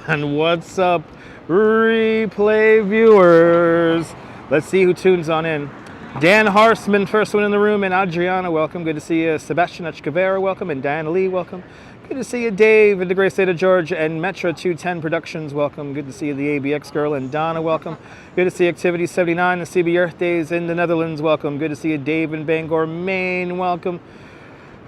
And what's up, replay viewers? Let's see who tunes on in. Dan Harsman, first one in the room, and Adriana, welcome. Good to see you. Sebastian Echkavera, welcome. And Diana Lee, welcome. Good to see you, Dave, in the great state of Georgia, and Metro 210 Productions, welcome. Good to see you, the ABX girl, and Donna, welcome. Good to see Activity 79, the CB Earth Days in the Netherlands, welcome. Good to see you, Dave in Bangor, Maine, welcome.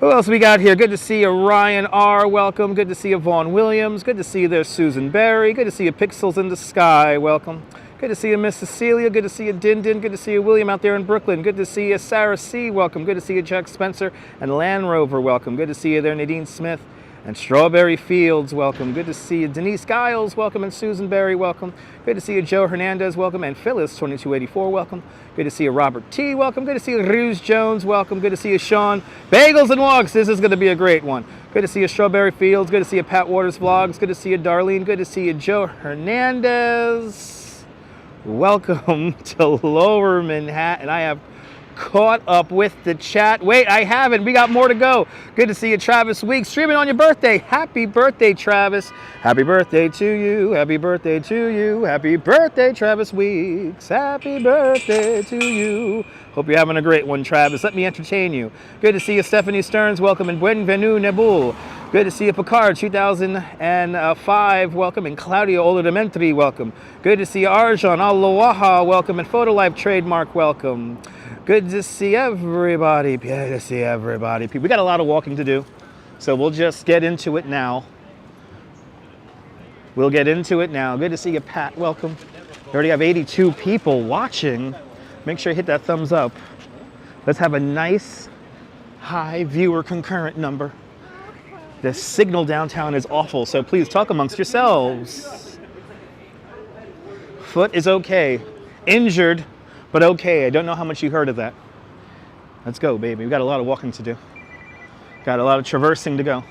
Who else we got here? Good to see you, Ryan R. Welcome. Good to see you, Vaughn Williams. Good to see you there, Susan Berry. Good to see you, Pixels in the Sky. Welcome. Good to see you, Miss Cecilia. Good to see you, Din Din. Good to see you, William, out there in Brooklyn. Good to see you, Sarah C. Welcome. Good to see you, Jack Spencer and Land Rover. Welcome. Good to see you there, Nadine Smith and Strawberry Fields. Welcome. Good to see you, Denise Giles. Welcome. And Susan Berry. Welcome. Good to see you, Joe Hernandez. Welcome. And Phyllis 2284. Welcome. Good to see you, Robert T. Welcome. Good to see you, Ruse Jones. Welcome. Good to see you, Sean. Bagels and Walks. This is going to be a great one. Good to see you, Strawberry Fields. Good to see you, Pat Waters Vlogs. Good to see you, Darlene. Good to see you, Joe Hernandez. Welcome to Lower Manhattan. I have caught up with the chat. Wait, I haven't. We got more to go. Good to see you, Travis Weeks. Streaming on your birthday. Happy birthday, Travis. Happy birthday to you. Happy birthday to you. Happy birthday, Travis Weeks. Happy birthday to you. Hope you're having a great one, Travis. Let me entertain you. Good to see you, Stephanie Stearns. Welcome. And Bienvenue, Nebul. Good to see you, Picard, 2005, welcome, and Claudio Oladamentri, welcome. Good to see you, Arjan Aloha, welcome, and Photolife Trademark, welcome. Good to see everybody, good to see everybody. We got a lot of walking to do, so we'll just get into it now. We'll get into it now. Good to see you, Pat, welcome. We already have 82 people watching. Make sure you hit that thumbs up. Let's have a nice, high viewer concurrent number. The signal downtown is awful, so please talk amongst yourselves. Foot is okay. Injured, but okay. I don't know how much you heard of that. Let's go, baby. We've got a lot of walking to do. Got a lot of traversing to go.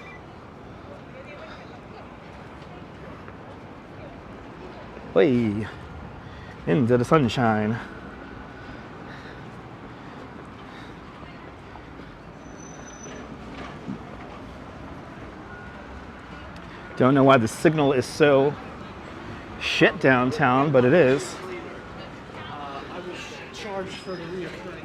Way into the sunshine. Don't know why the signal is so shit downtown, but it is. I was charged for the reoccurring.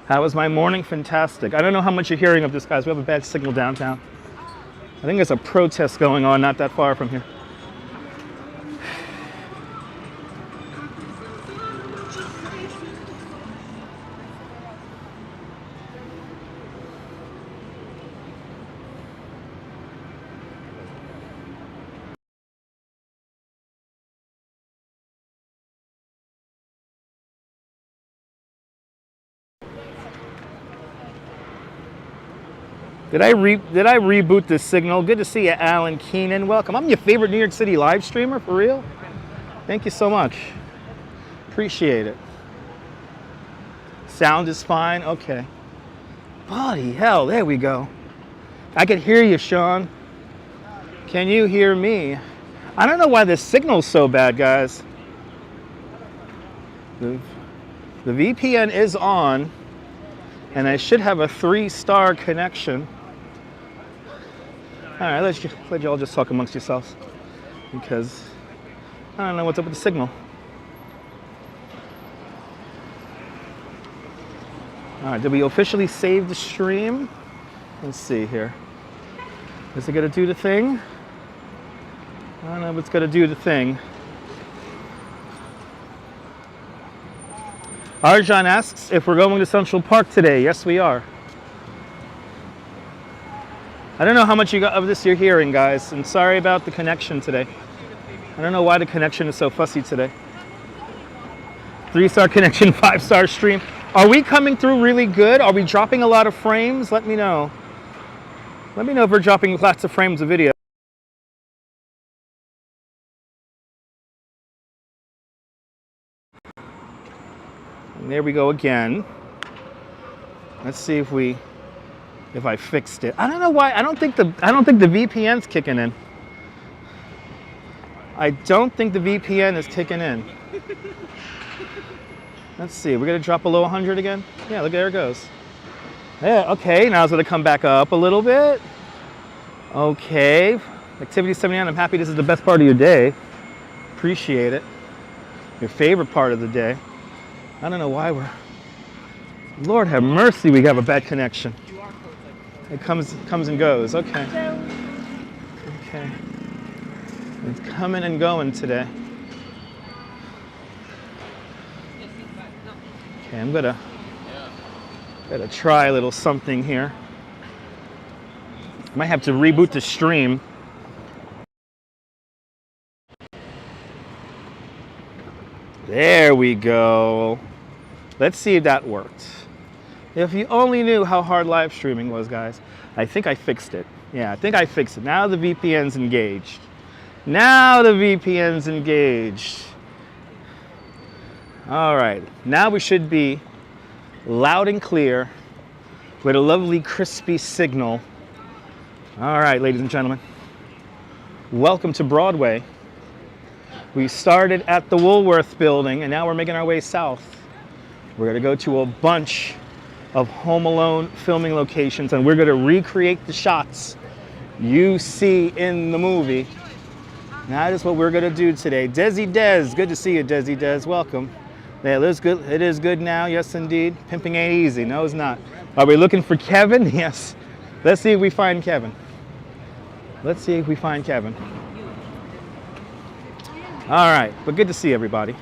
How was my morning? Fantastic. I don't know how much you're hearing of this, guys. We have a bad signal downtown. I think there's a protest going on not that far from here. Did I reboot this signal? Good to see you, Alan Keenan. Welcome. I'm your favorite New York City live streamer, for real. Thank you so much. Appreciate it. Sound is fine. Okay. Bloody hell, there we go. I can hear you, Sean. Can you hear me? I don't know why this signal's so bad, guys. The VPN is on, and I should have a 3-star connection. All right, let y'all just talk amongst yourselves, because I don't know what's up with the signal. All right, did we officially save the stream? Let's see here. Is it gonna do the thing? I don't know if it's gonna do the thing. Arjan asks if we're going to Central Park today. Yes, we are. I don't know how much of this you're hearing, guys, and sorry about the connection today. I don't know why the connection is so fussy today. 3-star connection, 5-star stream. Are we coming through really good? Are we dropping a lot of frames? Let me know. Let me know if we're dropping lots of frames of video. And there we go again. Let's see if I fixed it. I don't know why. I don't think the VPN's kicking in. I don't think the VPN is kicking in. Let's see. We're gonna drop below 100 again. Yeah, look, there it goes. Yeah. Okay. Now it's gonna come back up a little bit. Okay. Activity 79. I'm happy this is the best part of your day. Appreciate it. Your favorite part of the day. I don't know why we're. Lord have mercy, we have a bad connection. It comes and goes. Okay. Okay. It's coming and going today. Okay, I'm gonna try a little something here. Might have to reboot the stream. There we go. Let's see if that worked. If you only knew how hard live streaming was, guys. I think I fixed it. Yeah, I think I fixed it. Now the VPN's engaged. Now the VPN's engaged. All right, now we should be loud and clear with a lovely crispy signal. All right, ladies and gentlemen, welcome to Broadway. We started at the Woolworth building and now we're making our way south. We're gonna go to a bunch of Home Alone filming locations and we're gonna recreate the shots you see in the movie. That is what we're gonna do today. Desi Des, good to see you, Desi Des, welcome. Yeah, it is good. It is good now, yes indeed. Pimping ain't easy, no it's not. Are we looking for Kevin? Yes. Let's see if we find Kevin. Let's see if we find Kevin. All right, but good to see everybody.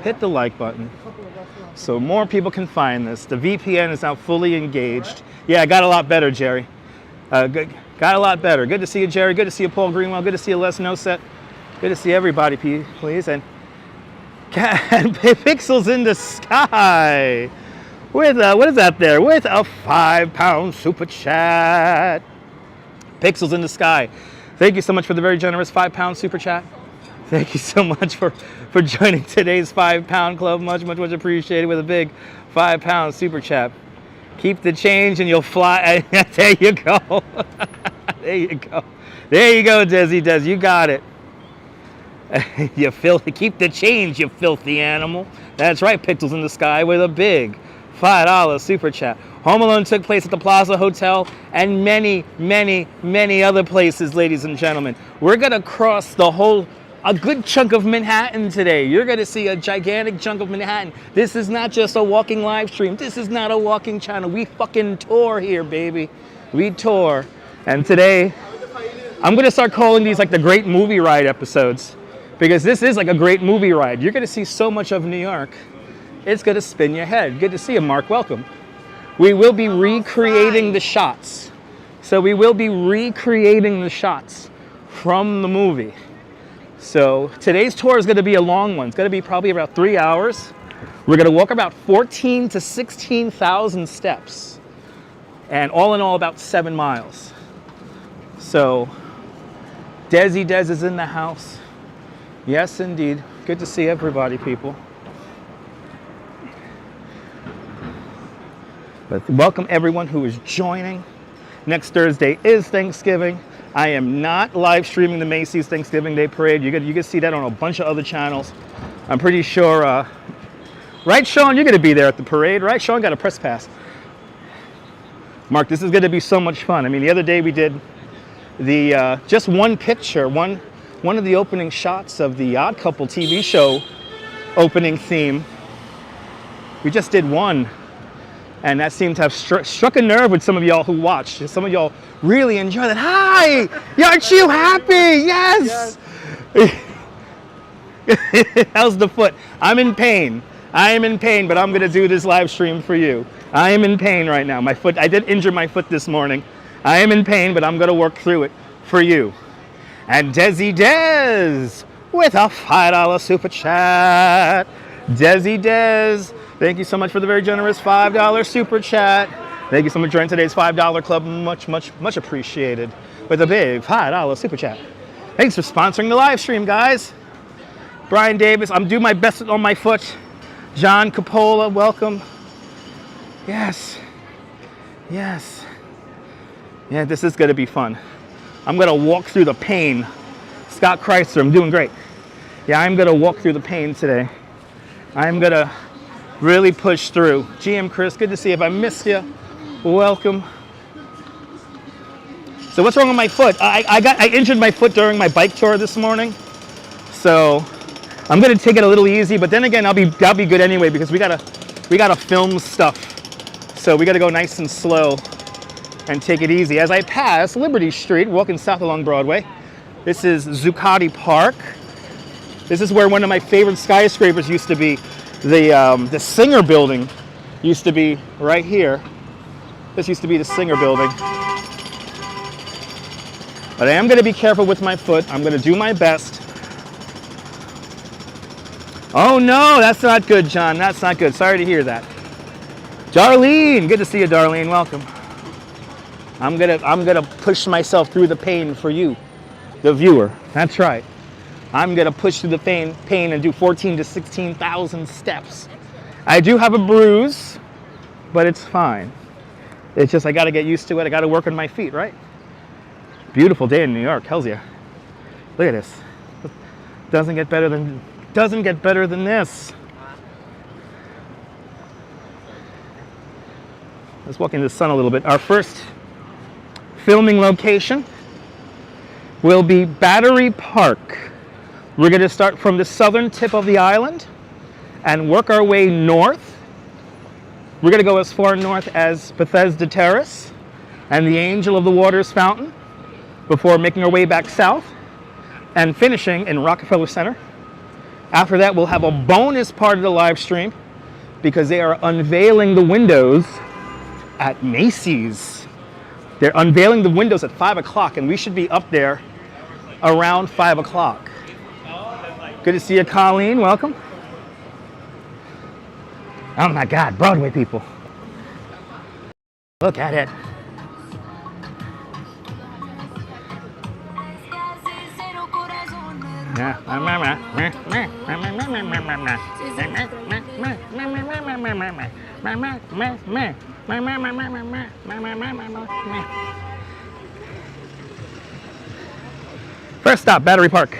Hit the like button so more people can find this. The VPN is now fully engaged. Yeah, got a lot better, Jerry. Got a lot better. Good to see you, Jerry. Good to see you, Paul Greenwell. Good to see you, Les Noset. Good to see everybody, please. And Pixels in the Sky with, what is that there? With a £5 super chat. Pixels in the Sky. Thank you so much for the very generous £5 super chat. Thank you so much for joining today's £5 club. Much appreciated with a big £5 super chat. Keep the change and you'll fly. There you go. There you go. There you go, Desi Des. You got it. You filthy. Keep the change, you filthy animal. That's right, Pixels in the Sky with a big $5 super chat. Home Alone took place at the Plaza Hotel and many other places, ladies and gentlemen. We're going to cross a good chunk of Manhattan today. You're going to see a gigantic chunk of Manhattan. This is not just a walking live stream. This is not a walking channel. We fucking tour here, baby. We tour. And today, I'm going to start calling these like the Great Movie Ride episodes. Because this is like a great movie ride. You're going to see so much of New York. It's going to spin your head. Good to see you, Mark. Welcome. We will be recreating the shots. So we will be recreating the shots from the movie. So today's tour is going to be a long one. It's going to be probably about 3 hours. We're going to walk about 14 to 16,000 steps. And all in all, about 7 miles. So Desi Des is in the house. Yes, indeed. Good to see everybody, people. But welcome everyone who is joining. Next Thursday is Thanksgiving. I am not live streaming the Macy's Thanksgiving Day Parade. You can see that on a bunch of other channels. I'm pretty sure, right, Sean? You're going to be there at the parade, right? Sean got a press pass. Mark, this is going to be so much fun. I mean, the other day we did the just one picture, one of the opening shots of the Odd Couple TV show opening theme. We just did one, and that seemed to have struck a nerve with some of y'all who watched. Some of y'all really enjoyed it. Hi! Aren't you happy? Yes! How's the foot? I'm in pain. I am in pain, but I'm going to do this live stream for you. I am in pain right now. My foot, I did injure my foot this morning. I am in pain, but I'm going to work through it for you. And Desi Des with a $5 super chat. Desi Des, thank you so much for the very generous $5 super chat. Thank you so much for joining today's $5 club. Much appreciated with a big $5 super chat. Thanks for sponsoring the live stream, guys. Brian Davis, I'm doing my best on my foot. John Capola, welcome. Yes. Yes. Yeah, this is going to be fun. I'm going to walk through the pain. Scott Chrysler, I'm doing great. Yeah, I'm going to walk through the pain today. I'm going to really push through. GM Chris, good to see you. If I missed you, welcome. So what's wrong with my foot? I injured my foot during my bike tour this morning. So I'm going to take it a little easy, but then again, I'll be good anyway because we gotta film stuff. So we got to go nice and slow and take it easy. As I pass Liberty Street, walking south along Broadway, this is Zuccotti Park. This is where one of my favorite skyscrapers used to be. The Singer Building used to be right here. This used to be the Singer Building. But I am going to be careful with my foot. I'm going to do my best. Oh no, that's not good, John. That's not good. Sorry to hear that. Darlene, good to see you, Darlene. Welcome. I'm gonna push myself through the pain for you, the viewer. That's right. I'm gonna push through the pain and do 14 to 16,000 steps. I do have a bruise, but it's fine. It's just I gotta get used to it. I gotta work on my feet, right? Beautiful day in New York, hells yeah. Look at this. Doesn't get better than this. Let's walk into the sun a little bit. Our first filming location will be Battery Park. We're going to start from the southern tip of the island and work our way north. We're going to go as far north as Bethesda Terrace and the Angel of the Waters Fountain before making our way back south and finishing in Rockefeller Center. After that, we'll have a bonus part of the live stream because they are unveiling the windows at Macy's. They're unveiling the windows at 5 o'clock, and we should be up there around 5 o'clock. Good to see you, Colleen. Welcome. Oh my God, Broadway people. Look at it. First stop, Battery Park.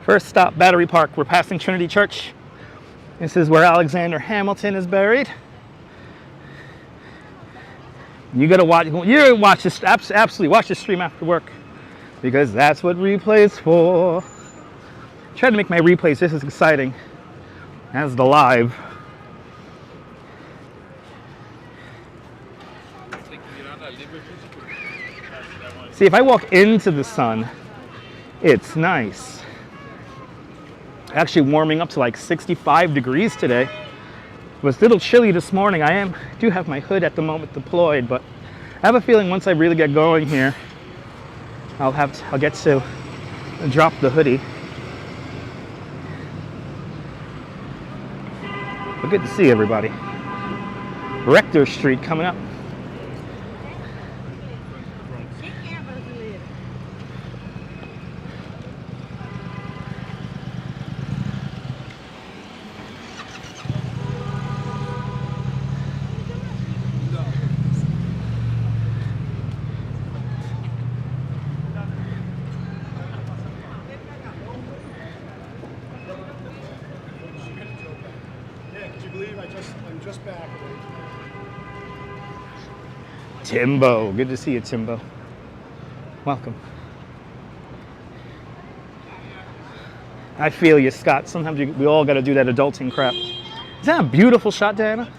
First stop, Battery Park. We're passing Trinity Church. This is where Alexander Hamilton is buried. You gotta watch this, absolutely watch this stream after work, because that's what replay's for. Try to make my replays just as exciting as the live. See, if I walk into the sun, it's nice. Actually warming up to like 65 degrees today. It was a little chilly this morning. I do have my hood at the moment deployed, but I have a feeling once I really get going here, I'll get to drop the hoodie. But good to see everybody. Rector Street coming up. I'm just back. Timbo, good to see you, Timbo. Welcome. I feel you, Scott. Sometimes we all got to do that adulting crap. Is that a beautiful shot, Diana?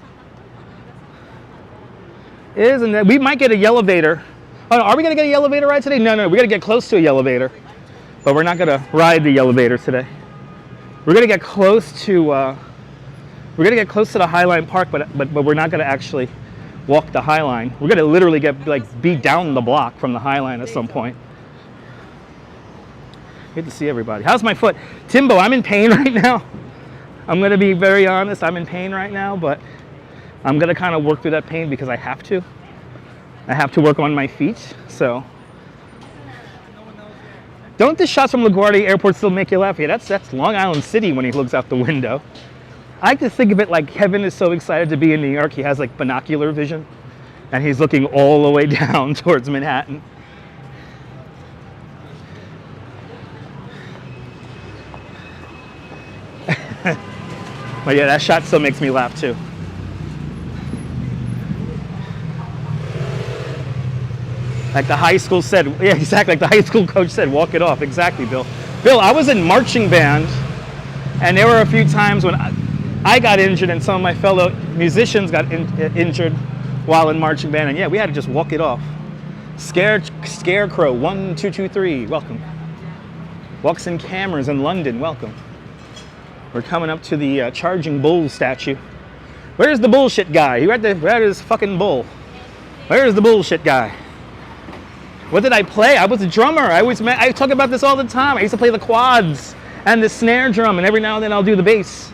Isn't that? We might get a elevator. Oh, no, are we going to get a elevator ride today? No, we got to get close to a elevator. But we're not going to ride the elevator today. We're going to get close to the Highline Park, but we're not going to actually walk the Highline. We're going to literally be down the block from the Highline at some point. Good to see everybody. How's my foot? Timbo, I'm in pain right now. I'm going to be very honest. I'm in pain right now, but I'm going to kind of work through that pain because I have to. I have to work on my feet, so Don't the shots from LaGuardia Airport still make you laugh? Yeah, that's Long Island City when he looks out the window. I like to think of it like Kevin is so excited to be in New York, he has like binocular vision, and he's looking all the way down towards Manhattan. But yeah, that shot still makes me laugh too. Like the high school said, yeah, exactly. Like the high school coach said, walk it off. Exactly, Bill. Bill, I was in marching band, and there were a few times when I got injured and some of my fellow musicians got injured while in marching band, and yeah, we had to just walk it off. Scarecrow 1223, welcome. Walks in Cameras in London, welcome. We're coming up to the charging bull statue. Where's the bullshit guy? Where is fucking bull? Where's the bullshit guy? What did I play? I was a drummer. I talk about this all the time. I used to play the quads and the snare drum, and every now and then I'll do the bass.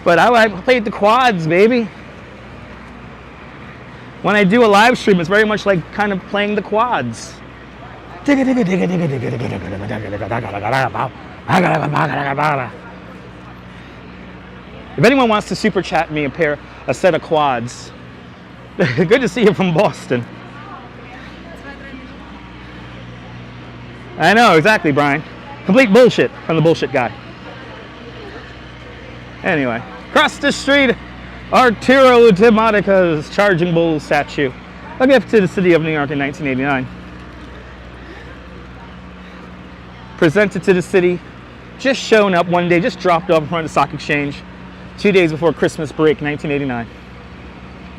But I played the quads, baby. When I do a live stream, it's very much like kind of playing the quads. If anyone wants to super chat me a set of quads, good to see you from Boston. I know, exactly, Brian. Complete bullshit from the bullshit guy. Anyway, across the street, Arturo Tematica's charging bull statue, a gift to the city of New York in 1989. Presented to the city, just shown up one day, just dropped off in front of the stock exchange 2 days before Christmas break, 1989.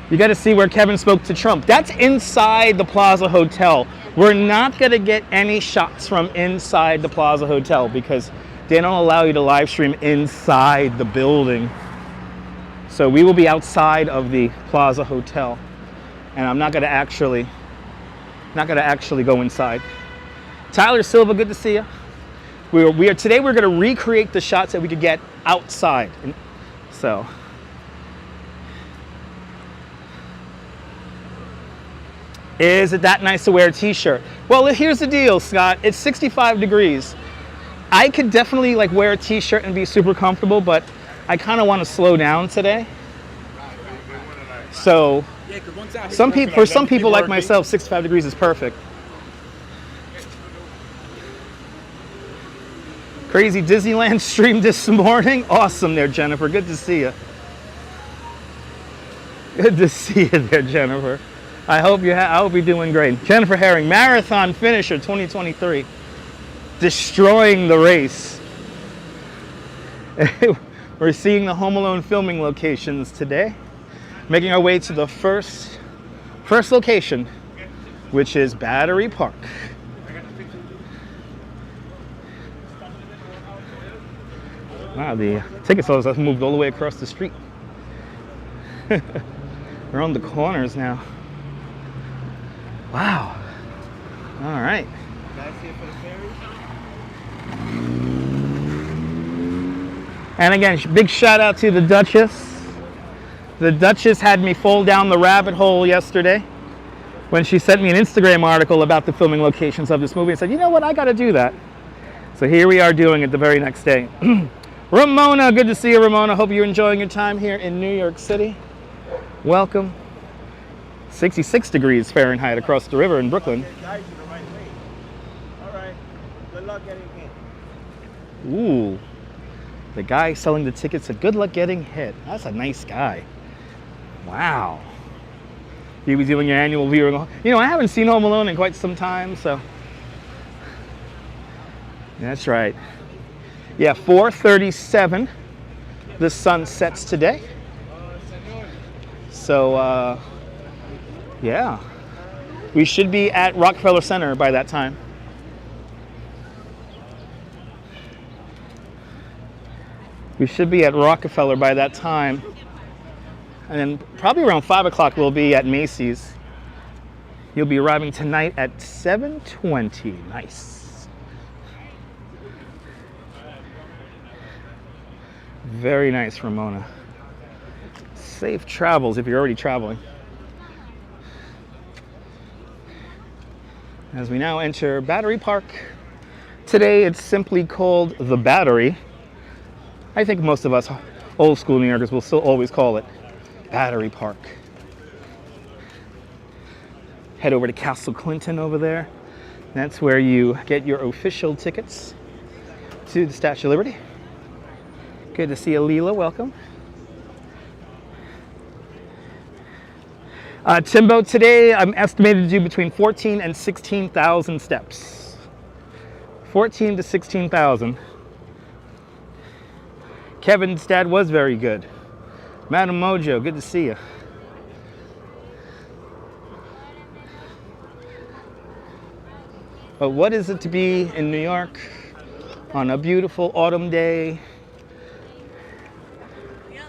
You got to see where Kevin spoke to Trump. That's inside the Plaza Hotel. We're not going to get any shots from inside the Plaza Hotel because they don't allow you to live stream inside the building. So we will be outside of the Plaza Hotel, and I'm not going to actually go inside. Tyler Silva, good to see you. Today we're going to recreate the shots that we could get outside. So, is it that nice to wear a t-shirt? Well, here's the deal, Scott. It's 65 degrees. I could definitely like wear a t-shirt and be super comfortable, but I kind of want to slow down today. So, for some people like myself, 65 degrees is perfect. Crazy Disneyland stream this morning. Awesome there, Jennifer. Good to see you. Good to see you there, Jennifer. I hope you're doing great. Jennifer Herring, marathon finisher 2023. Destroying the race. We're seeing the Home Alone filming locations today. Making our way to the first location, which is Battery Park. Wow, the ticket sellers have moved all the way across the street. We're on the corners now. Wow. All right. And again, big shout out to the Duchess. The Duchess had me fall down the rabbit hole yesterday when she sent me an Instagram article about the filming locations of this movie and said, you know what, I got to do that. So here we are doing it the very next day. Ramona, good to see you, Ramona. Hope you're enjoying your time here in New York City. Welcome. 66 degrees Fahrenheit across the river in Brooklyn. All right. Good luck getting hit. Ooh. The guy selling the tickets said, good luck getting hit. That's a nice guy. Wow. You be doing your annual viewing. You know, I haven't seen Home Alone in quite some time, so. That's right. Yeah, 4:37. The sun sets today. So, yeah. We should be at Rockefeller Center by that time. We should be at Rockefeller by that time. And then probably around 5 o'clock we'll be at Macy's. You'll be arriving tonight at 7:20. Nice. Very nice, Ramona. Safe travels if you're already traveling. as we now enter Battery Park. Today it's simply called the Battery. I think most of us old school New Yorkers will still always call it Battery Park. Head over to Castle Clinton over there. That's where you get your official tickets to the Statue of Liberty. Good to see you, Leela. Welcome. Timbo, today I'm estimated to do between 14 and 16,000 steps. 14 to 16,000. Kevin's dad was very good. Madam Mojo, good to see you. But what is it to be in New York on a beautiful autumn day?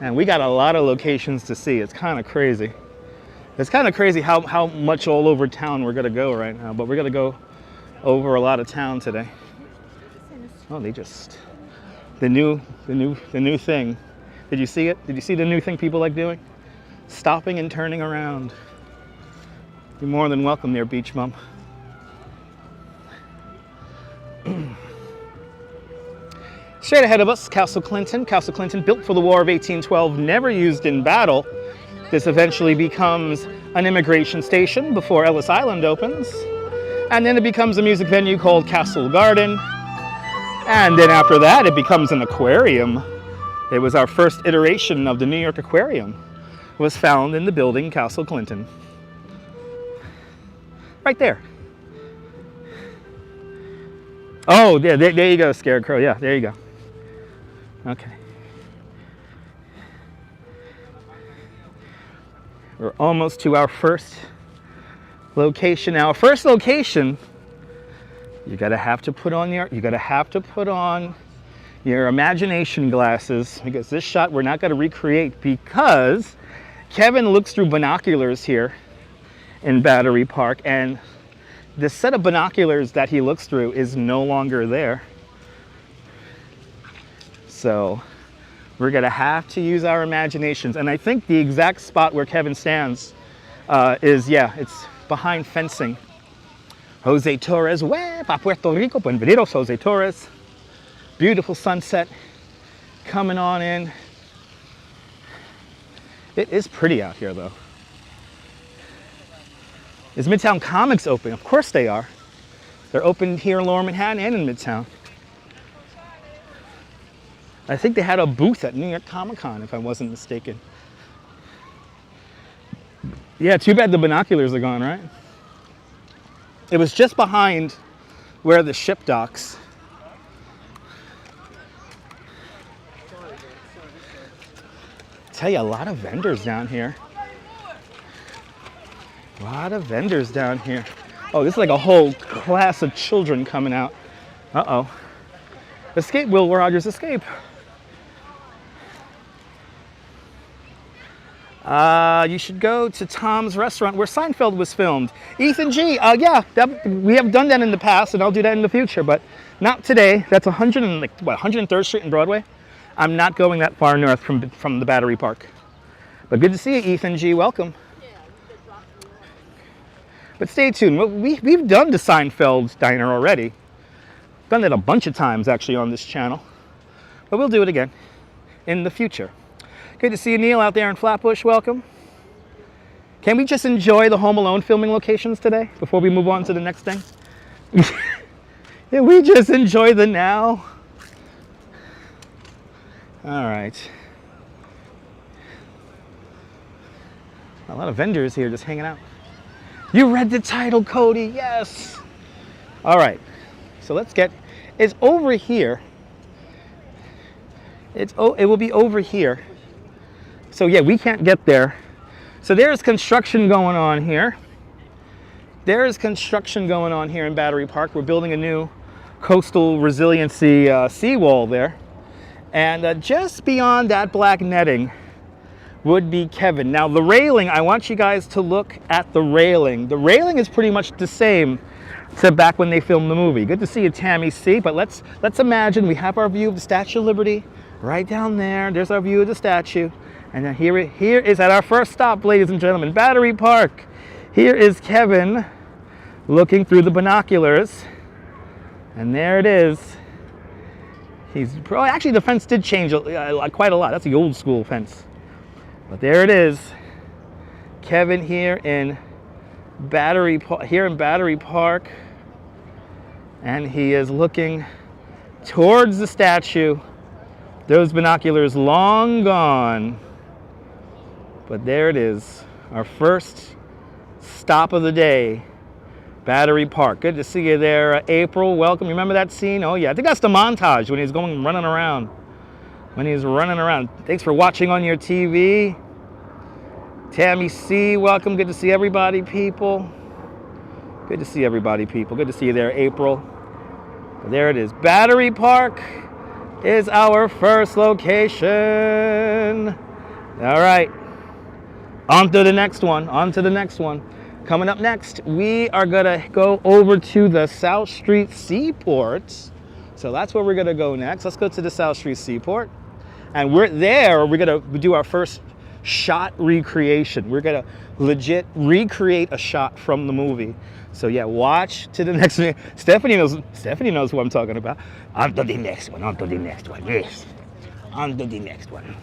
And we got a lot of locations to see. It's kind of crazy. It's kind of crazy how much all over town we're gonna go right now, but we're gonna go over a lot of town today. Oh, the new thing. Did you see it? Did you see the new thing people like doing? Stopping and turning around. You're more than welcome there, Beach Mum. Straight ahead of us, Castle Clinton. Castle Clinton, built for the War of 1812, never used in battle. This eventually becomes an immigration station before Ellis Island opens. And then it becomes a music venue called Castle Garden. And then after that, it becomes an aquarium. It was our first iteration of the New York Aquarium. It was found in the building Castle Clinton. Right there. Oh, there you go, Scarecrow. Yeah, there you go. Okay. We're almost to our first location now. First location, you gotta have to put on your imagination glasses, because this shot we're not gonna recreate, because Kevin looks through binoculars here in Battery Park, and the set of binoculars that he looks through is no longer there. So we're gonna have to use our imaginations. And I think the exact spot where Kevin stands it's behind fencing. Jose Torres, pa Puerto Rico, bienvenidos, Jose Torres. Beautiful sunset coming on in. It is pretty out here though. Is Midtown Comics open? Of course they are. They're open here in Lower Manhattan and in Midtown. I think they had a booth at New York Comic Con, if I wasn't mistaken. Yeah, too bad the binoculars are gone, right? It was just behind where the ship docks. Tell you, a lot of vendors down here. A lot of vendors down here. Oh, this is like a whole class of children coming out. Uh-oh. Escape, Will Rogers, escape. You should go to Tom's Restaurant where Seinfeld was filmed. Ethan G, yeah, we have done that in the past, and I'll do that in the future, but not today. That's 103rd Street and Broadway. I'm not going that far north from the Battery Park. But good to see you, Ethan G, welcome. But stay tuned. We've done the Seinfeld Diner already. Done it a bunch of times, actually, on this channel. But we'll do it again in the future. Good to see you, Neil, out there in Flatbush. Welcome. Can we just enjoy the Home Alone filming locations today before we move on to the next thing? Yeah, we just enjoy the now. All right. A lot of vendors here just hanging out. You read the title, Cody. Yes. All right. So let's get. It's over here. It will be over here. So yeah, we can't get there. So there's construction going on here. There is construction going on here in Battery Park. We're building a new coastal resiliency seawall there. And just beyond that black netting would be Kevin. Now the railing, I want you guys to look at the railing. The railing is pretty much the same to back when they filmed the movie. Good to see you, Tammy C. But let's imagine we have our view of the Statue of Liberty right down there. There's our view of the statue. And then here is at our first stop, ladies and gentlemen, Battery Park. Here is Kevin looking through the binoculars. And there it is. Actually, the fence did change quite a lot. That's the old school fence. But there it is. Kevin here in Battery Park. And he is looking towards the statue. Those binoculars long gone. But there it is. Our first stop of the day. Battery Park. Good to see you there, April. Welcome. Remember that scene? Oh, yeah. I think that's the montage when he's running around. Thanks for watching on your TV. Tammy C, welcome. Good to see everybody, people. Good to see you there, April. But there it is. Battery Park is our first location. All right. On to the next one. Coming up next, we are going to go over to the South Street Seaport. So that's where we're going to go next. Let's go to the South Street Seaport. And we're going to do our first shot recreation. We're going to legit recreate a shot from the movie. So yeah, watch to the next one. Stephanie knows what I'm talking about. On to the next one. Yes. On to the next one.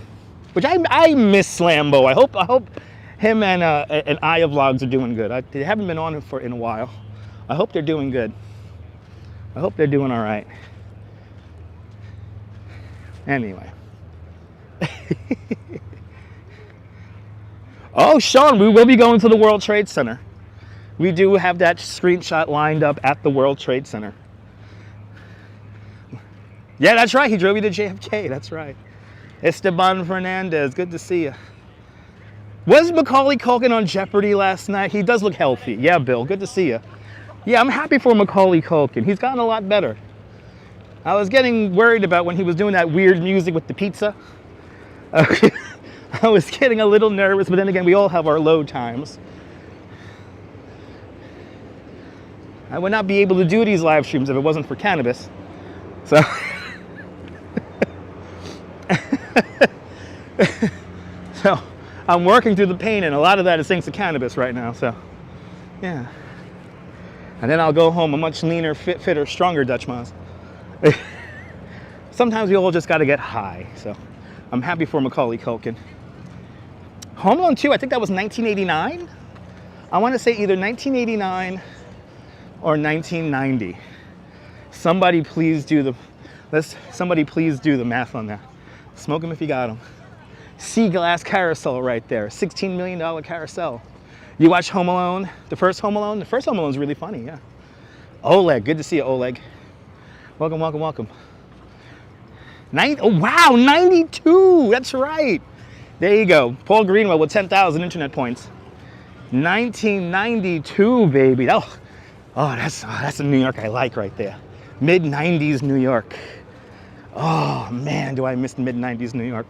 Which I miss Slambo. I hope him and Aya Vlogs are doing good. They haven't been on in a while. I hope they're doing good. I hope they're doing all right. Anyway. Oh, Sean, we will be going to the World Trade Center. We do have that screenshot lined up at the World Trade Center. Yeah, that's right. He drove you to JFK. That's right. Esteban Fernandez. Good to see you. Was Macaulay Culkin on Jeopardy last night? He does look healthy. Yeah, Bill, good to see you. Yeah, I'm happy for Macaulay Culkin. He's gotten a lot better. I was getting worried about when he was doing that weird music with the pizza. I was getting a little nervous, but then again, we all have our low times. I would not be able to do these live streams if it wasn't for cannabis. So, so I'm working through the pain, and a lot of that is thanks to cannabis right now, so, yeah. And then I'll go home a much leaner, fitter, stronger Dutch Maz. Sometimes we all just got to get high, so I'm happy for Macaulay Culkin. Home Alone 2, I think that was 1989. I want to say either 1989 or 1990. Somebody please do the math on that. Smoke them if you got them. Sea glass carousel right there. $16 million carousel. You watch Home Alone? The first Home Alone? The first Home Alone is really funny, yeah. Oleg, good to see you, Oleg. Welcome, welcome, welcome. Oh, wow, 92. That's right. There you go. Paul Greenwell with 10,000 internet points. 1992, baby. Oh, that's a New York I like right there. Mid-90s New York. Oh, man, do I miss mid-90s New York.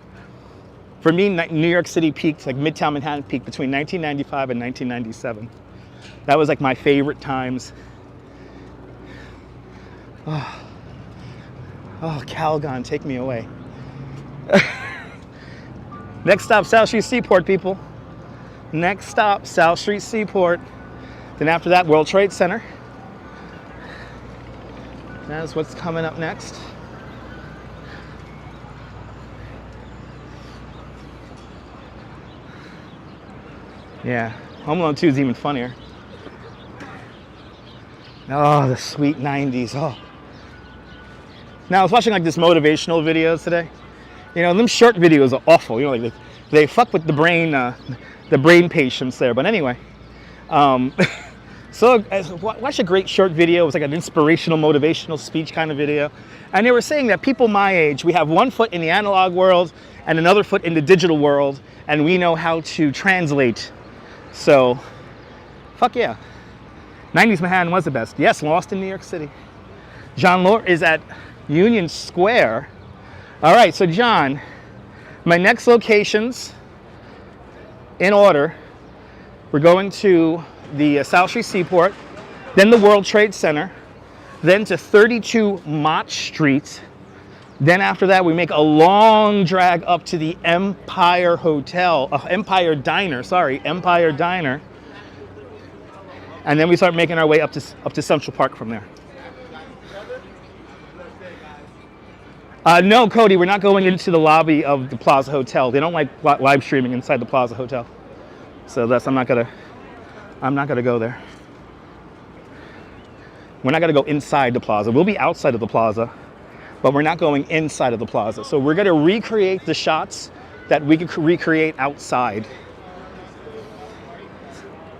For me, New York City peaked, like Midtown Manhattan peaked between 1995 and 1997. That was like my favorite times. Oh, Calgon, take me away. Next stop, South Street Seaport, people. Next stop, South Street Seaport. Then after that, World Trade Center. That's what's coming up next. Yeah, Home Alone 2 is even funnier. Oh, the sweet 90s. Oh. Now, I was watching like this motivational videos today. You know, them short videos are awful. You know, like they fuck with the brain patients there. But anyway, so I watched a great short video. It was like an inspirational, motivational speech kind of video. And they were saying that people my age, we have one foot in the analog world and another foot in the digital world, and we know how to translate. So, fuck yeah. 90s Manhattan was the best. Yes, lost in New York City. John Lord is at Union Square. All right, so John, my next locations in order, we're going to the South Street Seaport, then the World Trade Center, then to 32 Mott Street. Then after that, we make a long drag up to the Empire Diner. And then we start making our way up to Central Park from there. No, Cody, we're not going into the lobby of the Plaza Hotel. They don't like live streaming inside the Plaza Hotel. So I'm not gonna go there. We're not gonna go inside the Plaza. We'll be outside of the Plaza, but we're not going inside of the Plaza. So we're gonna recreate the shots that we could recreate outside.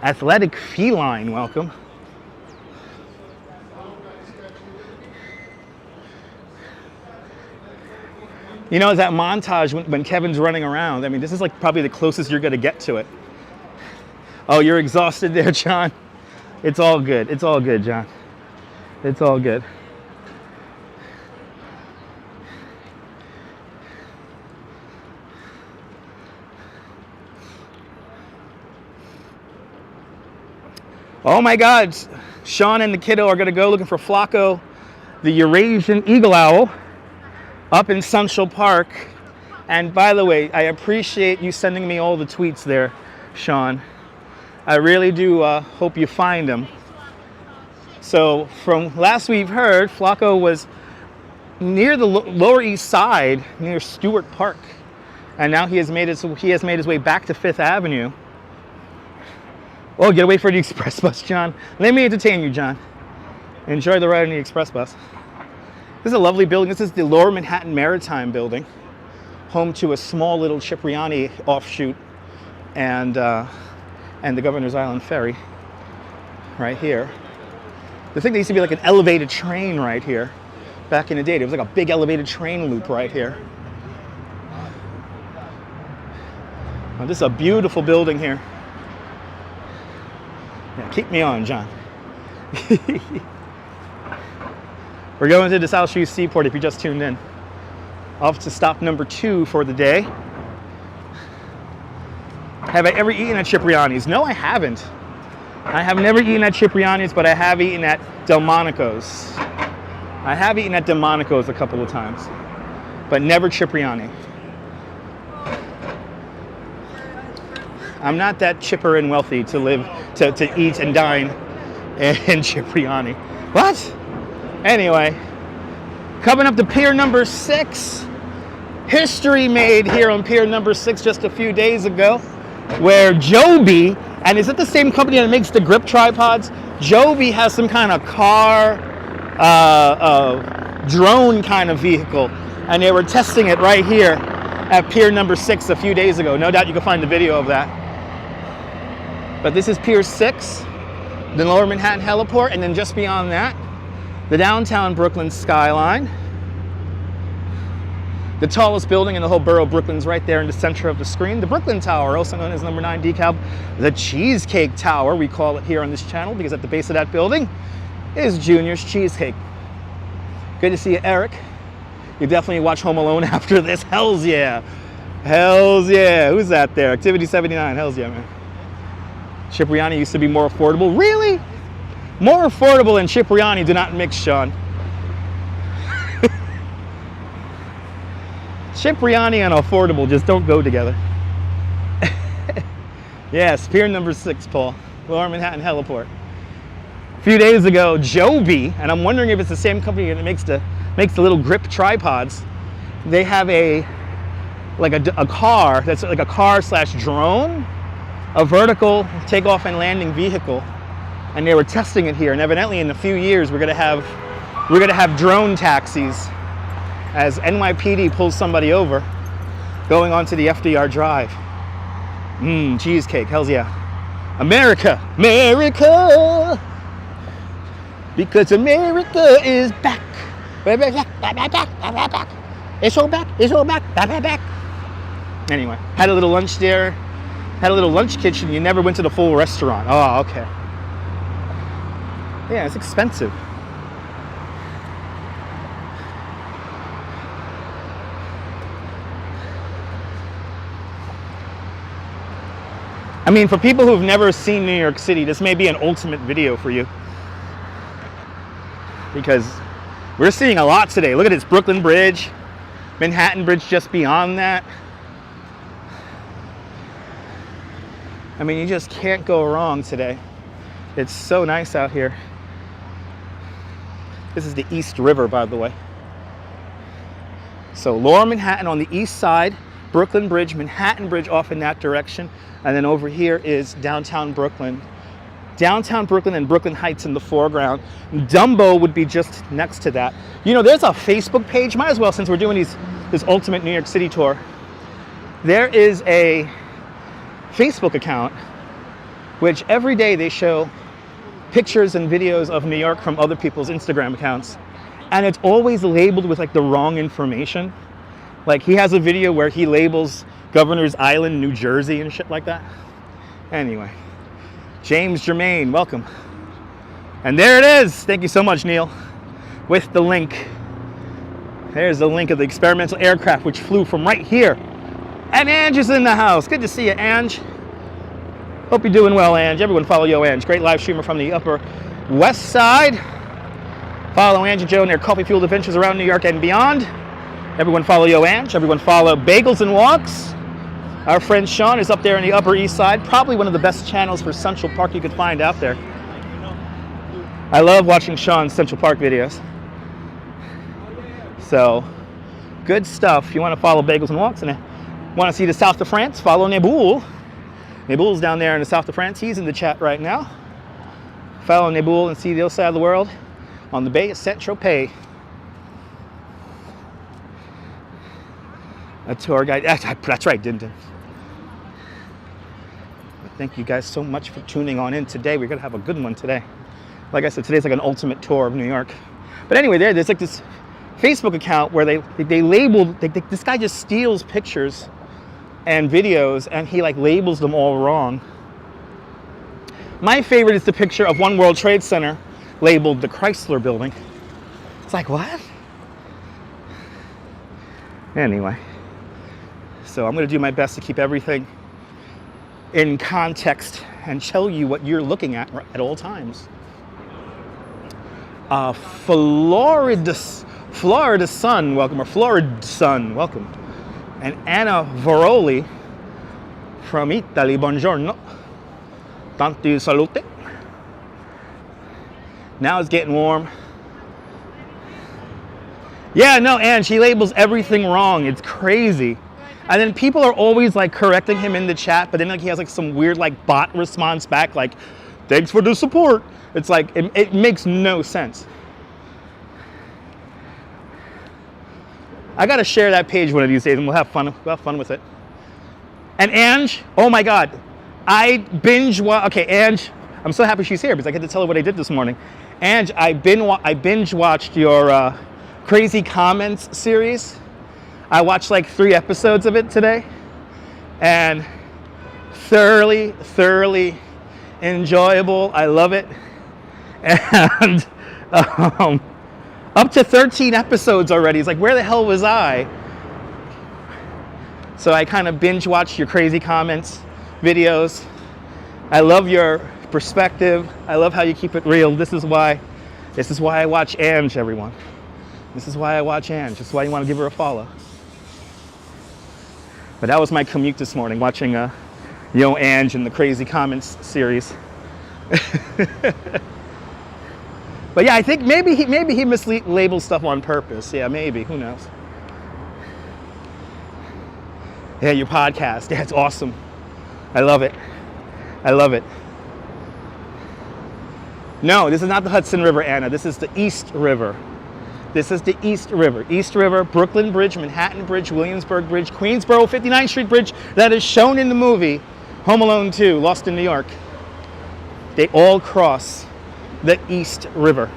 Athletic Feline, welcome. You know, that montage when Kevin's running around, I mean, this is like probably the closest you're gonna get to it. Oh, you're exhausted there, John? It's all good. It's all good, John. It's all good. Oh my God, Sean and the kiddo are gonna go looking for Flacco, the Eurasian eagle owl, up in Central Park. And by the way, I appreciate you sending me all the tweets there, Sean. I really do hope you find him. So from last we've heard, Flacco was near the Lower East Side, near Stewart Park. And now he has made his way back to 5th Avenue. Oh, get away for the express bus, John. Let me entertain you, John. Enjoy the ride on the express bus. This is a lovely building. This is the Lower Manhattan Maritime Building, home to a small little Cipriani offshoot and the Governor's Island Ferry right here. The thing that used to be like an elevated train right here back in the day. It was like a big elevated train loop right here. Oh, this is a beautiful building here. Yeah, keep me on, John. We're going to the South Street Seaport if you just tuned in. Off to stop number 2 for the day. Have I ever eaten at Cipriani's? No, I haven't. I have never eaten at Cipriani's, but I have eaten at Delmonico's. I have eaten at Delmonico's a couple of times, but never Cipriani. I'm not that chipper and wealthy to live, to eat and dine in Cipriani. What? Anyway, coming up to pier number 6. History made here on pier number 6 just a few days ago, where Joby, and is it the same company that makes the grip tripods? Joby has some kind of car, drone kind of vehicle, and they were testing it right here at pier number 6 a few days ago. No doubt you can find the video of that. But this is pier 6, the Lower Manhattan Heliport, and then just beyond that, the downtown Brooklyn skyline. The tallest building in the whole borough of Brooklyn's right there in the center of the screen. The Brooklyn Tower, also known as number 9 decal. The Cheesecake Tower, we call it here on this channel, because at the base of that building is Junior's Cheesecake. Good to see you, Eric. You definitely watch Home Alone after this. Hells yeah. Hells yeah. Who's that there? Activity 79. Hells yeah, man. Cipriani used to be more affordable. Really? More affordable and Cipriani do not mix, Sean. Cipriani and affordable just don't go together. Yes, pier number 6, Paul. Lower Manhattan Heliport. A few days ago, Joby, and I'm wondering if it's the same company that makes the little grip tripods. They have a car that's like a car / drone, a vertical takeoff and landing vehicle, and they were testing it here. And evidently, in a few years, we're gonna have drone taxis as NYPD pulls somebody over, going onto the FDR Drive. Cheesecake, hells yeah. America, America, because America is back. It's all back. Anyway, had a little lunch there, had a little lunch kitchen. You never went to the full restaurant. Oh, okay. Yeah, it's expensive. I mean, for people who've never seen New York City, this may be an ultimate video for you, because we're seeing a lot today. Look at this Brooklyn Bridge, Manhattan Bridge just beyond that. I mean, you just can't go wrong today. It's so nice out here. This is the East River, by the way. So Lower Manhattan on the east side, Brooklyn Bridge, Manhattan Bridge off in that direction, and then over here is downtown Brooklyn. Downtown Brooklyn and Brooklyn Heights in the foreground. Dumbo would be just next to that. You know, there's a Facebook page, might as well, since we're doing this ultimate New York City tour. There is a Facebook account which every day they show pictures and videos of New York from other people's Instagram accounts. And it's always labeled with like the wrong information. Like he has a video where he labels Governor's Island, New Jersey and shit like that. Anyway, James Germain, welcome. And there it is. Thank you so much, Neil, with the link. There's the link of the experimental aircraft which flew from right here. And Ange is in the house. Good to see you, Ange. Hope you're doing well, Ange. Everyone follow Yo Ange. Great live streamer from the Upper West Side. Follow Ange and Joe and their coffee-fueled adventures around New York and beyond. Everyone follow Yo Ange. Everyone follow Bagels and Walks. Our friend Sean is up there on the Upper East Side. Probably one of the best channels for Central Park you could find out there. I love watching Sean's Central Park videos. So, good stuff. If you want to follow Bagels and Walks and want to see the south of France, follow Neboul. Neboul's down there in the south of France. He's in the chat right now. Follow Neboul and see the other side of the world on the Bay of Saint-Tropez. A tour guide. That's right, Dinton. Thank you guys so much for tuning on in today. We're going to have a good one today. Like I said, today's like an ultimate tour of New York. But anyway, there's like this Facebook account where they label, this guy just steals pictures and videos and he like labels them all wrong. My favorite is the picture of One World Trade Center labeled the Chrysler Building. It's like, what? Anyway, so I'm going to do my best to keep everything in context and show you what you're looking at all times. Florida Sun, welcome, or Florida Sun, welcome. And Anna Voroli from Italy, buongiorno. Tanti salute. Now it's getting warm. Yeah, no, and she labels everything wrong. It's crazy. And then people are always like correcting him in the chat, but then like he has like some weird like bot response back like, thanks for the support. It's like, it makes no sense. I gotta share that page one of these days and we'll have fun with it. And Ange, oh my God, I okay, Ange, I'm so happy she's here because I get to tell her what I did this morning. Ange, I binge watched your Crazy Comments series. I watched like 3 episodes of it today and thoroughly enjoyable. I love it. And up to 13 episodes already. It's like, where the hell was I? So I kind of binge watched your Crazy Comments videos. I love your perspective. I love how you keep it real. This is why I watch Ange, everyone. This is why I watch Ange. This is why you want to give her a follow. But that was my commute this morning, watching Yo Ange in the Crazy Comments series. But yeah, I think maybe he mislabeled stuff on purpose. Yeah, maybe. Who knows? Yeah, your podcast. Yeah, it's awesome. I love it. I love it. No, this is not the Hudson River, Anna. This is the East River. This is the East River. East River, Brooklyn Bridge, Manhattan Bridge, Williamsburg Bridge, Queensboro, 59th Street Bridge that is shown in the movie Home Alone 2, Lost in New York. They all cross the East River.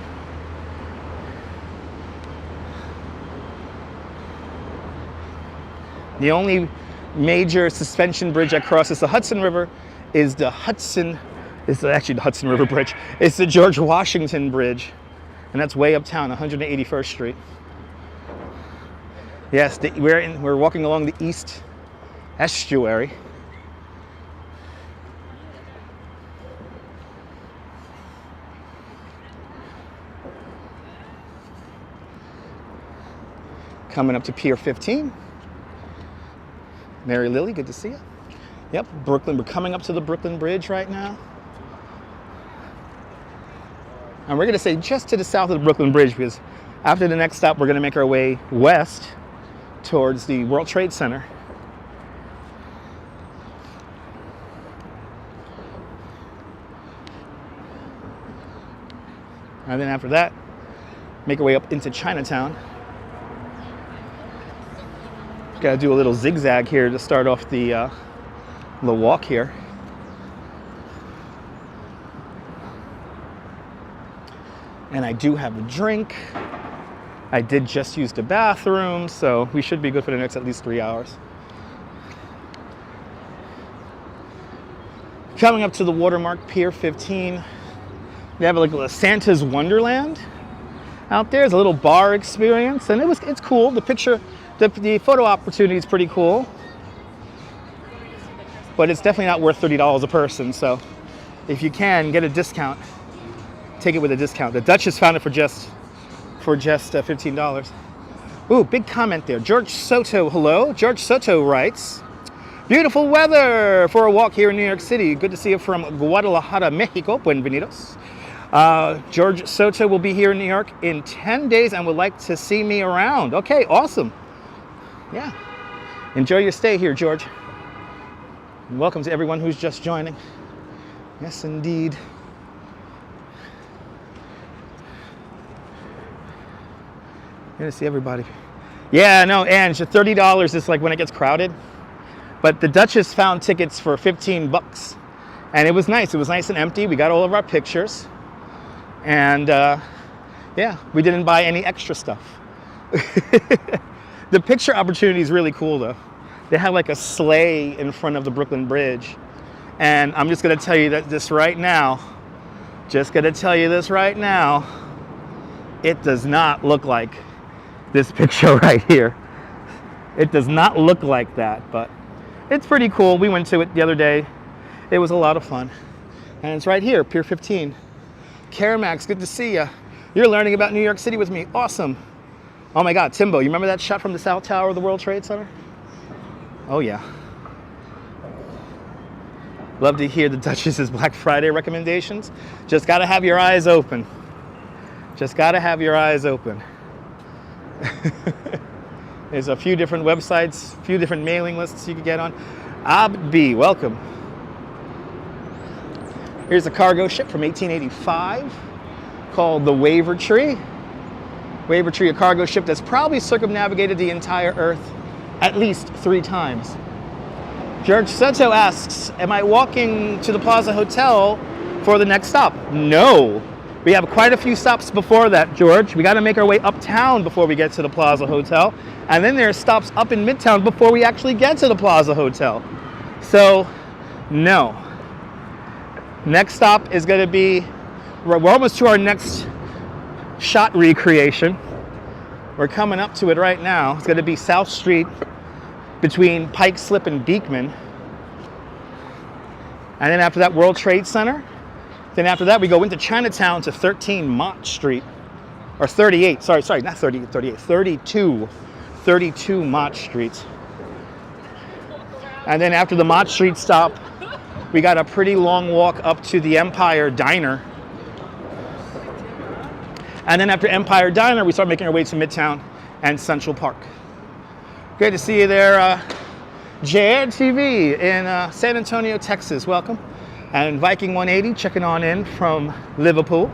The only major suspension bridge that crosses the Hudson River is the actually the Hudson River Bridge. It's the George Washington Bridge, and that's way uptown, 181st Street. Yes, we're walking along the East Estuary. Coming up to Pier 15. Mary Lily, good to see you. Yep, Brooklyn. We're coming up to the Brooklyn Bridge right now. And we're going to stay just to the south of the Brooklyn Bridge because after the next stop, we're going to make our way west towards the World Trade Center. And then after that, make our way up into Chinatown. Got to do a little zigzag here to start off the walk here. And I do have a drink. I did just use the bathroom, so we should be good for the next at least 3 hours. Coming up to the watermark, Pier 15. They have like a Santa's Wonderland out there. It's a little bar experience, and it's cool. The photo opportunity is pretty cool, but it's definitely not worth $30 a person. So if you can get a discount, take it with a discount. The Duchess found it for just $15. Ooh, big comment there. George Soto, hello. George Soto writes, beautiful weather for a walk here in New York City. Good to see you from Guadalajara, Mexico. Buenvenidos. George Soto will be here in New York in 10 days and would like to see me around. Okay, awesome. Yeah. Enjoy your stay here, George. And welcome to everyone who's just joining. Yes, indeed. Good to see everybody. Yeah, no, and $30 is like when it gets crowded. But the Duchess found tickets for $15. And it was nice. It was nice and empty. We got all of our pictures. And yeah, we didn't buy any extra stuff. The picture opportunity is really cool though. They have like a sleigh in front of the Brooklyn Bridge. And I'm just gonna tell you that this right now, it does not look like this picture right here. It does not look like that, but it's pretty cool. We went to it the other day. It was a lot of fun. And it's right here, Pier 15. Caramax, good to see you. You're learning about New York City with me. Awesome. Oh my God, Timbo, you remember that shot from the South Tower of the World Trade Center? Oh yeah. Love to hear the Duchess's Black Friday recommendations. Just gotta have your eyes open. Just gotta have your eyes open. There's a few different websites, a few different mailing lists you can get on. Abdi, welcome. Here's a cargo ship from 1885 called the Wavertree. Wavertree, a cargo ship that's probably circumnavigated the entire Earth at least 3 times. George Soto asks, am I walking to the Plaza Hotel for the next stop? No. We have quite a few stops before that, George. We got to make our way uptown before we get to the Plaza Hotel. And then there are stops up in Midtown before we actually get to the Plaza Hotel. So, no. Next stop is going to be, we're almost to our next shot recreation. We're coming up to it right now. It's going to be South Street between Pike Slip and Beekman. And then after that, World Trade Center. Then after that, we go into Chinatown to 13 Mott Street. Or 38, sorry, not 38, 32 Mott Street. And then after the Mott Street stop, we got a pretty long walk up to the Empire Diner. And then after Empire Diner, we start making our way to Midtown and Central Park. Great to see you there, JR TV in San Antonio, Texas. Welcome. And Viking 180 checking on in from Liverpool,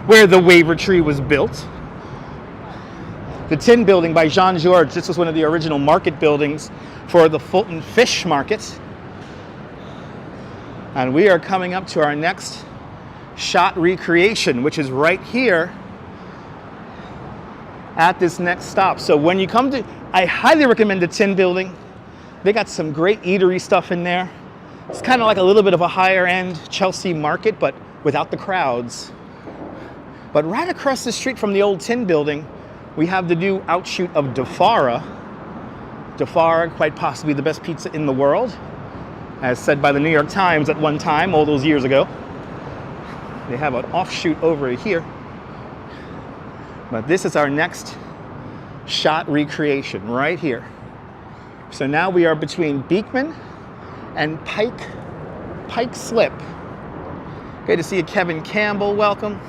where the Wavertree was built. The Tin Building by Jean Georges. This was one of the original market buildings for the Fulton Fish Market. And we are coming up to our next shot recreation, which is right here at this next stop. So when you come to, I highly recommend the Tin Building. They got some great eatery stuff in there. It's kind of like a little bit of a higher end Chelsea market, but without the crowds. But right across the street from the old Tin Building, we have the new outshoot of Defara. Defara, quite possibly the best pizza in the world, as said by the New York Times at one time, all those years ago. They have an offshoot over here. But this is our next shot recreation right here. So now we are between Beekman and Pike Slip. Good to see you, Kevin Campbell. Welcome.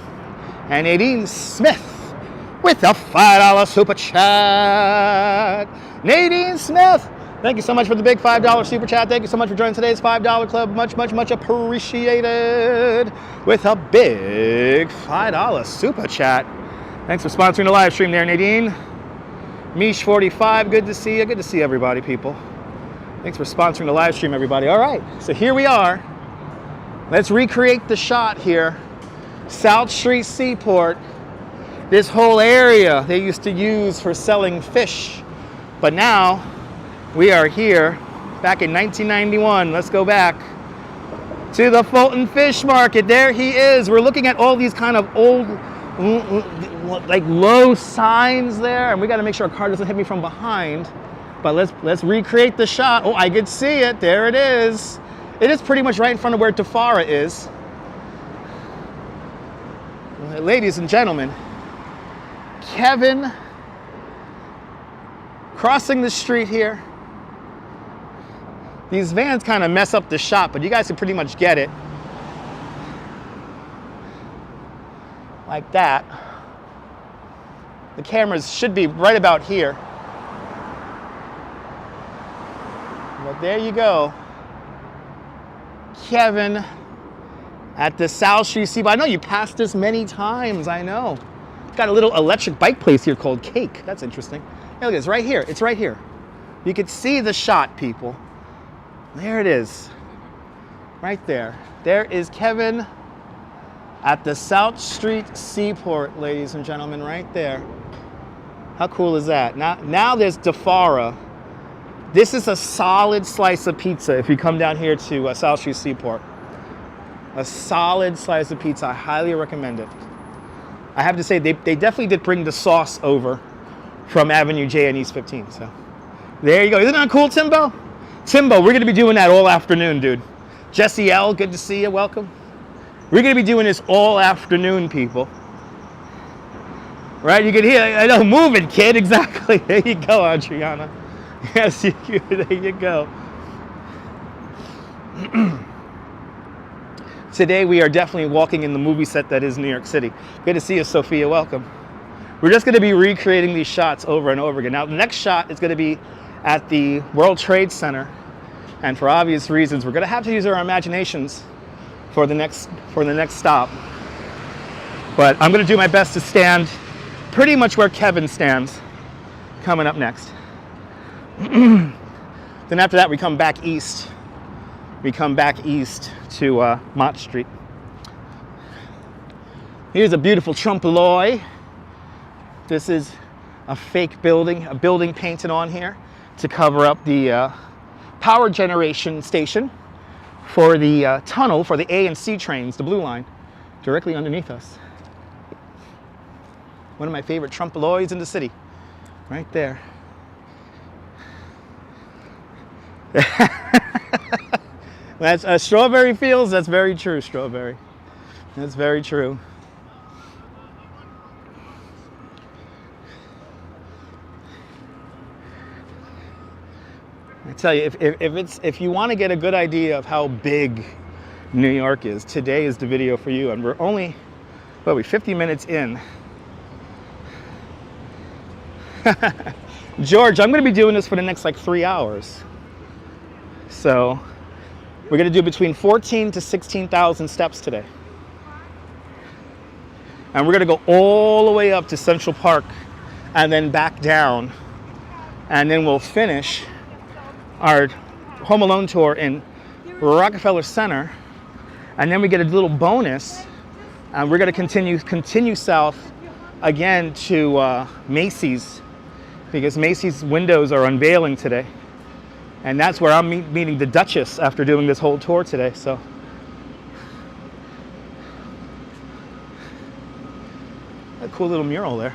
And Nadine Smith with a $5 super chat. Nadine Smith, thank you so much for the big $5 super chat. Thank you so much for joining today's $5 club. Much, much, much appreciated. With a big $5 super chat. Thanks for sponsoring the live stream there, Nadine. Mish45, good to see you. Good to see everybody, people. Thanks for sponsoring the live stream, everybody. All right, so here we are. Let's recreate the shot here. South Street Seaport. This whole area they used to use for selling fish. But now we are here back in 1991. Let's go back to the Fulton Fish Market. There he is. We're looking at all these kind of old, like low signs there. And we got to make sure our car doesn't hit me from behind. But let's recreate the shot. Oh, I could see it. There it is. It is pretty much right in front of where Tafara is. Ladies and gentlemen, Kevin crossing the street here. These vans kind of mess up the shot, but you guys can pretty much get it. Like that. The cameras should be right about here. But there you go. Kevin at the South Street Seaport. I know you passed this many times, I know. Got a little electric bike place here called Cake. That's interesting. Hey, look, it's right here. It's right here. You could see the shot, people. There it is. Right there. There is Kevin at the South Street Seaport, ladies and gentlemen, right there. How cool is that? Now there's Tafara. This is a solid slice of pizza if you come down here to South Street Seaport. A solid slice of pizza. I highly recommend it. I have to say, they definitely did bring the sauce over from Avenue J and East 15. So there you go. Isn't that cool, Timbo? Timbo, we're going to be doing that all afternoon, dude. Jesse L., good to see you. Welcome. We're going to be doing this all afternoon, people. Right? You can hear, I know, move it, kid. Exactly. There you go, Adriana. Yes, there you go. Today we are definitely walking in the movie set that is New York City. Good to see you, Sophia. Welcome. We're just going to be recreating these shots over and over again. Now, the next shot is going to be at the World Trade Center, and for obvious reasons, we're going to have to use our imaginations for the next stop. But I'm going to do my best to stand pretty much where Kevin stands. Coming up next. Then after that, we come back east. We come back east to Mott Street. Here's a beautiful trompe-l'oeil. This is a fake building, a building painted on here to cover up the power generation station for the tunnel for the A and C trains, the blue line, directly underneath us. One of my favorite trompe-l'oeils in the city, right there. That's Strawberry Fields. That's very true, Strawberry. That's very true. I tell you, if you want to get a good idea of how big New York is, today is the video for you. And we're only, what are we, 50 minutes in. George, I'm going to be doing this for the next like 3 hours. So we're going to do between 14 to 16,000 steps today. And we're going to go all the way up to Central Park and then back down. And then we'll finish our Home Alone tour in Rockefeller Center. And then we get a little bonus. And we're going to continue south again to Macy's, because Macy's windows are unveiling today. And that's where I'm meeting the Duchess after doing this whole tour today. So a cool little mural there.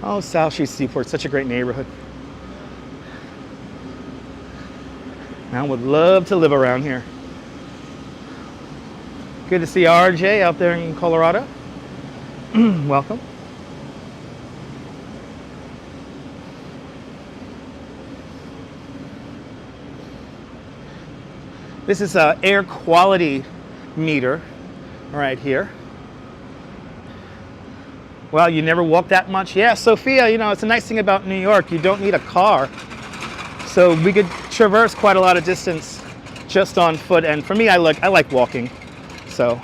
Oh, South Street Seaport, such a great neighborhood. I would love to live around here. Good to see RJ out there in Colorado. Welcome. This is an air quality meter right here. Well, you never walk that much? Yeah, Sophia, you know, it's a nice thing about New York. You don't need a car. So we could traverse quite a lot of distance just on foot. And for me, I like walking. So,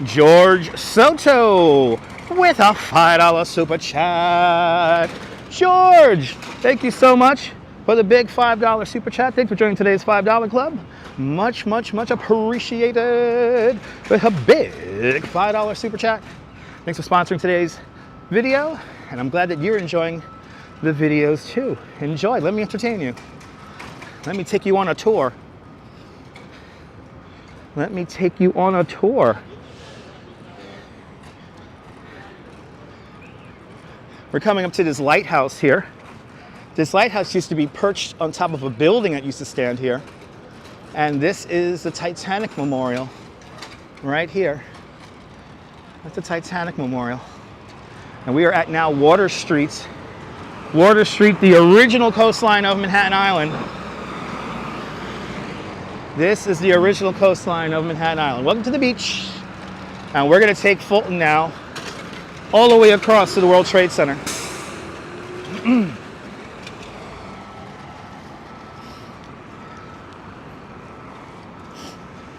George Soto with a $5 super chat. George, thank you so much for the big $5 super chat. Thanks for joining today's $5 club. Much, much, much appreciated with a big $5 super chat. Thanks for sponsoring today's video, and I'm glad that you're enjoying the videos too. Enjoy, let me entertain you. Let me take you on a tour. Let me take you on a tour. We're coming up to this lighthouse here. This lighthouse used to be perched on top of a building that used to stand here. And this is the Titanic Memorial right here. That's the Titanic Memorial. And we are at now Water Street. Water Street, the original coastline of Manhattan Island. This is the original coastline of Manhattan Island. Welcome to the beach. And we're going to take Fulton now all the way across to the World Trade Center.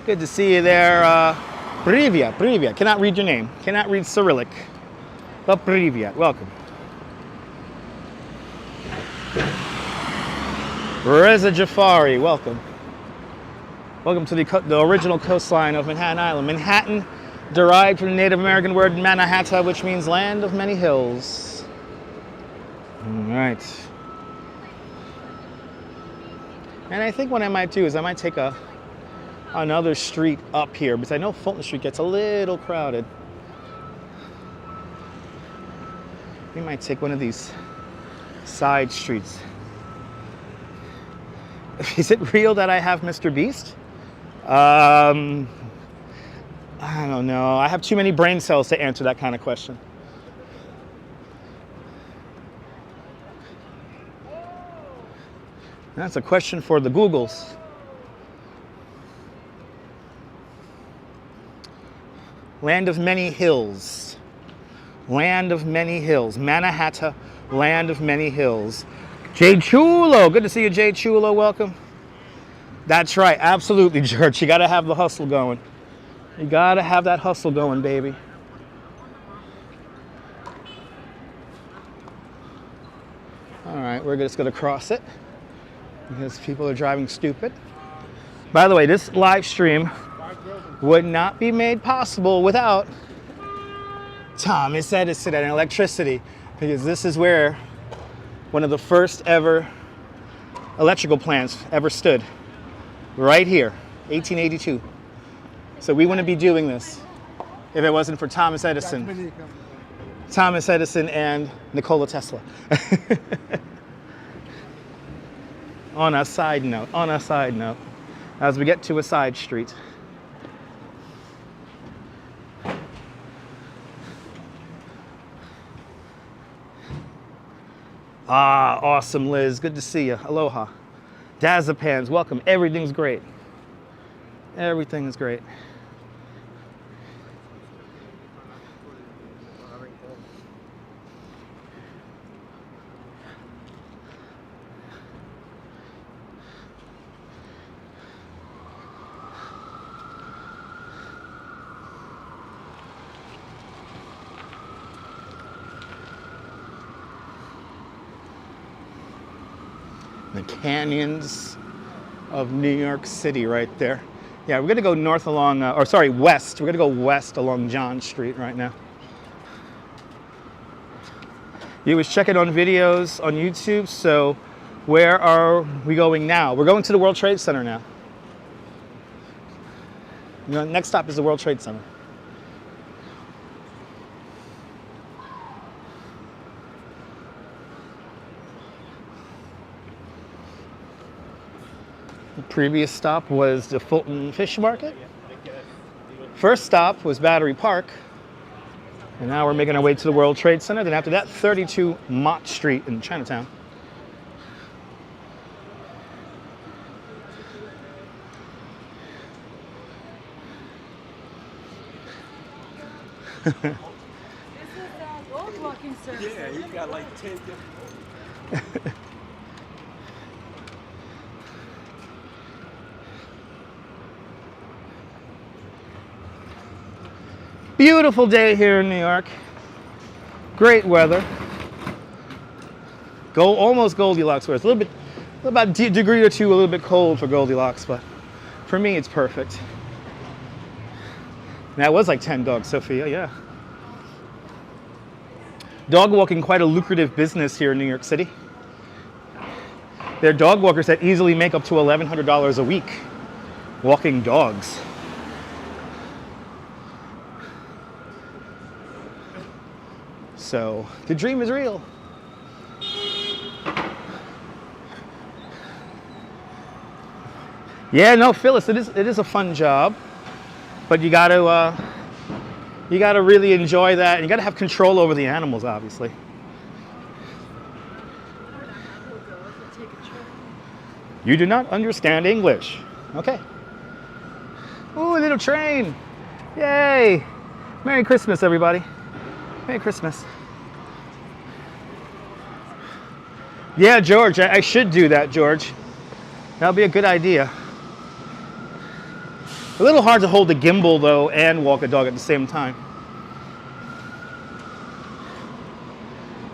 Good to see you there. Privyat. Cannot read your name. Cannot read Cyrillic. But Privyat. Welcome. Reza Jafari. Welcome. Welcome to the original coastline of Manhattan Island. Manhattan, derived from the Native American word Mannahatta, which means land of many hills. All right. And I think what I might do is I might take another street up here, because I know Fulton Street gets a little crowded. We might take one of these side streets. Is it real that I have Mr. Beast? I don't know. I have too many brain cells to answer that kind of question. That's a question for the Googles. Land of many hills. Land of many hills. Mannahatta, land of many hills. Jay Chulo, good to see you, Jay Chulo, welcome. That's right, absolutely, George. You gotta have the hustle going. You gotta have that hustle going, baby. All right, we're just gonna cross it because people are driving stupid. By the way, this live stream would not be made possible without Thomas Edison and electricity, because this is where one of the first ever electrical plants ever stood, right here, 1882. So we wouldn't be doing this if it wasn't for Thomas Edison. Thomas Edison and Nikola Tesla. On a side note, as we get to a side street. Ah, awesome, Liz. Good to see you. Aloha. Dazapans, welcome. Everything's great. Everything is great. The canyons of New York City right there. Yeah, we're gonna go north along, west. We're gonna go west along John Street right now. You was checking on videos on YouTube, so where are we going now? We're going to the World Trade Center now. Next stop is the World Trade Center. The previous stop was the Fulton Fish Market. First stop was Battery Park. And now we're making our way to the World Trade Center. Then after that, 32 Mott Street in Chinatown. This is the dog walking service. Yeah, he got like 10 different. Beautiful day here in New York. Great weather. Almost Goldilocks weather. It's a little bit, about a degree or two, a little bit cold for Goldilocks, but for me it's perfect. That was like 10 dogs, Sophia, yeah. Dog walking, quite a lucrative business here in New York City. There are dog walkers that easily make up to $1,100 a week walking dogs. So the dream is real. Yeah, no, Phyllis, it is a fun job, but you got to really enjoy that, and you got to have control over the animals, obviously. You do not understand English. Okay. Ooh, a little train. Yay. Merry Christmas, everybody. Merry Christmas. Yeah, George, I should do that, George. That'll be a good idea. A little hard to hold a gimbal, though, and walk a dog at the same time.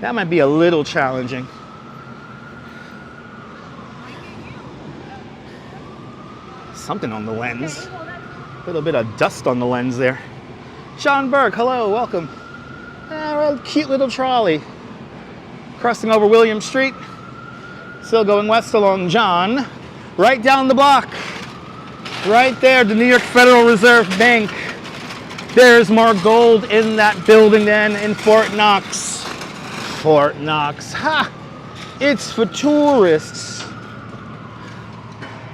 That might be a little challenging. Something on the lens. A little bit of dust on the lens there. Sean Burke, hello, welcome. A cute little trolley. Crossing over William Street. Still going west along John. Right down the block. Right there, the New York Federal Reserve Bank. There's more gold in that building than in Fort Knox. Fort Knox, ha! It's for tourists.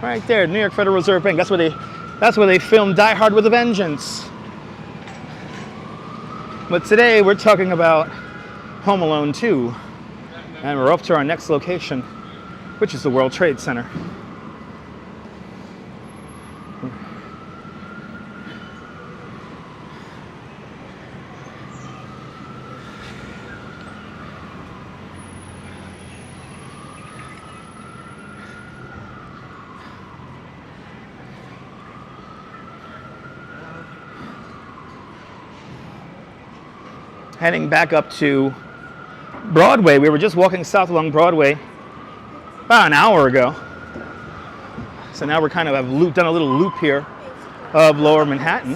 Right there, New York Federal Reserve Bank. That's where they filmed Die Hard with a Vengeance. But today we're talking about Home Alone 2. And we're up to our next location, which is the World Trade Center. Heading back up to Broadway. We were just walking south along Broadway about an hour ago. So now we're kind of have done a little loop here of Lower Manhattan.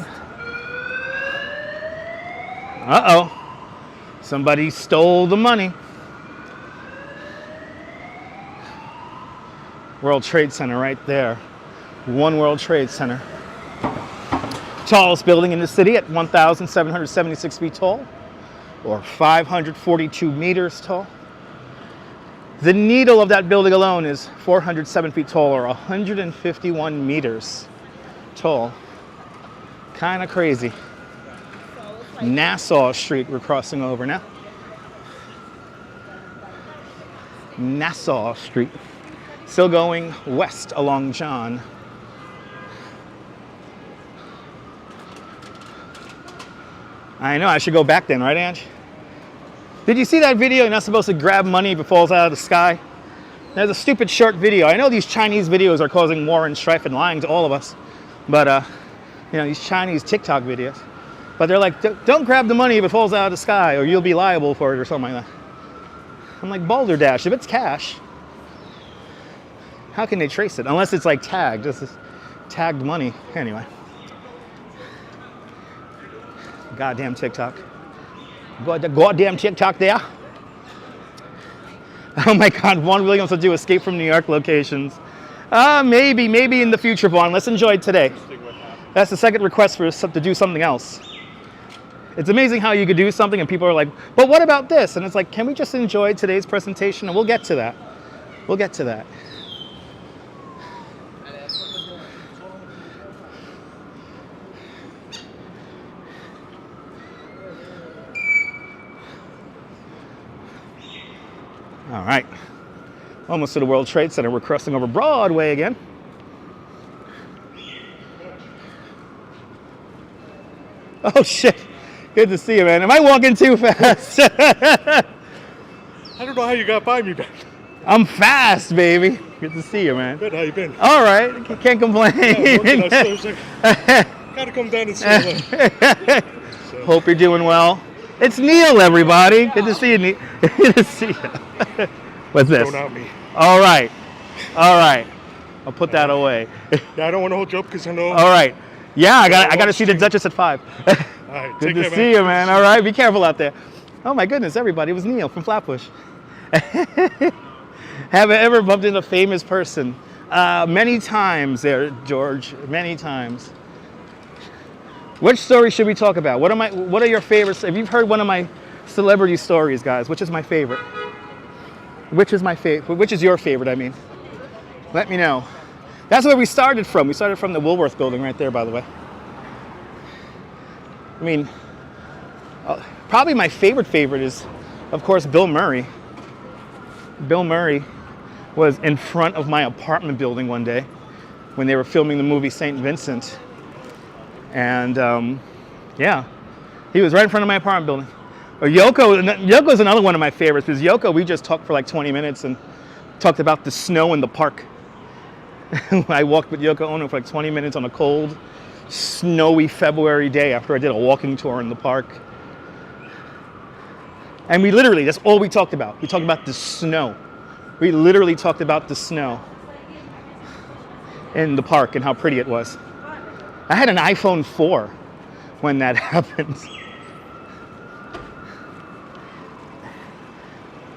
Uh-oh. Somebody stole the money. World Trade Center right there. One World Trade Center. Tallest building in the city at 1,776 feet tall. Or 542 meters tall. The needle of that building alone is 407 feet tall, or 151 meters tall. Kind of crazy. Nassau Street we're crossing over now. Nassau Street. Still going west along John. I know, I should go back then, right, Ange? Did you see that video? You're not supposed to grab money if it falls out of the sky. There's a stupid short video. I know these Chinese videos are causing war and strife and lying to all of us. But, you know, these Chinese TikTok videos. But they're like, don't grab the money if it falls out of the sky or you'll be liable for it or something like that. I'm like, balderdash, if it's cash, how can they trace it? Unless it's like tagged. This is tagged money. Anyway. Goddamn TikTok. Goddamn TikTok there. Oh my God, Vaughn Williams will do Escape from New York locations. Maybe in the future, Vaughn. Let's enjoy today. That's the second request for us to do something else. It's amazing how you could do something and people are like, but what about this? And it's like, can we just enjoy today's presentation? And we'll get to that. We'll get to that. All right, almost to the World Trade Center. We're crossing over Broadway again. Oh shit, Good to see you, man. Am I walking too fast? I don't know how you got by me, man. I'm fast, baby. Good to see you, man. Good, how you been? All right. Can't complain. Yeah, working on Thursday. Gotta come down and say hello. So. Hope you're doing well. It's Neil, everybody. Good to see you, Neil. Good to see you. What's this? Don't out me. All right. All right. I'll put that away. Yeah, I don't want to hold you up because I know. All right. Yeah, I got to see the Duchess at 5. All right, Good take to care, see man. you, man. All right. Be careful out there. Oh, my goodness, everybody. It was Neil from Flatbush. Have I ever bumped into a famous person? Many times there, George. Many times. Which story should we talk about? What are your favorites? If you've heard one of my celebrity stories, guys, which is my favorite? Which is my favorite? Which is your favorite, I mean? Let me know. That's where we started from. We started from the Woolworth building right there, by the way. I mean, probably my favorite is, of course, Bill Murray. Bill Murray was in front of my apartment building one day when they were filming the movie St. Vincent. And yeah, he was right in front of my apartment building. Or Yoko's another one of my favorites because Yoko, we just talked for like 20 minutes and talked about the snow in the park. I walked with Yoko Ono for like 20 minutes on a cold, snowy February day after I did a walking tour in the park. And we literally, that's all we talked about. We talked about the snow. We literally talked about the snow in the park and how pretty it was. I had an iPhone 4 when that happened.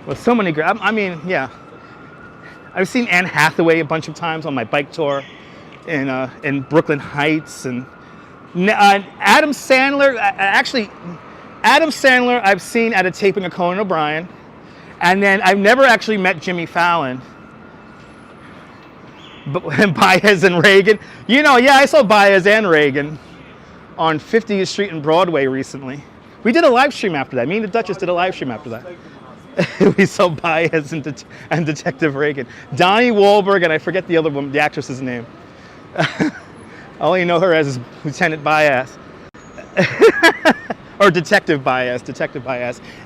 Well, so many great, I mean, yeah. I've seen Anne Hathaway a bunch of times on my bike tour in Brooklyn Heights. And Adam Sandler, Adam Sandler I've seen at a taping of Conan O'Brien. And then I've never actually met Jimmy Fallon. But Baez and Reagan. You know, yeah, I saw Baez and Reagan on 50th Street and Broadway recently. We did a live stream after that. Me and the Duchess did a live stream after that. We saw Baez and Detective Reagan. Donnie Wahlberg, and I forget the other woman, the actress's name. I only know her as Lieutenant Baez. Or Detective Baez.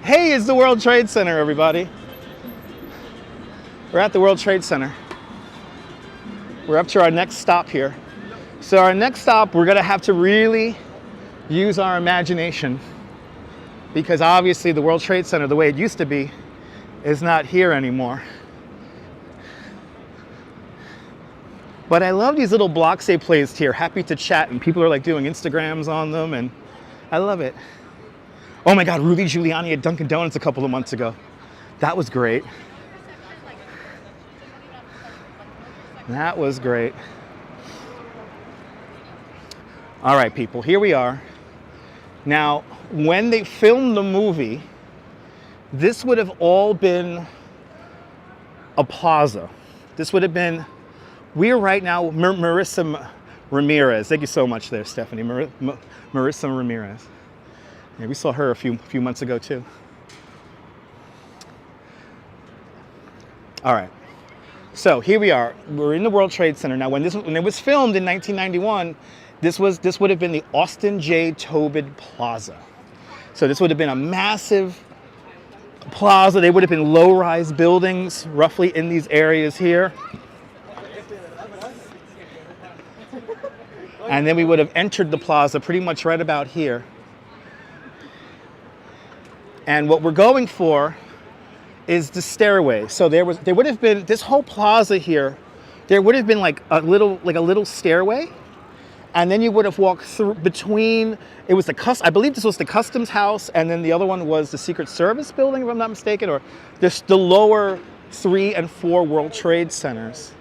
Hey, it's the World Trade Center, everybody. We're at the World Trade Center. We're up to our next stop here. So our next stop, we're gonna have to really use our imagination because obviously the World Trade Center, the way it used to be, is not here anymore. But I love these little blocks they placed here, happy to chat, and people are like doing Instagrams on them, and I love it. Oh my God, Rudy Giuliani at Dunkin' Donuts a couple of months ago. That was great. That was great. All right, people, here we are. Now, when they filmed the movie, this would have all been a plaza. This would have been, we're right now, Marissa Ramirez. Thank you so much there, Stephanie. Marissa Ramirez. Yeah, we saw her a few months ago too. All right. So here we are. We're in the World Trade Center now. When it was filmed in 1991, this would have been the Austin J. Tobin Plaza. So this would have been a massive plaza. They would have been low-rise buildings, roughly in these areas here. And then we would have entered the plaza pretty much right about here. And what we're going for is the stairway. So there would have been this whole plaza here. There would have been like a little stairway, and then you would have walked through between. It was I believe this was the Customs House, and then the other one was the Secret Service building, if I'm not mistaken, or the lower 3 and 4 World Trade Centers.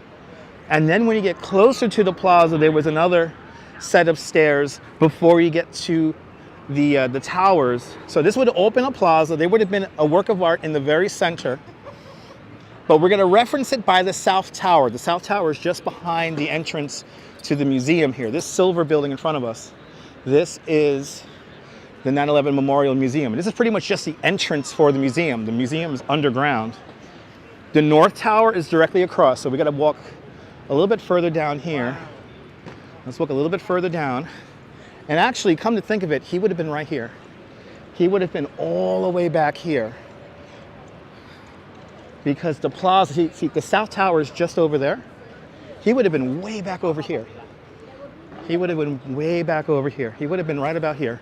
And then when you get closer to the plaza, there was another set of stairs before you get to the towers. So this would open a plaza. There would have been a work of art in the very center, but we're going to reference it by the South Tower. The South Tower is just behind the entrance to the museum here. This silver building in front of us, this is the 9/11 Memorial Museum. And this is pretty much just the entrance for the museum. The museum is underground. The North Tower is directly across, so we got to walk a little bit further down here. Let's walk a little bit further down. And actually, come to think of it, he would have been right here. he would have been all the way back here. Because the plaza, see, the South Tower is just over there. He would have been way back over here. He would have been way back over here. He would have been right about here.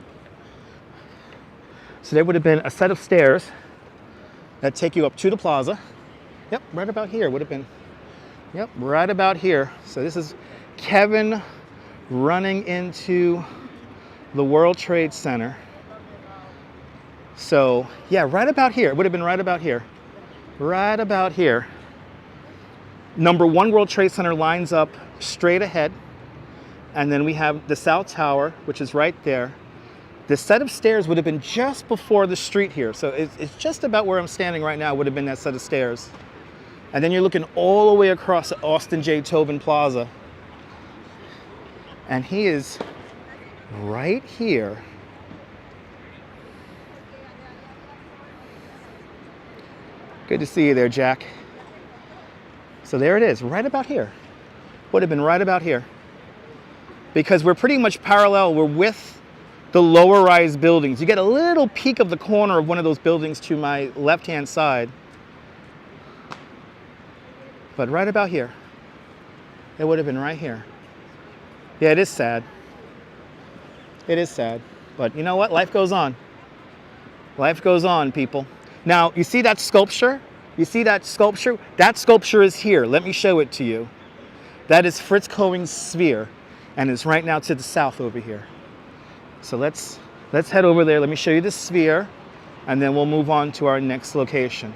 So there would have been a set of stairs that take you up to the plaza. Yep, right about here would have been. Yep, right about here. So this is Kevin running into the World Trade Center. So yeah, right about here. It would have been right about here. Right about here. Number 1 World Trade Center lines up straight ahead. And then we have the South Tower, which is right there. The set of stairs would have been just before the street here. So it's just about where I'm standing right now would have been that set of stairs. And then you're looking all the way across the Austin J. Tobin Plaza. And he is right here. Good to see you there, Jack. So there it is, right about here. Would have been right about here. Because we're pretty much parallel, we're with the lower rise buildings. You get a little peek of the corner of one of those buildings to my left-hand side. But right about here. It would have been right here. Yeah, it is sad. It is sad. But you know what? Life goes on. Life goes on, people. Now, you see that sculpture? You see that sculpture? That sculpture is here. Let me show it to you. That is Fritz Cohen's sphere, and it's right now to the south over here. So let's head over there. Let me show you the sphere, and then we'll move on to our next location.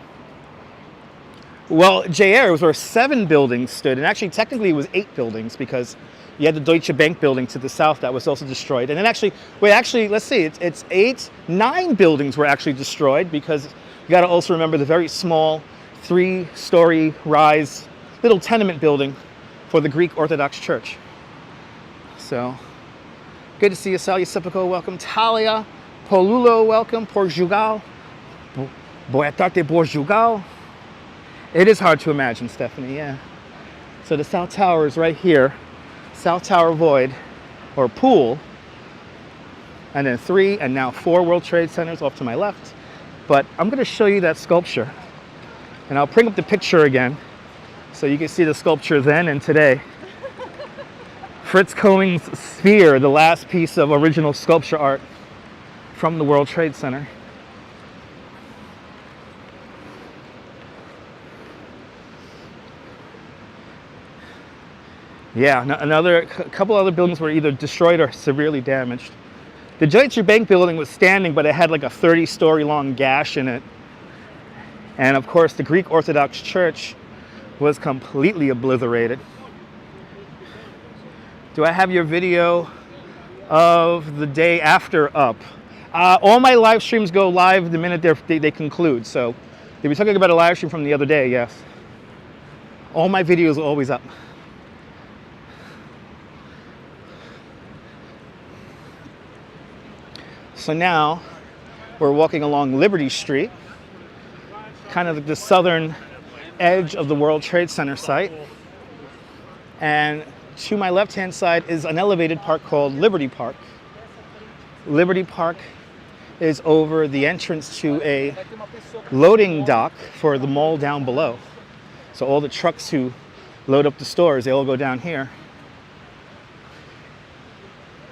Well, JR was where 7 buildings stood, and actually technically it was 8 buildings because you had the Deutsche Bank building to the south that was also destroyed. And then let's see, it's 9 buildings were actually destroyed because you got to also remember the very small 3-story rise little tenement building for the Greek Orthodox Church. So, good to see you, Salia Sipico, welcome. Talia, Polulo, welcome. Portugal, Boa tarde, Portugal. It is hard to imagine, Stephanie, yeah. So the South Tower is right here. South Tower Void, or Pool. And then 3 and now 4 World Trade Centers off to my left. But I'm going to show you that sculpture. And I'll bring up the picture again so you can see the sculpture then and today. Fritz Cohen's sphere, the last piece of original sculpture art from the World Trade Center. Yeah, a couple other buildings were either destroyed or severely damaged. The Deutsche Bank building was standing, but it had like a 30-story long gash in it. And of course, the Greek Orthodox Church was completely obliterated. Do I have your video of the day after up? All my live streams go live the minute they conclude. So if you're talking about a live stream from the other day, yes. All my videos are always up. So now we're walking along Liberty Street, kind of the southern edge of the World Trade Center site. And to my left-hand side is an elevated park called Liberty Park. Liberty Park is over the entrance to a loading dock for the mall down below. So all the trucks who load up the stores, they all go down here.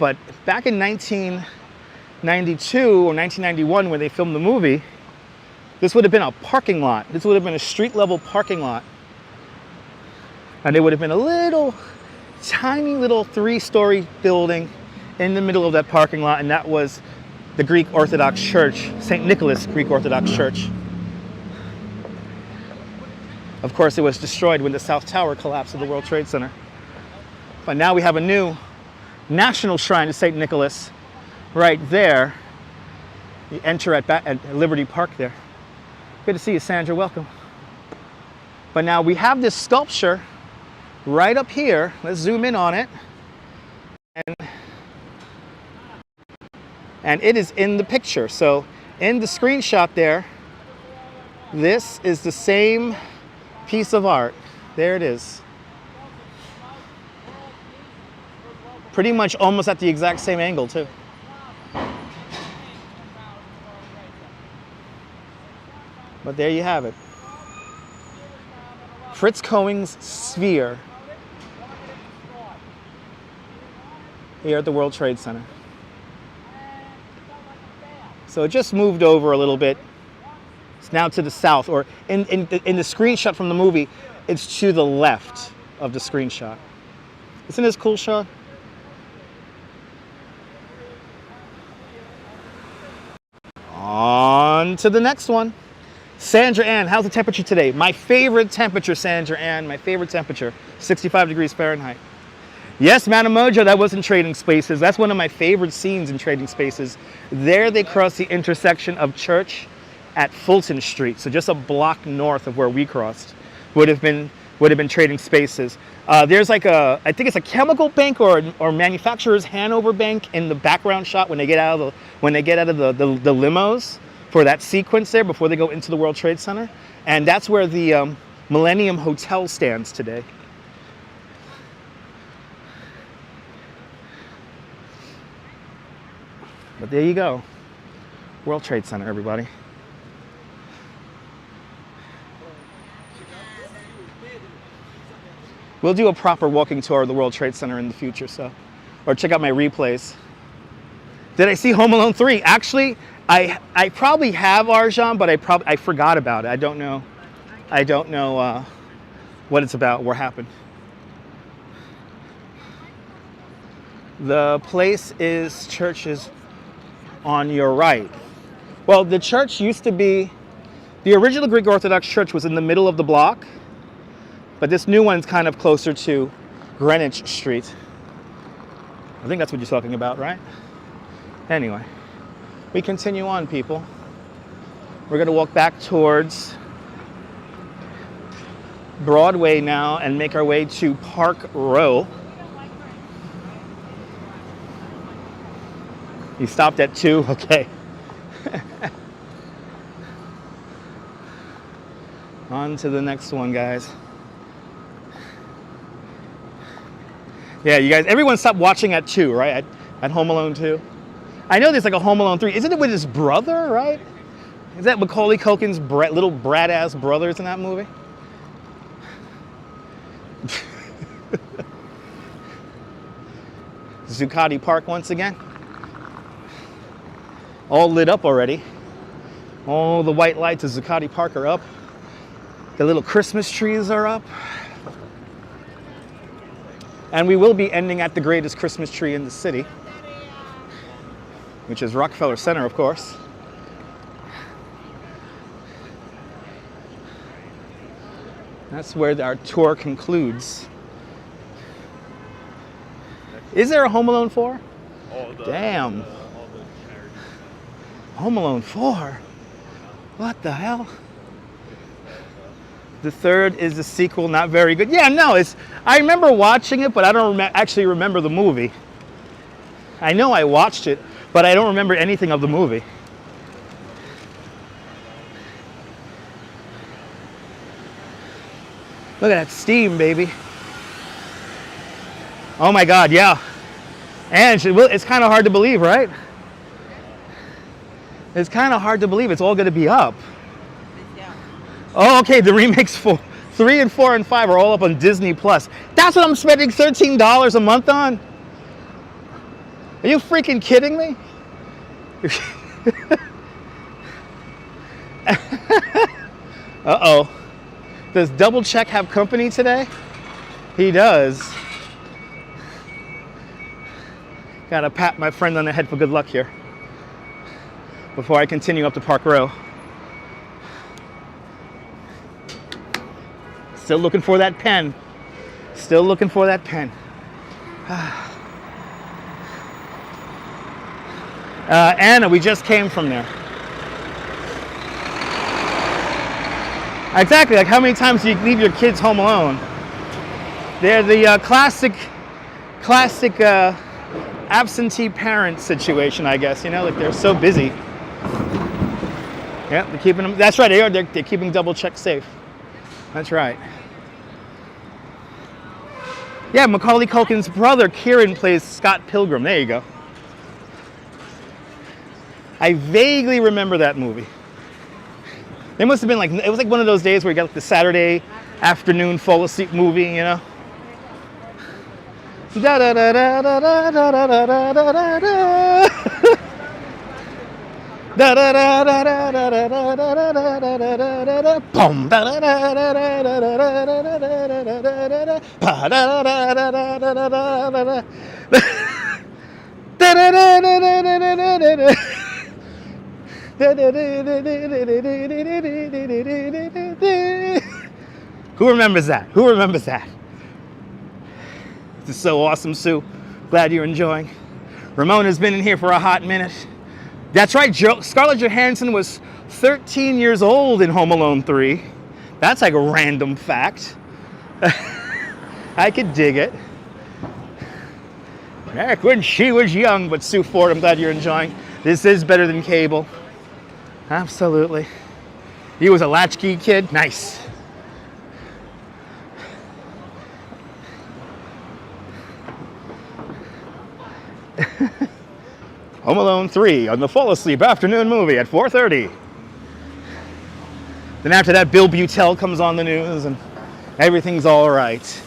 But back in 1992 or 1991 when they filmed the movie, this would have been a parking lot. This would have been a street-level parking lot. And it would have been a tiny little 3-story building in the middle of that parking lot, and that was the Greek Orthodox Church, St. Nicholas Greek Orthodox Church. Of course, it was destroyed when the South Tower collapsed of the World Trade Center. But now we have a new national shrine to St. Nicholas right there. You enter at Liberty Park there. Good to see you, Sandra, welcome. But now we have this sculpture right up here. Let's zoom in on it. And it is in the picture. So in the screenshot there, this is the same piece of art. There it is. Pretty much almost at the exact same angle too. But there you have it. Fritz Cohen's Sphere here at the World Trade Center. So it just moved over a little bit. It's now to the south, or in the screenshot from the movie, it's to the left of the screenshot. Isn't this cool, Sean? On to the next one. Sandra Ann, how's the temperature today? My favorite temperature, Sandra Ann, my favorite temperature, 65 degrees Fahrenheit. Yes, Madam Mojo, that was in Trading Spaces. That's one of my favorite scenes in Trading Spaces. There they cross the intersection of Church at Fulton Street, so just a block north of where we crossed would have been Trading Spaces. There's like I think it's a chemical bank or manufacturer's Hanover Bank in the background shot when they get out of the limos for that sequence there before they go into the World Trade Center, and that's where the Millennium Hotel stands today. But there you go, World Trade Center, everybody. We'll do a proper walking tour of the World Trade Center in the future, or check out my replays. Did I see Home Alone 3? Actually, I probably have, Arjan, but I forgot about it. I don't know what it's about, what happened. The place is churches on your right. Well, the church used to be, the original Greek Orthodox church was in the middle of the block, but this new one's kind of closer to Greenwich Street. I think that's what you're talking about, right? Anyway, we continue on, people. We're going to walk back towards Broadway now and make our way to Park Row. You stopped at 2? Okay. On to the next one, guys. Yeah, you guys, everyone stopped watching at 2, right? At Home Alone 2. I know there's like a Home Alone 3. Isn't it with his brother, right? Is that Macaulay Culkin's little brat-ass brothers in that movie? Zuccotti Park once again. All lit up already. All the white lights of Zuccotti Park are up. The little Christmas trees are up. And we will be ending at the greatest Christmas tree in the city, which is Rockefeller Center, of course. That's where our tour concludes. Is there a Home Alone 4? Damn. Home Alone 4? What the hell? The third is the sequel, not very good. Yeah, no, I remember watching it, but I don't actually remember the movie. I know I watched it, but I don't remember anything of the movie. Look at that steam, baby. Oh my God, yeah. And it's kind of hard to believe, right? It's kind of hard to believe it's all going to be up. Oh, okay, the remakes 3 and 4 and 5 are all up on Disney Plus. That's what I'm spending $13 a month on? Are you freaking kidding me? Uh-oh. Does Double Check have company today? He does. Gotta pat my friend on the head for good luck here before I continue up to Park Row. Still looking for that pen. Still looking for that pen. Anna, we just came from there. Exactly, like how many times do you leave your kids home alone? They're the classic absentee parent situation, I guess. You know, like they're so busy. Yeah, they're keeping them. That's right. They are. They're keeping Double Check safe. That's right. Yeah, Macaulay Culkin's brother, Kieran, plays Scott Pilgrim. There you go. I vaguely remember that movie. It must have been like, it was like one of those days where you got like the Saturday afternoon fall asleep movie, you know? Da da da da da da da da da da da da. Da da da da da da da da da da da da da da. Boom. Da da da da da da da da da da da da. Pa da da da da da da da da da. Da da da da da da da da da. Who remembers that? Who remembers that? This is so awesome, Sue. Glad you're enjoying. Ramona's been in here for a hot minute. That's right, Scarlett Johansson was 13 years old in Home Alone 3. That's like a random fact. I could dig it. Back when she was young, but Sue Ford, I'm glad you're enjoying. This is better than cable. Absolutely. He was a latchkey kid. Nice. Home Alone 3 on the fall asleep afternoon movie at 4:30. Then after that, Bill Beutel comes on the news and everything's all right.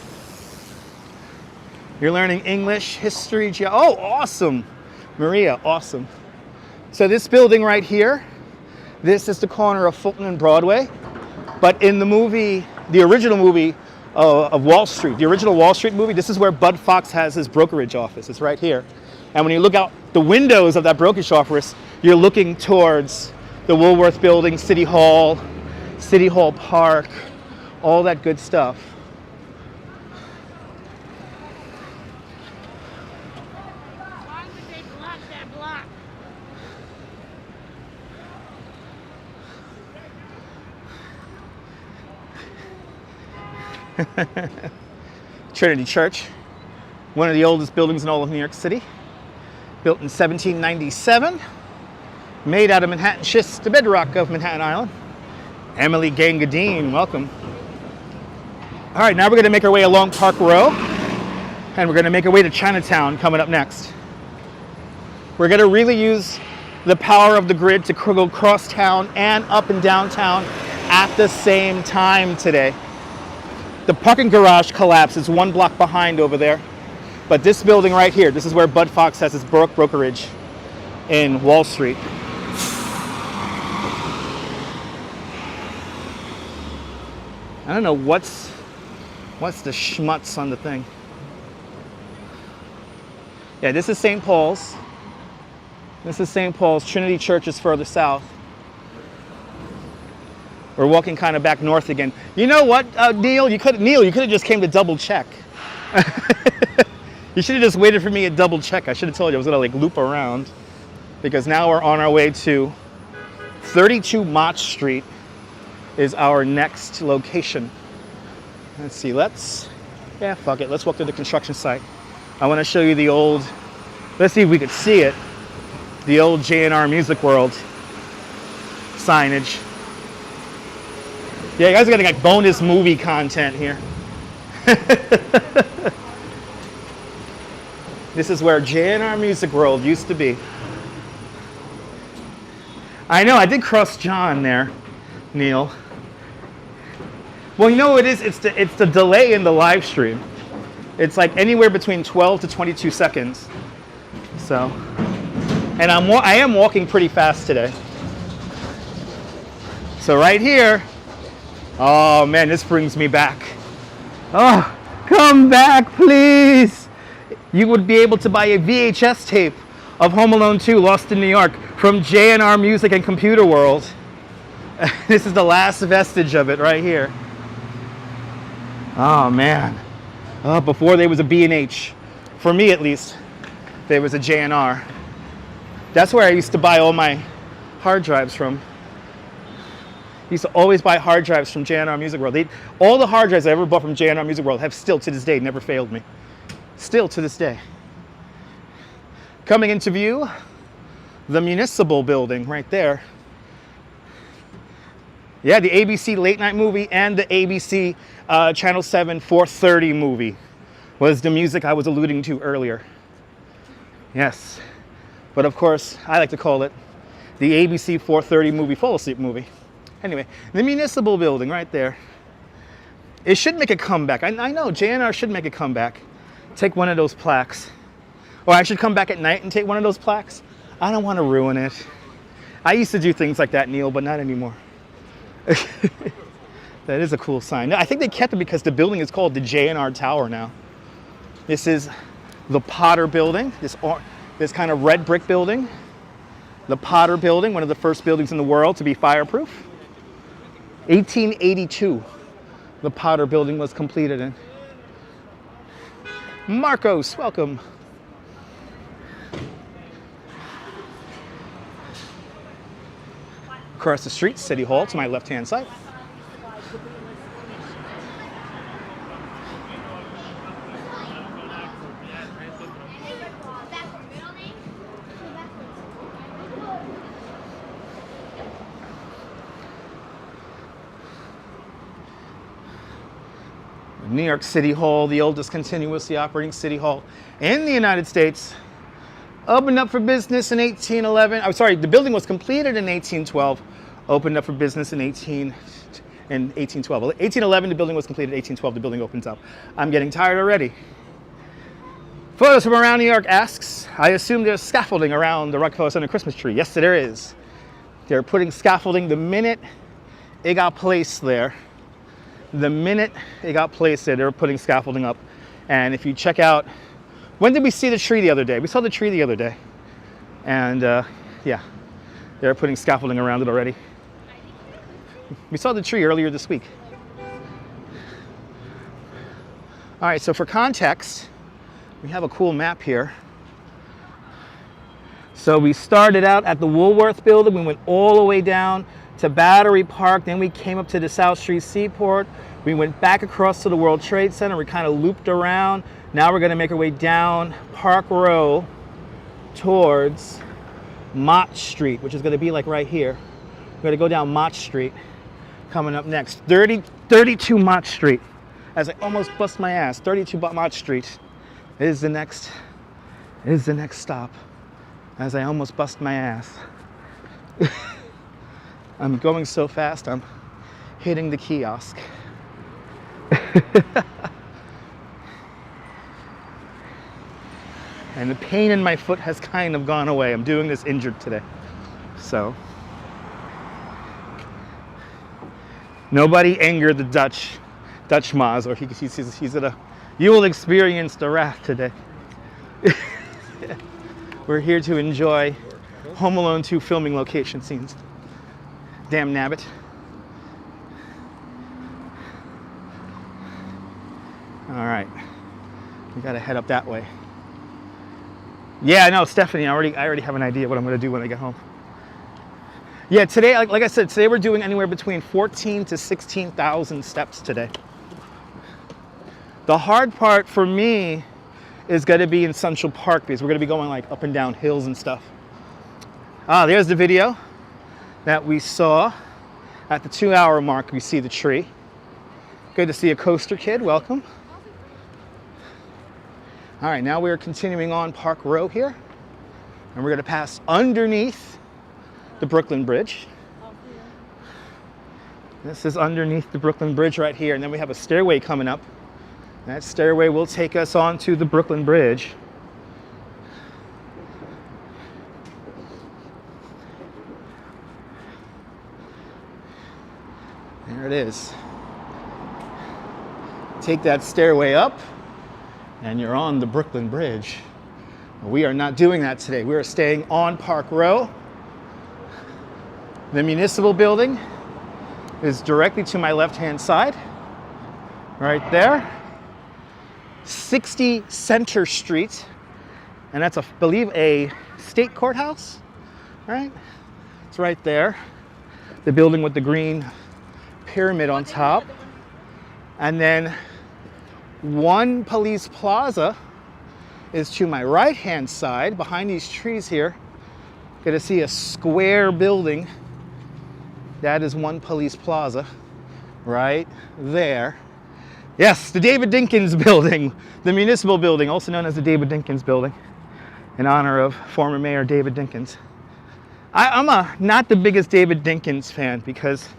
You're learning English, history, oh, awesome. Maria, awesome. So this building right here, this is the corner of Fulton and Broadway. But in the movie, the original movie of Wall Street, the original Wall Street movie, this is where Bud Fox has his brokerage office. It's right here. And when you look out the windows of that brokerage office, you're looking towards the Woolworth Building, City Hall Park, all that good stuff. Why would they block that block? Trinity Church, one of the oldest buildings in all of New York City. Built in 1797, made out of Manhattan schist, the bedrock of Manhattan Island. Emily Gangadine, welcome. All right, now we're going to make our way along Park Row, and we're going to make our way to Chinatown coming up next. We're going to really use the power of the grid to go cross town and up and downtown at the same time today. The parking garage collapse is one block behind over there. But this building right here, this is where Bud Fox has his brokerage in Wall Street. I don't know what's the schmutz on the thing. Yeah, this is St. Paul's. This is St. Paul's. Trinity Church is further south. We're walking kind of back north again. You know what, Neil? You could have just came to double check. You should have just waited for me at double check. I should have told you I was gonna like loop around, because now we're on our way to 32 Mott Street is our next location. Let's see, yeah, fuck it. Let's walk to the construction site. I wanna show you the old, let's see if we could see it, the old J&R Music World signage. Yeah, you guys are getting like bonus movie content here. This is where J&R Music World used to be. I know, I did cross John there, Neil. Well, you know what it is? It's the delay in the live stream. It's like anywhere between 12 to 22 seconds. So, and I am walking pretty fast today. So right here, oh man, this brings me back. Oh, come back, please. You would be able to buy a VHS tape of Home Alone 2, Lost in New York, from J&R Music and Computer World. This is the last vestige of it right here. Oh man. Oh, before there was a B&H, for me at least, there was a J&R. That's where I used to buy all my hard drives from. I used to always buy hard drives from J&R Music World. All the hard drives I ever bought from J&R Music World have still to this day never failed me. Still to this day. Coming into view, the Municipal Building right there. Yeah, the ABC Late Night movie and the ABC Channel 7 4:30 movie was the music I was alluding to earlier. Yes. But of course, I like to call it the ABC 4:30 movie, fall asleep movie. Anyway, the municipal building right there. It should make a comeback. I know, JNR should make a comeback. Take one of those plaques. Or I should come back at night and take one of those plaques. I don't want to ruin it. I used to do things like that, Neil, but not anymore. That is a cool sign. I think they kept it because the building is called the JNR Tower now. This is the Potter Building, this kind of red brick building. The Potter Building, one of the first buildings in the world to be fireproof. 1882, the Potter Building was completed in. Marcos, welcome. Across the street, City Hall to my left-hand side. New York City Hall, the oldest continuously operating city hall in the United States, opened up for business in 1811. I'm sorry, the building was completed in 1812, opened up for business in 1812. 1811, the building was completed. 1812, the building opens up. I'm getting tired already. Photos from around New York asks, I assume there's scaffolding around the Rockefeller Center Christmas tree. Yes, there is. They're putting scaffolding the minute it got placed there. The minute it got placed there, they were putting scaffolding up. And if you check out, when did we see the tree the other day? We saw the tree the other day. And yeah, they're putting scaffolding around it already. We saw the tree earlier this week. All right, so for context, we have a cool map here. So we started out at the Woolworth building. We went all the way down to Battery Park. Then we came up to the South Street Seaport. We went back across to the World Trade Center. We kind of looped around. Now we're going to make our way down Park Row towards Mott Street, which is going to be like right here. We're going to go down Mott Street coming up next. 32 Mott Street. As I almost bust my ass, 32 Mott Street is the next stop. As I almost bust my ass. I'm going so fast, I'm hitting the kiosk. And the pain in my foot has kind of gone away. I'm doing this injured today. So, nobody angered the Dutch Maz, or he's at a, you will experience the wrath today. We're here to enjoy Home Alone 2 filming location scenes. Damn nabbit. All right, we gotta head up that way. Yeah, no, Stephanie, I already have an idea what I'm gonna do when I get home. Yeah, today, like I said, today we're doing anywhere between 14 to 16,000 steps today. The hard part for me is gonna be in Central Park because we're gonna be going like up and down hills and stuff. Ah, there's the video that we saw. At the 2-hour mark, we see the tree. Good to see a coaster kid, welcome. All right, now we're continuing on Park Row here. And we're gonna pass underneath the Brooklyn Bridge. This is underneath the Brooklyn Bridge right here. And then we have a stairway coming up. That stairway will take us onto the Brooklyn Bridge. There it is. Take that stairway up and you're on the Brooklyn Bridge. We are not doing that today. We are staying on Park Row. The municipal building is directly to my left-hand side, right there. 60 Center Street, and that's, I believe, a state courthouse, right? It's right there. The building with the green pyramid on top. And then One Police Plaza is to my right-hand side, behind these trees here. Gonna see a square building. That is One Police Plaza, right there. Yes, the David Dinkins building, the municipal building, also known as the David Dinkins building, in honor of former Mayor David Dinkins. I'm not the biggest David Dinkins fan because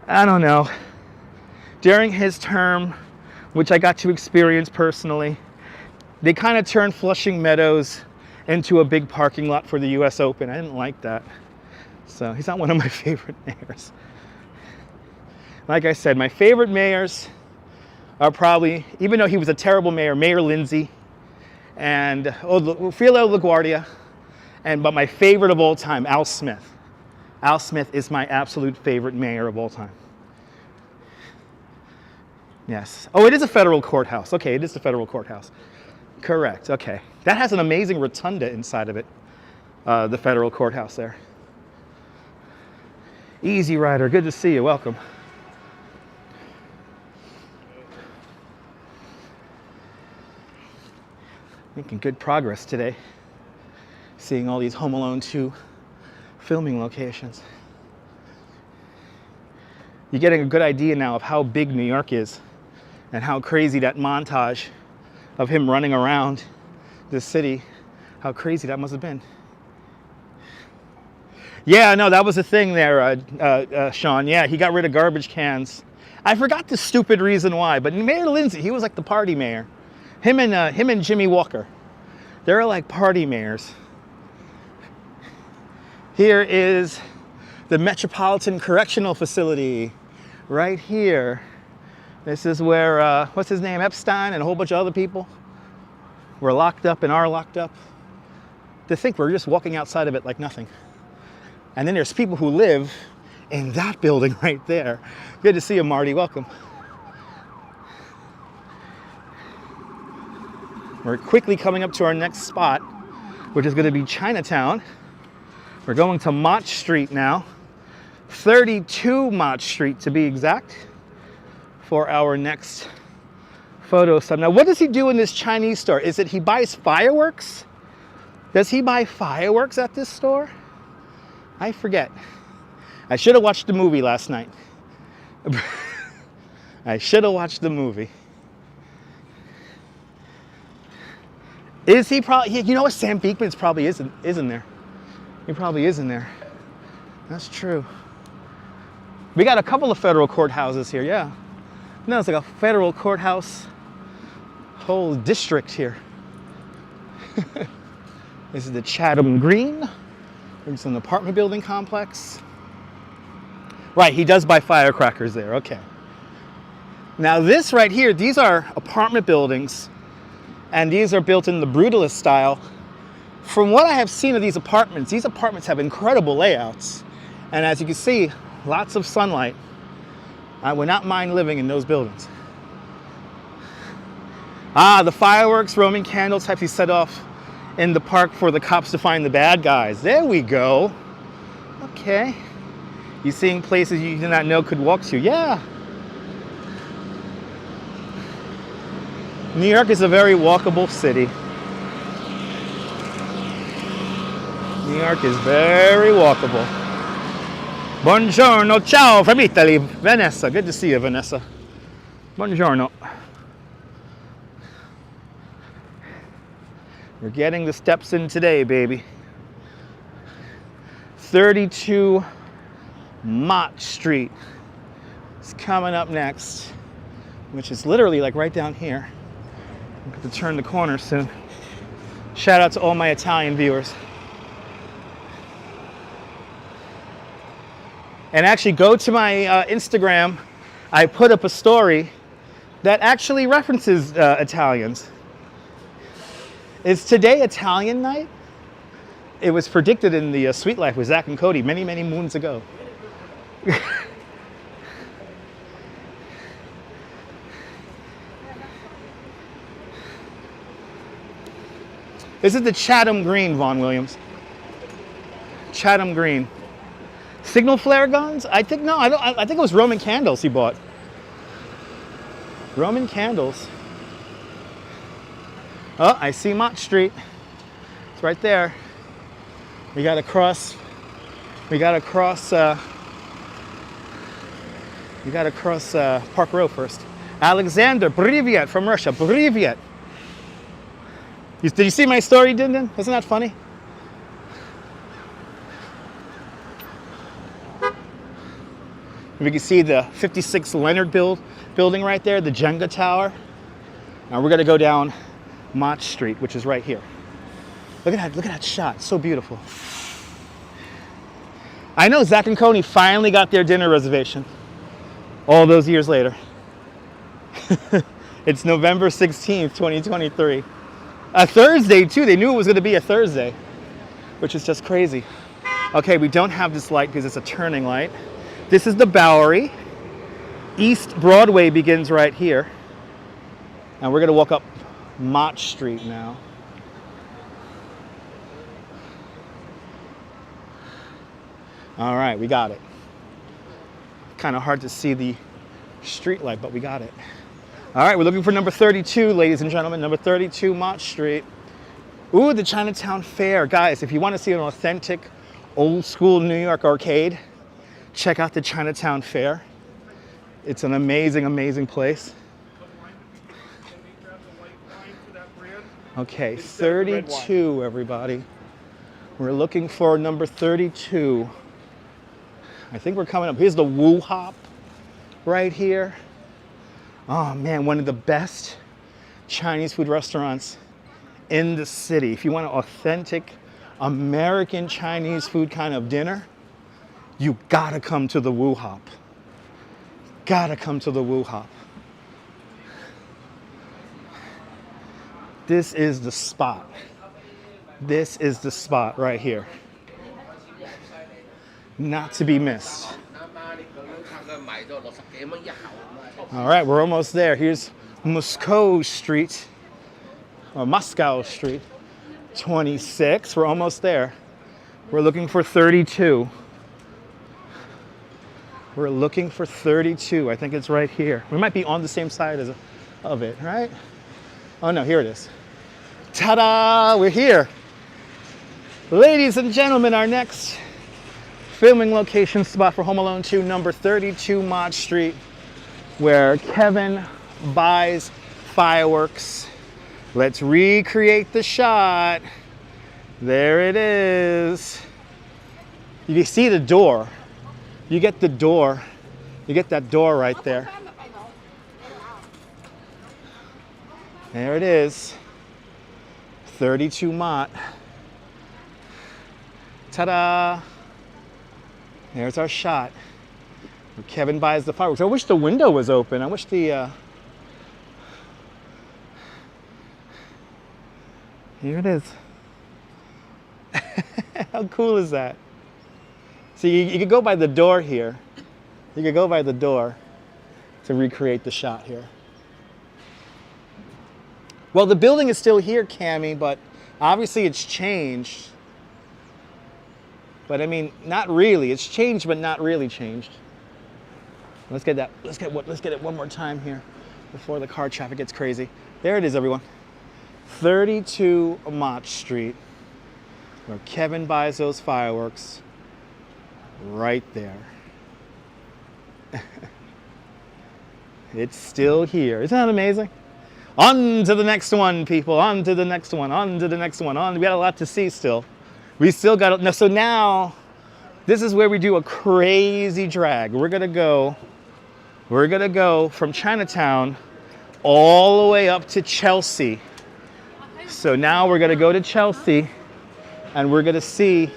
I don't know. During his term, which I got to experience personally, they kind of turned Flushing Meadows into a big parking lot for the US Open. I didn't like that. So he's not one of my favorite mayors. Like I said, my favorite mayors are probably, even though he was a terrible mayor, Mayor Lindsay and Philo LaGuardia, but my favorite of all time, Al Smith. Al Smith is my absolute favorite mayor of all time. Yes. Oh, it is a federal courthouse. Okay, it is the federal courthouse. Correct. Okay. That has an amazing rotunda inside of it, the federal courthouse there. Easy Rider, good to see you. Welcome. Making good progress today. Seeing all these Home Alone 2 filming locations. You're getting a good idea now of how big New York is and how crazy that montage of him running around the city, how crazy that must have been. Yeah, no, that was the thing there, Sean. Yeah, he got rid of garbage cans. I forgot the stupid reason why, but Mayor Lindsay, he was like the party mayor. Him and Jimmy Walker, they're like party mayors. Here is the Metropolitan Correctional Facility, right here. This is where, what's his name, Epstein and a whole bunch of other people were locked up and are locked up. To think we're just walking outside of it like nothing. And then there's people who live in that building right there. Good to see you, Marty. Welcome. We're quickly coming up to our next spot, which is going to be Chinatown. We're going to Mott Street now. 32 Mott Street to be exact for our next photo stop. Now, what does he do in this Chinese store? Is it he buys fireworks? Does he buy fireworks at this store? I forget. I should have watched the movie last night. I should have watched the movie. Is he probably, you know what, Sam Beekman's probably isn't there. He probably is in there. That's true. We got a couple of federal courthouses here, yeah. No, it's like a federal courthouse whole district here. This is the Chatham Green. It's an apartment building complex. Right, he does buy firecrackers there, okay. Now this right here, these are apartment buildings, and these are built in the brutalist style. From what I have seen of these apartments have incredible layouts. And as you can see, lots of sunlight. I would not mind living in those buildings. Ah, the fireworks, Roman candles have to be set off in the park for the cops to find the bad guys. There we go. Okay. You're seeing places you did not know could walk to. Yeah. New York is a very walkable city. New York is very walkable. Buongiorno, ciao from Italy. Vanessa, good to see you, Vanessa. Buongiorno. We're getting the steps in today, baby. 32 Mott Street is coming up next, which is literally like right down here. I'm going to turn the corner soon. Shout out to all my Italian viewers. And actually go to my Instagram. I put up a story that actually references Italians. Is today Italian night? It was predicted in the Sweet Life with Zach and Cody many, many moons ago. This is the Chatham Green, Vaughn Williams. Chatham Green. Signal flare guns? I think, no, I think it was Roman candles he bought. Roman candles. Oh, I see Mott Street. It's right there. We gotta cross Park Row first. Alexander, Privyet from Russia, Privyet. Did you see my story, Dindin? Isn't that funny? We can see the 56 Leonard building right there, the Jenga Tower. Now we're gonna go down Mott Street, which is right here. Look at that shot, so beautiful. I know Zach and Coney finally got their dinner reservation all those years later. It's November 16th, 2023. A Thursday too, they knew it was gonna be a Thursday, which is just crazy. Okay, we don't have this light because it's a turning light. This is the Bowery. East Broadway begins right here. And we're gonna walk up Mott Street now. All right, we got it. Kind of hard to see the street light, but we got it. All right, we're looking for number 32, ladies and gentlemen, number 32 Mott Street. Ooh, the Chinatown Fair. Guys, if you want to see an authentic, old school New York arcade, check out the Chinatown Fair. It's an amazing, amazing place. Okay, 32, everybody. We're looking for number 32. I think we're coming up. Here's the Woo Hop right here. Oh man, one of the best Chinese food restaurants in the city. If you want an authentic American Chinese food kind of dinner, you gotta come to the Woo Hop. Gotta come to the Woo Hop. This is the spot. This is the spot right here. Not to be missed. All right, we're almost there. Here's Moscow Street, or Moscow Street, 26. We're almost there. We're looking for 32. We're looking for 32. I think it's right here. We might be on the same side of it, right? Oh no, here it is. Ta-da! We're here. Ladies and gentlemen, our next filming location spot for Home Alone 2, number 32 Mott Street, where Kevin buys fireworks. Let's recreate the shot. There it is. You can see the door. You get the door. You get that door right there. There it is. 32 Mott. Ta-da! There's our shot. Kevin buys the fireworks. I wish the window was open. I wish the... Here it is. How cool is that? See, you could go by the door here. You could go by the door to recreate the shot here. Well, the building is still here, Cammie, but obviously it's changed. But I mean, not really. It's changed, but not really changed. Let's get that. Let's get it one more time here before the car traffic gets crazy. There it is, everyone. 32 Mott Street, where Kevin buys those fireworks. Right there. It's still here. Isn't that amazing? On to the next one, people. On to the next one. On to the next one. On. We got a lot to see still. We still got to. So now, this is where we do a crazy drag. We're gonna go from Chinatown all the way up to Chelsea. So now we're gonna go to Chelsea, and we're gonna see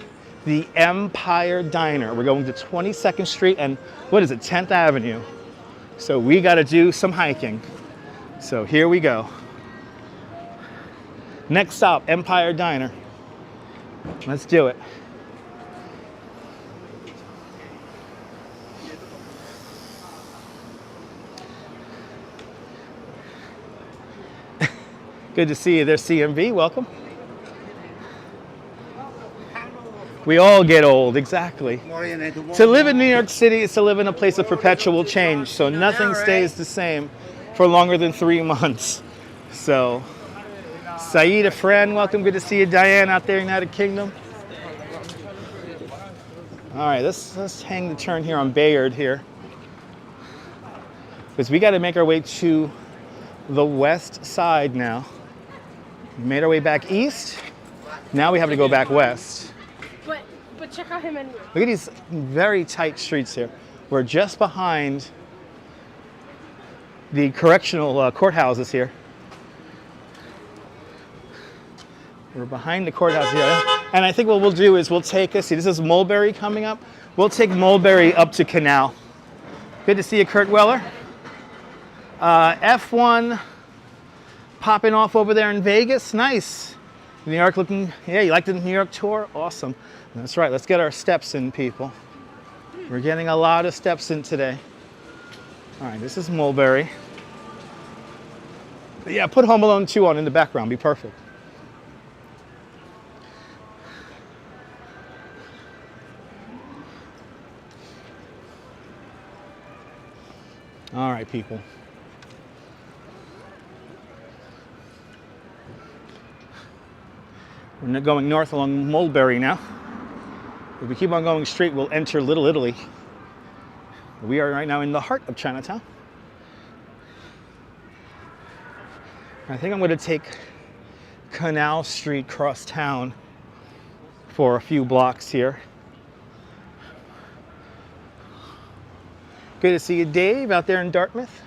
the Empire Diner. We're going to 22nd Street and what is it, 10th Avenue. So we got to do some hiking. So here we go. Next stop, Empire Diner. Let's do it. Good to see you there, CMV. Welcome. We all get old, exactly. To live in New York City is to live in a place of perpetual change, so nothing stays the same for longer than 3 months. So, Saeed, a friend, welcome. Good to see you. Diane out there in the United Kingdom. All right, let's hang the turn here on Bayard here, because we got to make our way to the west side now. We made our way back east. Now we have to go back west. But check out him anyway. Look at these very tight streets here. We're just behind the correctional courthouses here. We're behind the courthouse here. And I think what we'll do is we'll take us, see, this is Mulberry coming up. We'll take Mulberry up to Canal. Good to see you, Kurt Weller. F1 popping off over there in Vegas. Nice. New York looking, yeah, you like the New York tour? Awesome. That's right, let's get our steps in, people. We're getting a lot of steps in today. All right, this is Mulberry. Yeah, put Home Alone 2 on in the background, be perfect. All right, people. We're going north along Mulberry now. If we keep on going straight, we'll enter Little Italy. We are right now in the heart of Chinatown. I think I'm going to take Canal Street cross town for a few blocks here. Good to see you, Dave, out there in Dartmouth.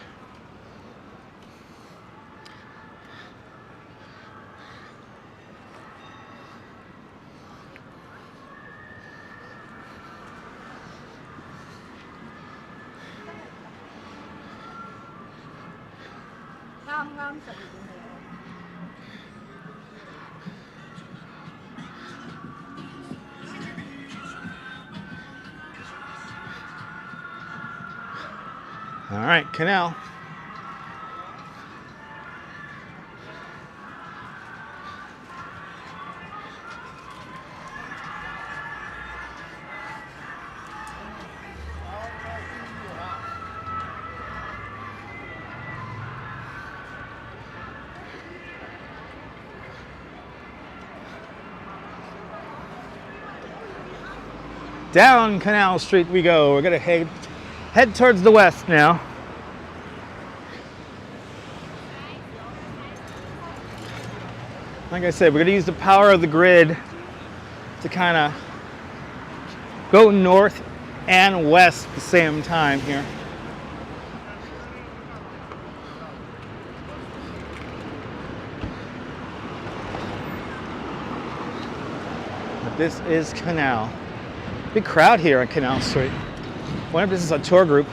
All right, Canal. Down Canal Street we go. We're gonna head towards the west now. Like I said, we're gonna use the power of the grid to kind of go north and west at the same time here. But this is Canal. Big crowd here on Canal Street. I wonder if this is a tour group.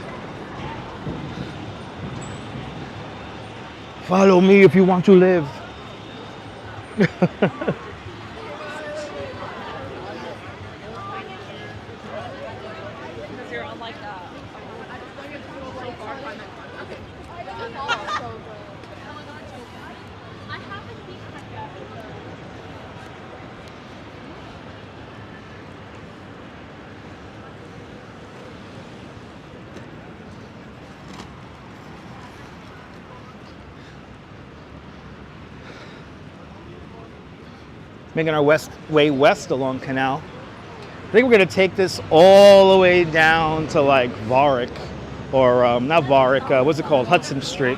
Follow me if you want to live. Making our way west along Canal. I think we're going to take this all the way down to like Warwick, or not Warwick, what's it called? Hudson Street.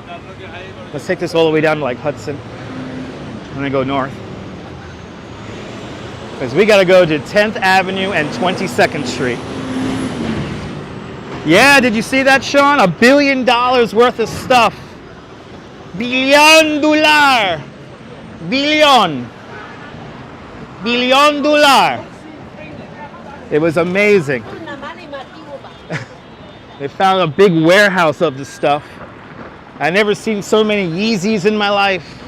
Let's take this all the way down to like Hudson and then go north. Because we got to go to 10th Avenue and 22nd Street. Yeah, did you see that, Sean? $1 billion worth of stuff. $1 billion. Billion. $1 billion. It was amazing. They found a big warehouse of this stuff. I've never seen so many Yeezys in my life.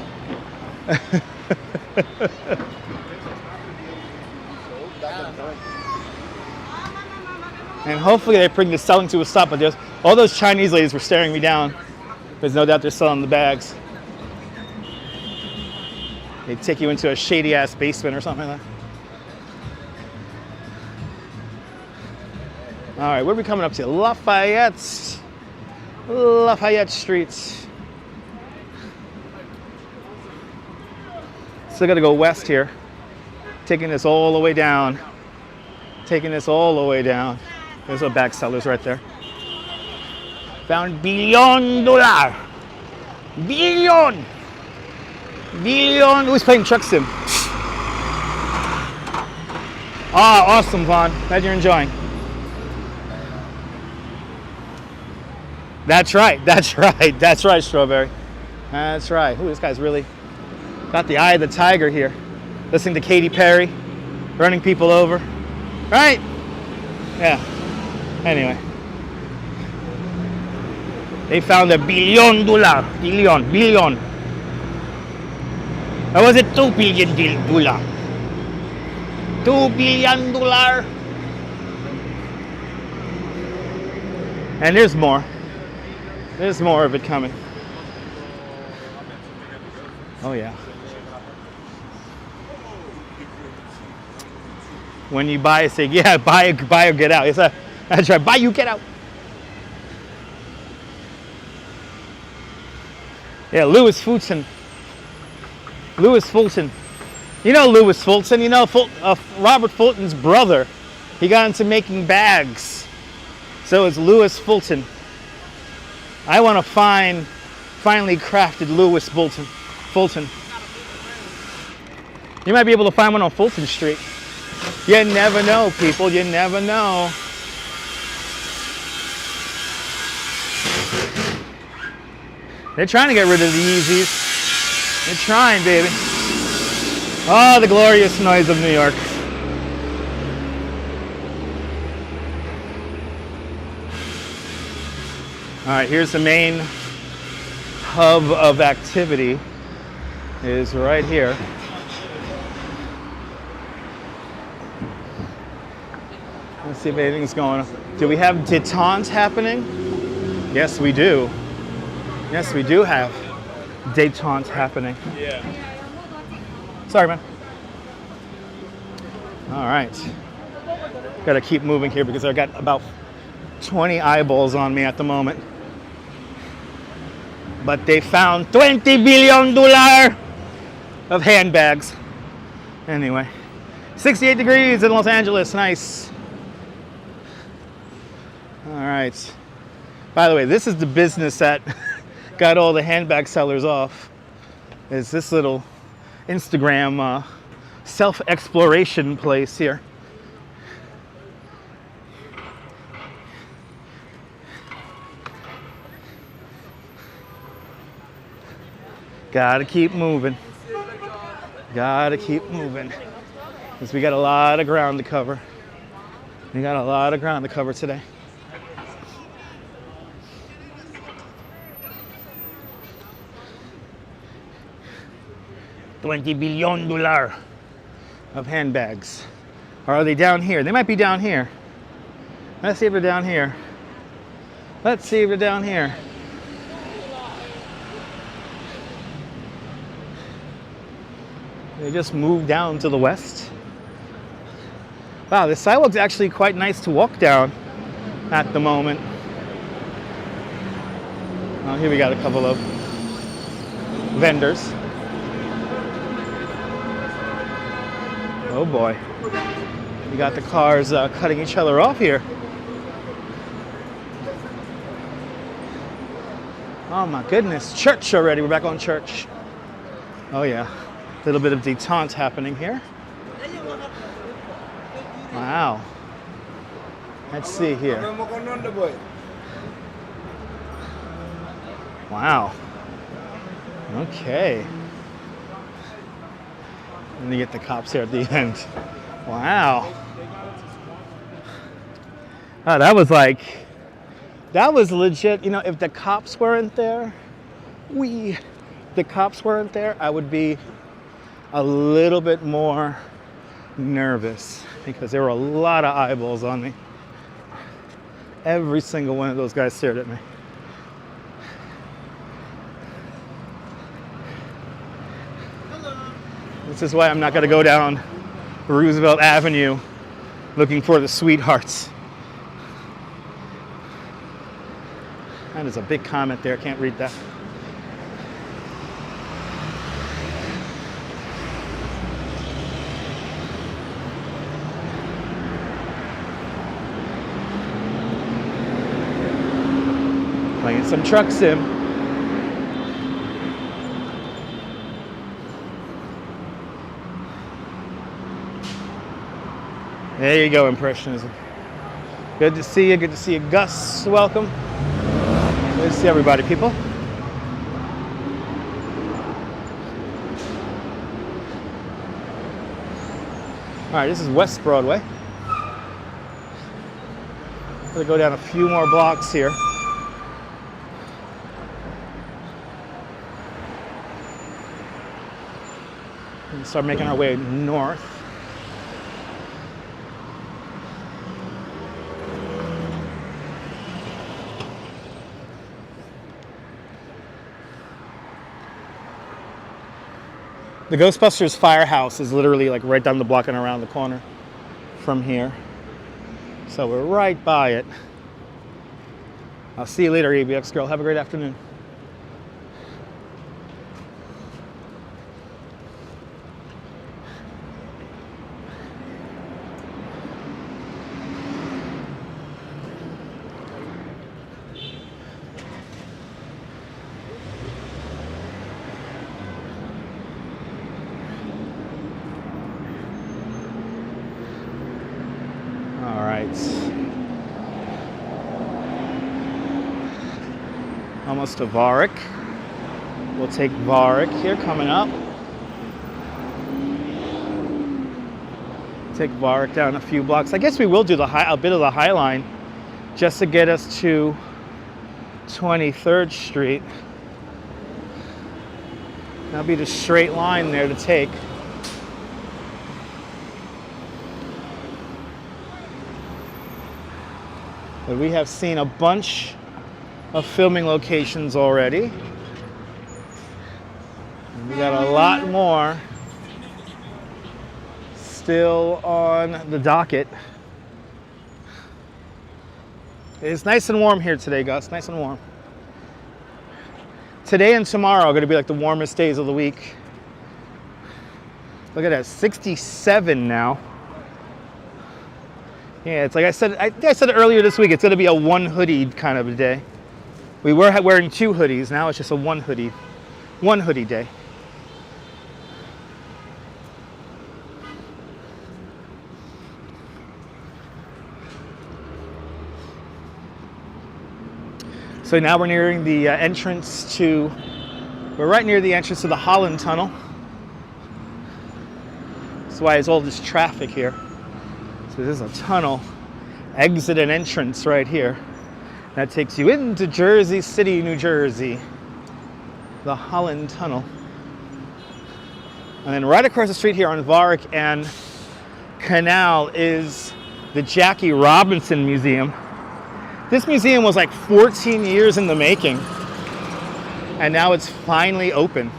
And hopefully they bring the selling to a stop, but there's all those Chinese ladies were staring me down. There's no doubt they're selling the bags. They take you into a shady ass basement or something like that. All right, where are we coming up to? Lafayette Streets. Still got to go west here. Taking this all the way down. Taking this all the way down. There's our bag sellers right there. Found $1 billion. Billion. Billion. Who's playing truck sim? Ah, awesome, Vaughn. Glad you're enjoying. That's right. That's right. That's right, Strawberry. That's right. Ooh, this guy's really got the eye of the tiger here. Listening to Katy Perry, running people over. Right? Yeah. Anyway. They found $1 billion. Billion. Or was it $2 billion? $2 billion. And there's more. There's more of it coming. Oh yeah. When you buy, say, yeah, buy or get out. That's right, buy you, get out. Yeah, Louis Fulton. Louis Fulton. You know Louis Fulton. You know Robert Fulton's brother. He got into making bags. So it's Louis Fulton. I want to find finely crafted Louis Fulton. You might be able to find one on Fulton Street. You never know, people. You never know. They're trying to get rid of the Yeezys. They're trying, baby. Oh, the glorious noise of New York. All right, here's the main hub of activity. Is right here. Let's see if anything's going on. Do we have détente happening? Yes, we do. Yes, we do have détente happening. Yeah. Sorry, man. All right. Got to keep moving here because I've got about 20 eyeballs on me at the moment. But they found $20 billion of handbags. Anyway, 68 degrees in Los Angeles. Nice. All right. By the way, this is the business that got all the handbag sellers off. Is this little Instagram self-exploration place here. Gotta keep moving. Gotta keep moving. Because we got a lot of ground to cover. We got a lot of ground to cover today. $20 billion of handbags. Or are they down here? They might be down here. Let's see if they're down here. Let's see if they're down here. They just moved down to the west. Wow, the sidewalk's actually quite nice to walk down at the moment. Oh, here we got a couple of vendors. Oh boy. We got the cars cutting each other off here. Oh my goodness, church already. We're back on church. Oh yeah. A little bit of détente happening here. Wow. Let's see here. Wow. Okay. Let me get the cops here at the end. Wow. Oh, that was legit. You know, if the cops weren't there, I would be a little bit more nervous because there were a lot of eyeballs on me. Every single one of those guys stared at me. This is why I'm not going to go down Roosevelt Avenue looking for the sweethearts. That is a big comment there. I can't read that. Playing some truck sim. There you go, Impressionism. Good to see you. Good to see you, Gus. Welcome. Good to see everybody, people. All right, this is West Broadway. Gonna go down a few more blocks here. And start making our way north. The Ghostbusters firehouse is literally like right down the block and around the corner from here. So we're right by it. I'll see you later, ABX girl. Have a great afternoon. Almost to Varick. We'll take Varick here coming up. Take Varick down a few blocks. I guess we will do a bit of the High Line just to get us to 23rd Street. That'll be the straight line there to take. But we have seen a bunch of filming locations already. And we got a lot more still on the docket. It's nice and warm here today, Gus. Nice and warm. Today and tomorrow are going to be like the warmest days of the week. Look at that, 67 now. Yeah, it's like I said earlier this week, it's going to be a one hoodie kind of a day. We were wearing two hoodies, now it's just a one hoodie day. So now we're nearing the we're right near the entrance to the Holland Tunnel. That's why there's all this traffic here. So there's a tunnel, exit and entrance right here. That takes you into Jersey City, New Jersey. The Holland Tunnel. And then right across the street here on Varick and Canal is the Jackie Robinson Museum. This museum was like 14 years in the making. And now it's finally open.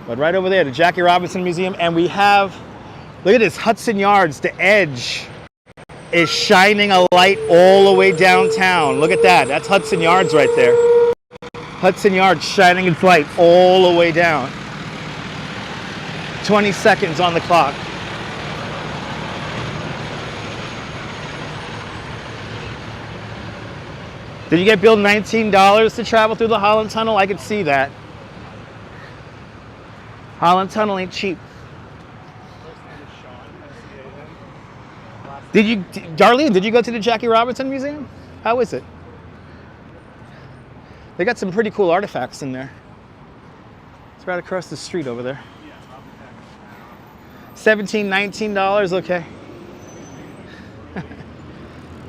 But right over there, the Jackie Robinson Museum. And we have, look at this, Hudson Yards, the edge is shining a light all the way downtown. Look at that. That's Hudson Yards right there. Hudson Yards shining its light all the way down. 20 seconds on the clock. Did you get billed $19 to travel through the Holland Tunnel? I could see that. Holland Tunnel ain't cheap. Darlene, did you go to the Jackie Robinson Museum? How is it? They got some pretty cool artifacts in there. It's right across the street over there. $17, $19, okay.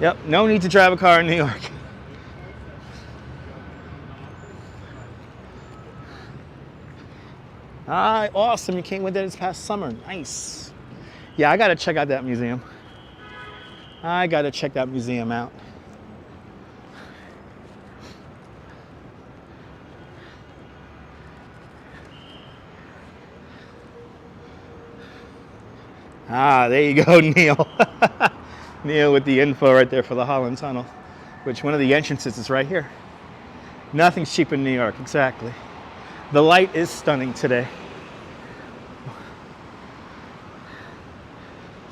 Yep, no need to drive a car in New York. Ah, awesome, you came with it this past summer, nice. Yeah, I gotta check out that museum. I gotta check that museum out. Ah, there you go, Neil. Neil with the info right there for the Holland Tunnel, which one of the entrances is right here. Nothing's cheap in New York, exactly. The light is stunning today.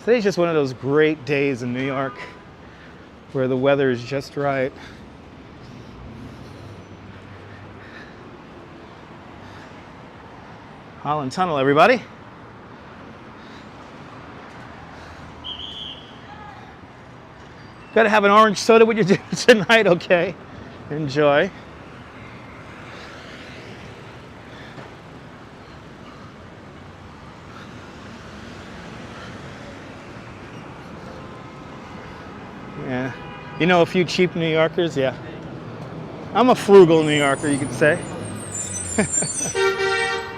Today's just one of those great days in New York where the weather is just right. Holland Tunnel, everybody. Gotta have an orange soda with you tonight, okay? Enjoy. Yeah. You know a few cheap New Yorkers? Yeah. I'm a frugal New Yorker, you could say.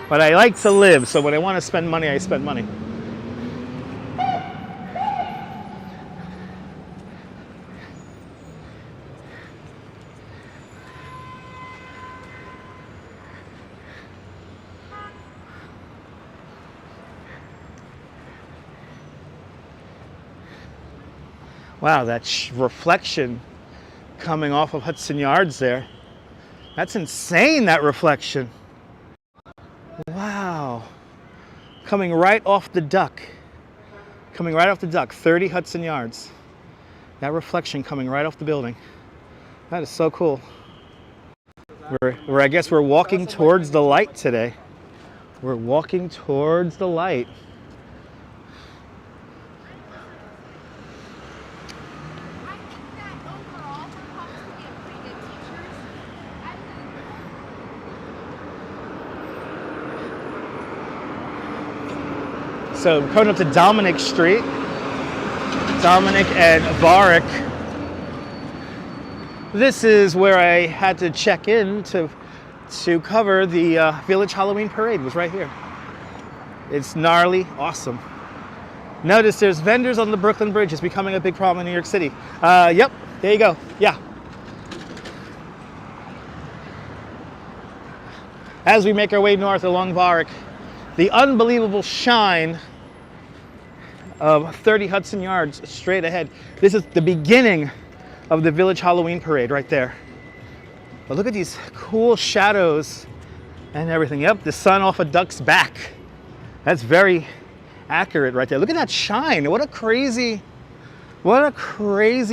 But I like to live, so when I want to spend money, I spend money. Wow, that reflection coming off of Hudson Yards there. That's insane, that reflection. Wow. Coming right off the duck. Coming right off the duck, 30 Hudson Yards. That reflection coming right off the building. That is so cool. I guess we're walking towards the light today. We're walking towards the light. So coming up to Dominic Street, Dominic and Varick. This is where I had to check in to cover the Village Halloween Parade. It was right here. It's gnarly, awesome. Notice there's vendors on the Brooklyn Bridge. It's becoming a big problem in New York City. Yep, there you go. Yeah. As we make our way north along Varick, the unbelievable shine of 30 Hudson Yards straight ahead. This is the beginning of the Village Halloween Parade right there. But look at these cool shadows and everything. Yep, the sun off a duck's back. That's very accurate right there. Look at that shine. What a crazy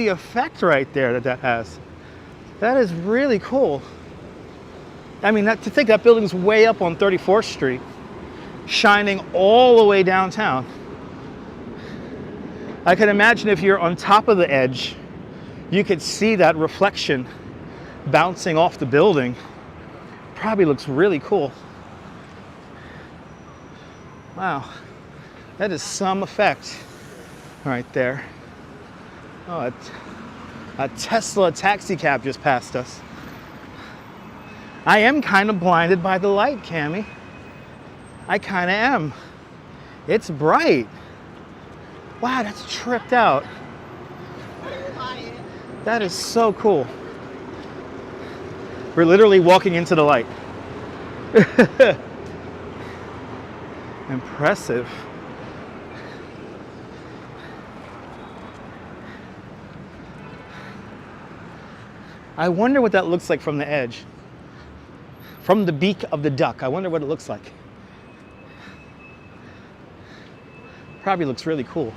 effect right there that has. That is really cool. I mean, to think that building's way up on 34th Street, shining all the way downtown. I can imagine if you're on top of the edge, you could see that reflection bouncing off the building. Probably looks really cool. Wow, that is some effect right there. Oh, a Tesla taxi cab just passed us. I am kind of blinded by the light, Cammie. I kind of am. It's bright. Wow, that's tripped out. That is so cool. We're literally walking into the light. Impressive. I wonder what that looks like from the edge. From the beak of the duck. I wonder what it looks like. Probably looks really cool.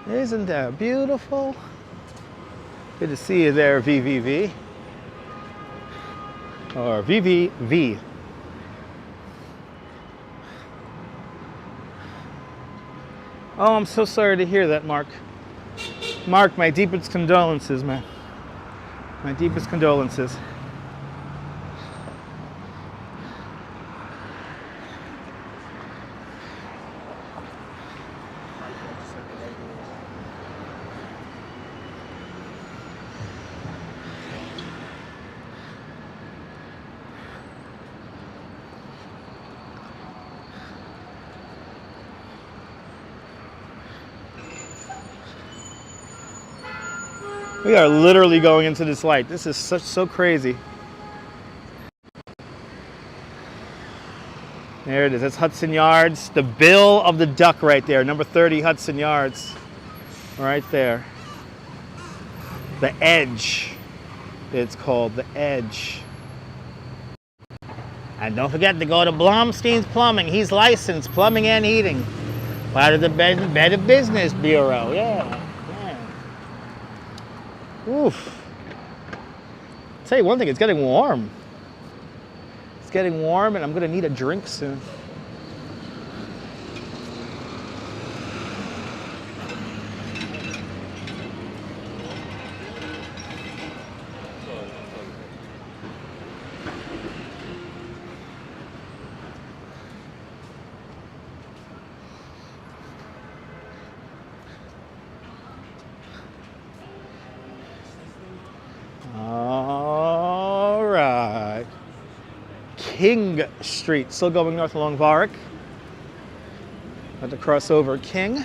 Isn't that beautiful? Good to see you there, VVV. Or VVV. Oh, I'm so sorry to hear that, Mark. Mark, my deepest condolences, man. My deepest condolences. We are literally going into this light. This is so crazy. There it is. That's Hudson Yards. The bill of the duck right there. Number 30 Hudson Yards. Right there. The Edge. It's called the Edge. And don't forget to go to Blomstein's Plumbing. He's licensed plumbing and heating. Part of the Better Business Bureau. Yeah. Oof. I'll tell you one thing, it's getting warm. It's getting warm and I'm gonna need a drink soon. All right. King Street, still going north along Varick. About to cross over King.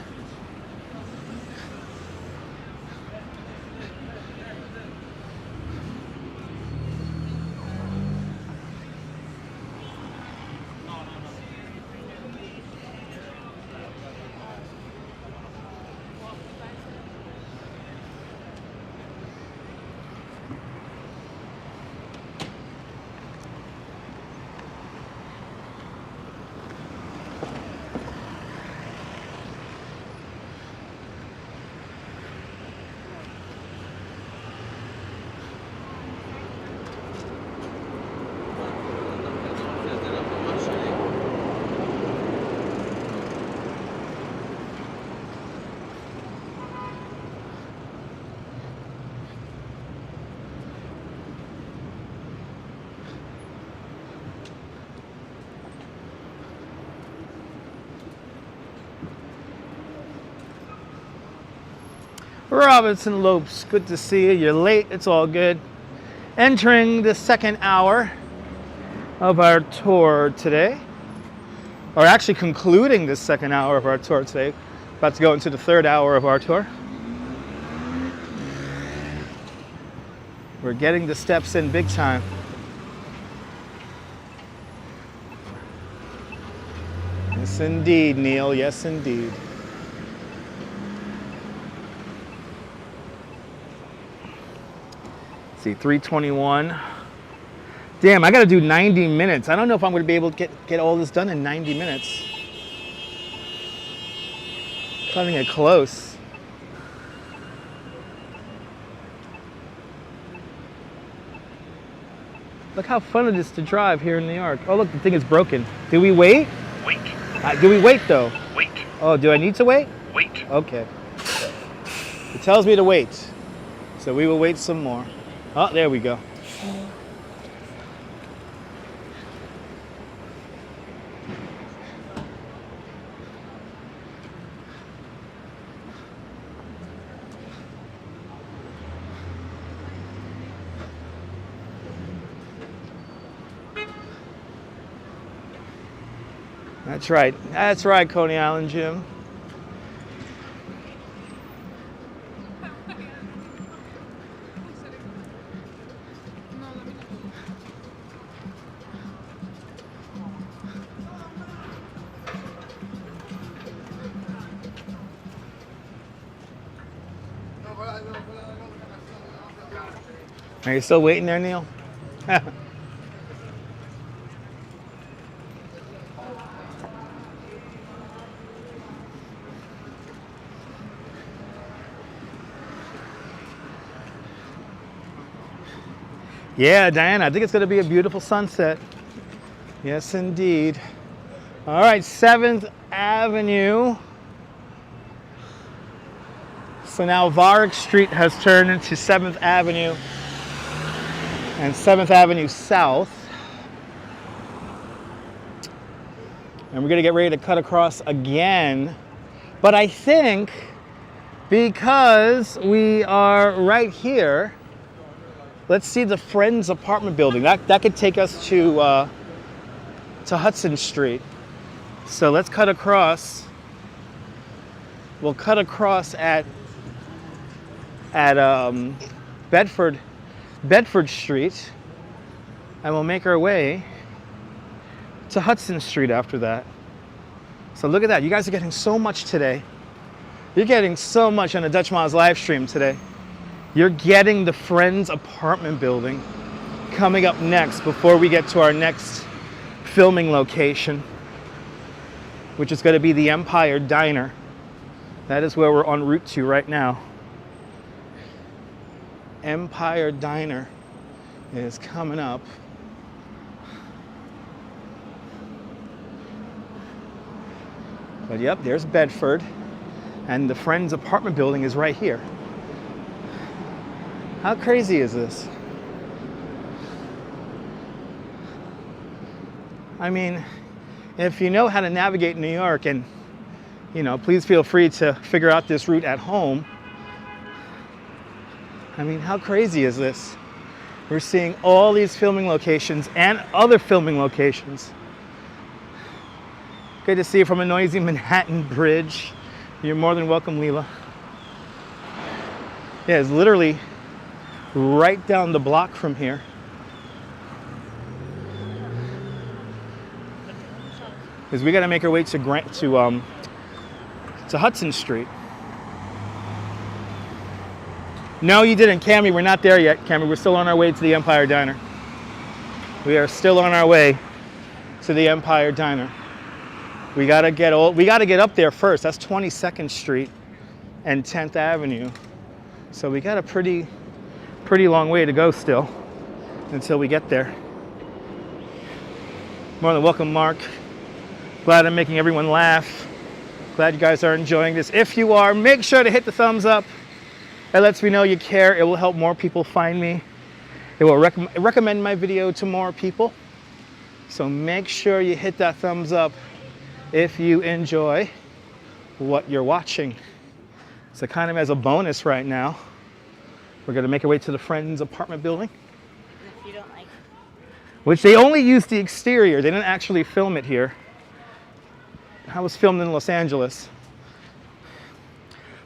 Robinson Lopes, good to see you. You're late, it's all good. Entering the second hour of our tour today, or actually concluding the second hour of our tour today. About to go into the third hour of our tour. We're getting the steps in big time. Yes, indeed, Neil, yes, indeed. See, 3:21. Damn, I gotta do 90 minutes. I don't know if I'm gonna be able to get all this done in 90 minutes. Cutting it close. Look how fun it is to drive here in New York. Oh, look, the thing is broken. Do we wait? Wait. Do we wait, though? Wait. Oh, do I need to wait? Wait. Okay. It tells me to wait. So we will wait some more. Oh, there we go. That's right. That's right, Coney Island Jim. Are you still waiting there, Neil? Yeah, Diana, I think it's going to be a beautiful sunset. Yes, indeed. All right, 7th Avenue. So now Varick Street has turned into 7th Avenue and 7th Avenue South. And we're going to get ready to cut across again. But I think because we are right here, let's see the Friends apartment building. That could take us to Hudson Street. So let's cut across. We'll cut across at Bedford Street, and we'll make our way to Hudson Street after that. So look at that. You guys are getting so much today. You're getting so much on the Dutch Miles live stream today. You're getting the Friends apartment building coming up next before we get to our next filming location, which is going to be the Empire Diner. That is where we're en route to right now. Empire Diner is coming up. But yep, there's Bedford. And the Friends apartment building is right here. How crazy is this? I mean, if you know how to navigate New York, and you know, please feel free to figure out this route at home. I mean, how crazy is this? We're seeing all these filming locations and other filming locations. Good to see you from a noisy Manhattan bridge. You're more than welcome, Leela. Yeah, it's literally right down the block from here. Because we got to make our way to Hudson Street. No, you didn't, Cammie. We're not there yet, Cammie. We're still on our way to the Empire Diner. We are still on our way to the Empire Diner. We gotta get up there first. That's 22nd Street and 10th Avenue. So we got a pretty long way to go still until we get there. More than welcome, Mark. Glad I'm making everyone laugh. Glad you guys are enjoying this. If you are, make sure to hit the thumbs up. It lets me know you care. It will help more people find me. It will recommend my video to more people. So make sure you hit that thumbs up if you enjoy what you're watching. So kind of as a bonus right now, we're going to make our way to the Friends apartment building. If you don't like it. Which they only used the exterior. They didn't actually film it here. I was filmed in Los Angeles.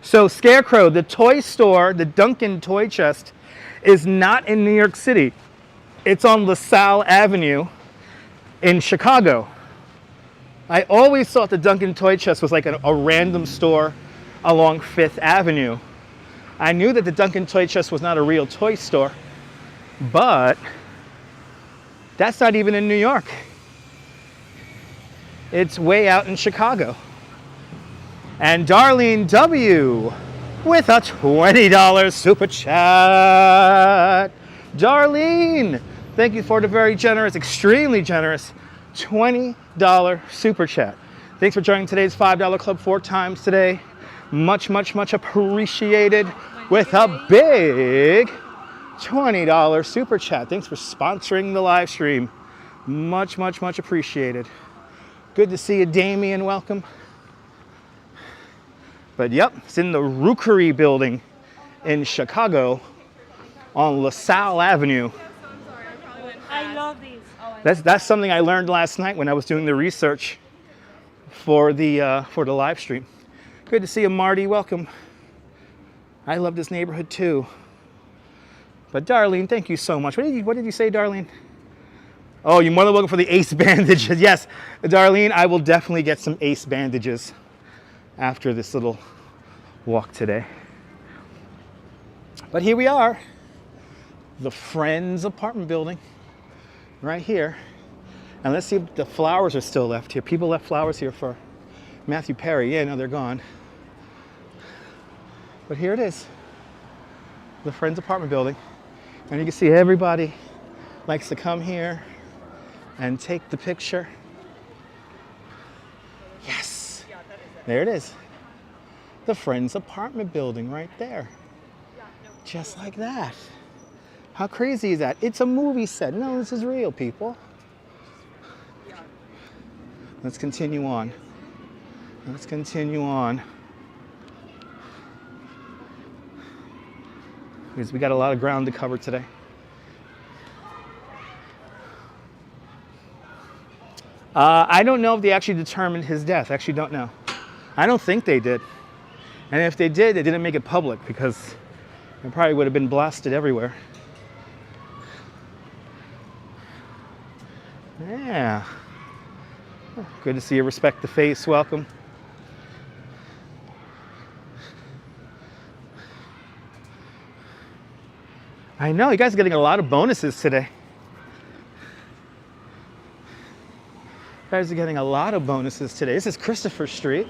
So Scarecrow, the toy store, the Duncan Toy Chest, is not in New York City. It's on LaSalle Avenue in Chicago. I always thought the Duncan Toy Chest was like a random store along 5th Avenue. I knew that the Duncan Toy Chest was not a real toy store, but that's not even in New York. It's way out in Chicago. And Darlene W. with a $20 super chat. Darlene, thank you for the very generous, extremely generous $20 super chat. Thanks for joining today's $5 club 4 times today. Much appreciated with a big $20 super chat. Thanks for sponsoring the live stream. Much appreciated. Good to see you, Damien. Welcome. But yep, it's in the Rookery building in Chicago on LaSalle Avenue. I love these. That's something I learned last night when I was doing the research for the live stream. Good to see you, Marty. Welcome. I love this neighborhood too. But Darlene, thank you so much. What did you say, Darlene? Oh, you're more than welcome for the Ace bandages. Yes, Darlene, I will definitely get some Ace bandages after this little walk today. But here we are, the Friends apartment building, right here. And let's see if the flowers are still left here. People left flowers here for Matthew Perry. Yeah, no, they're gone. But here it is, the Friends apartment building. And you can see everybody likes to come here and take the picture. Yes, there it is. The Friends apartment building right there. Just like that. How crazy is that? It's a movie set. No, this is real, people. Let's continue on. Let's continue on. Because we got a lot of ground to cover today. I don't know if they actually determined his death. I actually don't know. I don't think they did. And if they did, they didn't make it public because it probably would have been blasted everywhere. Yeah. Good to see you. Respect the face. Welcome. I know, you guys are getting a lot of bonuses today. You guys are getting a lot of bonuses today. This is Christopher Street.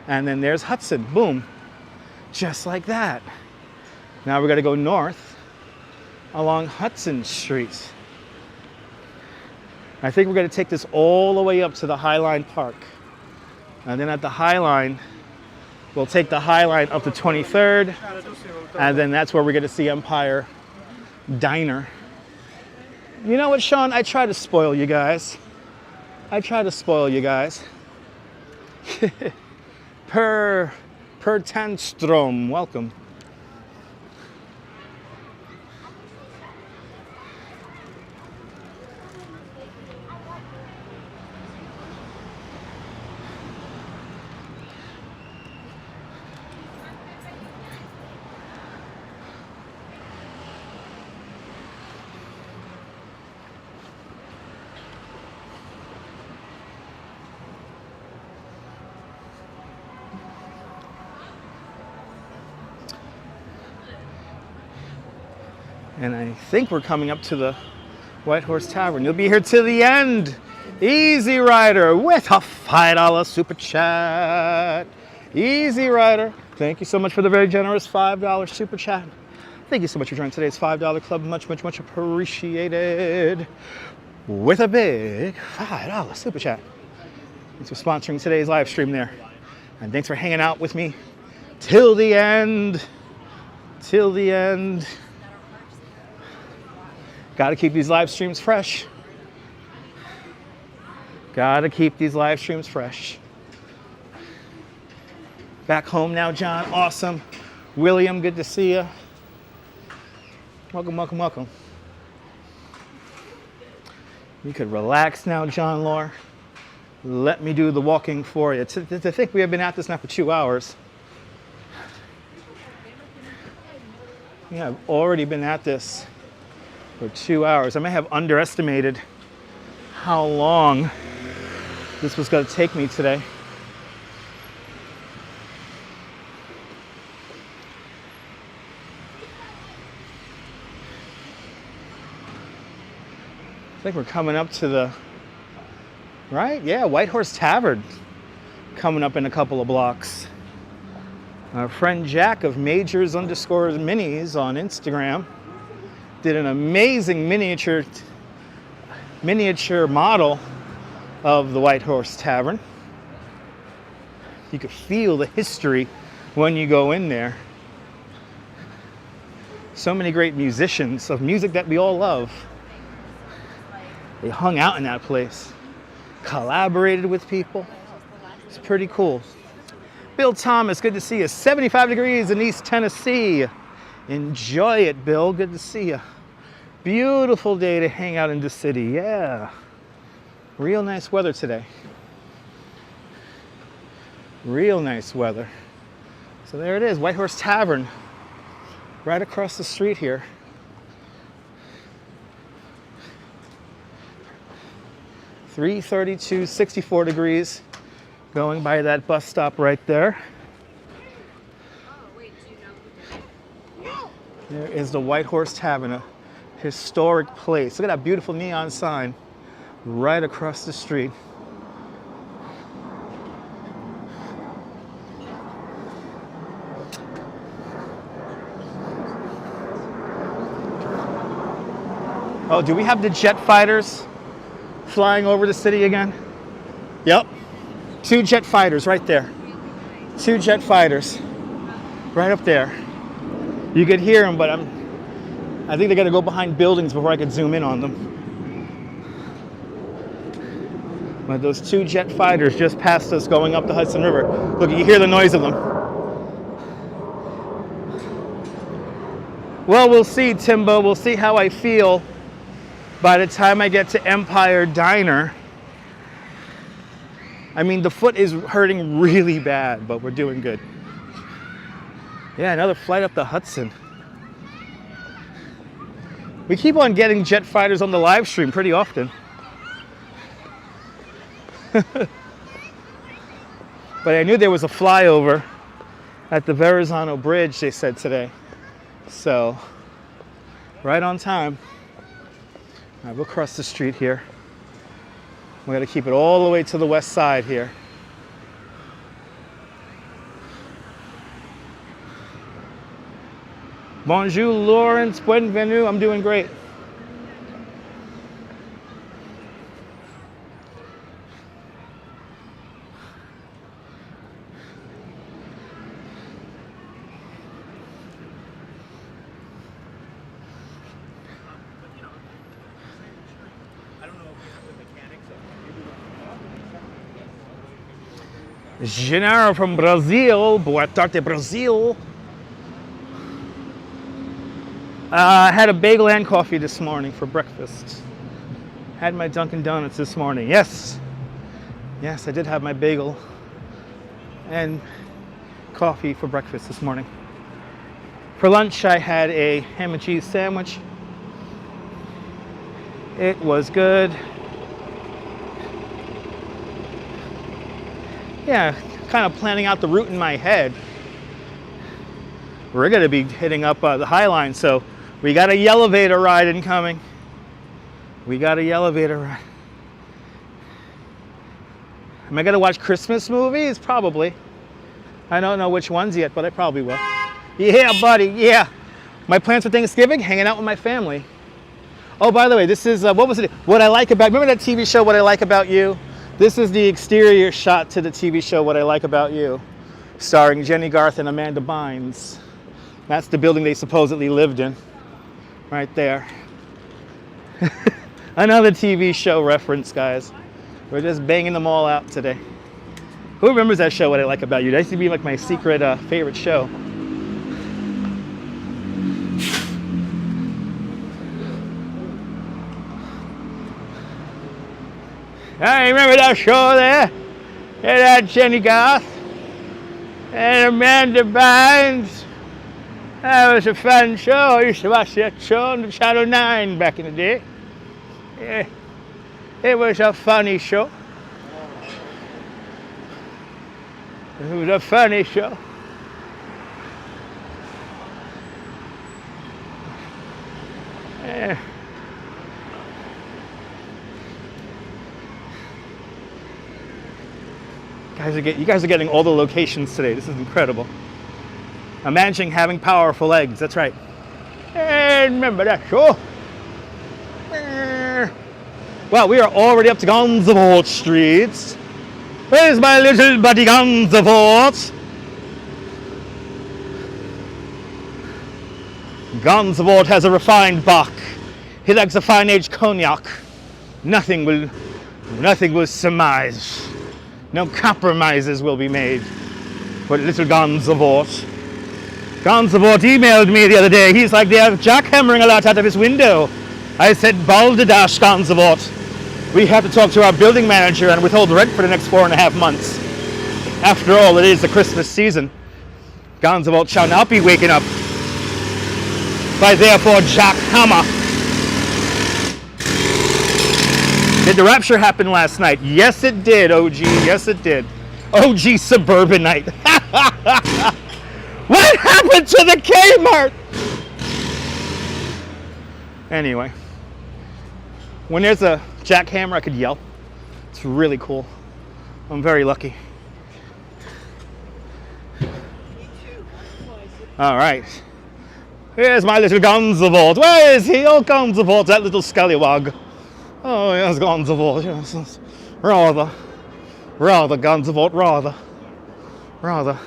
And then there's Hudson. Boom. Just like that. Now we're going to go north along Hudson Street. I think we're going to take this all the way up to the High Line Park. And then at the High Line, we'll take the High Line up to 23rd. And then that's where we're going to see Empire Diner. You know what, Sean? I try to spoil you guys. I try to spoil you guys. Per Tanstrom, welcome. And I think we're coming up to the White Horse Tavern. You'll be here till the end. Easy Rider with a $5 super chat. Easy Rider. Thank you so much for the very generous $5 super chat. Thank you so much for joining today's $5 club. Much, much, much appreciated. With a big $5 super chat. Thanks for sponsoring today's live stream there. And thanks for hanging out with me till the end. Till the end. Got to keep these live streams fresh. Got to keep these live streams fresh. Back home now, John. Awesome. William, good to see you. Welcome, welcome, welcome. You could relax now, John Lore. Let me do the walking for you. To think we have been at this now for 2 hours. Yeah, I've already been at this for 2 hours. I may have underestimated how long this was going to take me today. I think we're coming up to the, right? Yeah, White Horse Tavern coming up in a couple of blocks. Our friend Jack of Majors_Minis on Instagram did an amazing miniature model of the White Horse Tavern. You could feel the history when you go in there. So many great musicians of music that we all love. They hung out in that place, collaborated with people. It's pretty cool. Bill Thomas, good to see you. 75 degrees in East Tennessee. Enjoy it, Bill. Good to see you. Beautiful day to hang out in the city. Yeah. Real nice weather today. Real nice weather. So there it is, White Horse Tavern. Right across the street here. .332, 64 degrees. Going by that bus stop right there. There is the White Horse Tavern, a historic place. Look at that beautiful neon sign right across the street. Oh, do we have the jet fighters flying over the city again? Yep. 2 jet fighters right there. 2 jet fighters right up there. You could hear them, but I think they got to go behind buildings before I could zoom in on them. But those 2 jet fighters just passed us going up the Hudson River. Look, you hear the noise of them. Well, we'll see, Timbo. We'll see how I feel by the time I get to Empire Diner. I mean, the foot is hurting really bad, but we're doing good. Yeah, another flight up the Hudson. We keep on getting jet fighters on the live stream pretty often. But I knew there was a flyover at the Verizon Bridge, they said today. So, right on time. All right, we'll cross the street here. We're going to keep it all the way to the west side here. Bonjour, Lawrence. Bienvenue. I'm doing great. Genaro from Brazil. Boa tarde, Brazil. I had a bagel and coffee this morning for breakfast. Had my Dunkin' Donuts this morning. Yes. Yes, I did have my bagel and coffee for breakfast this morning. For lunch, I had a ham and cheese sandwich. It was good. Yeah, kind of planning out the route in my head. We're going to be hitting up the High Line, so we got a elevator ride incoming. We got a elevator ride. Am I going to watch Christmas movies? Probably. I don't know which ones yet, but I probably will. Yeah, buddy, yeah. My plans for Thanksgiving, hanging out with my family. Oh, by the way, this is, what was it? What I Like About, remember that TV show, What I Like About You? This is the exterior shot to the TV show, What I Like About You, starring Jenny Garth and Amanda Bynes. That's the building they supposedly lived in, right there. Another TV show reference, guys. We're just banging them all out today. Who remembers that show, What I Like About You? That used to be like my secret favorite show. I remember that show there. It had Jenny Garth and Amanda Bynes. That was a fun show. I used to watch that show on Channel 9 back in the day. Yeah. It was a funny show. It was a funny show. Yeah. You guys are getting all the locations today. This is incredible. Imagining having powerful legs. That's right. And remember that show. Well, we are already up to Gansevoort Street. Where's my little buddy Gansevoort? Gansevoort has a refined Bach. He likes a fine aged cognac. Nothing will surmise. No compromises will be made for little Gansevoort. Gansevoort emailed me the other day. He's like, they're jackhammering a lot out of his window. I said, balderdash, Gansevoort. We have to talk to our building manager and withhold rent for the next 4.5 months. After all, it is the Christmas season. Gansevoort shall not be waking up by therefore jackhammer. Did the rapture happen last night? Yes, it did, OG. Yes, it did. OG suburbanite. What happened to the Kmart? Anyway, when there's a jackhammer, I could yell. It's really cool. I'm very lucky. All right. Here's my little Gansevoort. Where is he? Oh, Gansevoort, that little scallywag. Oh, yes, Gansevoort. Yes. Rather, Gansevoort, rather.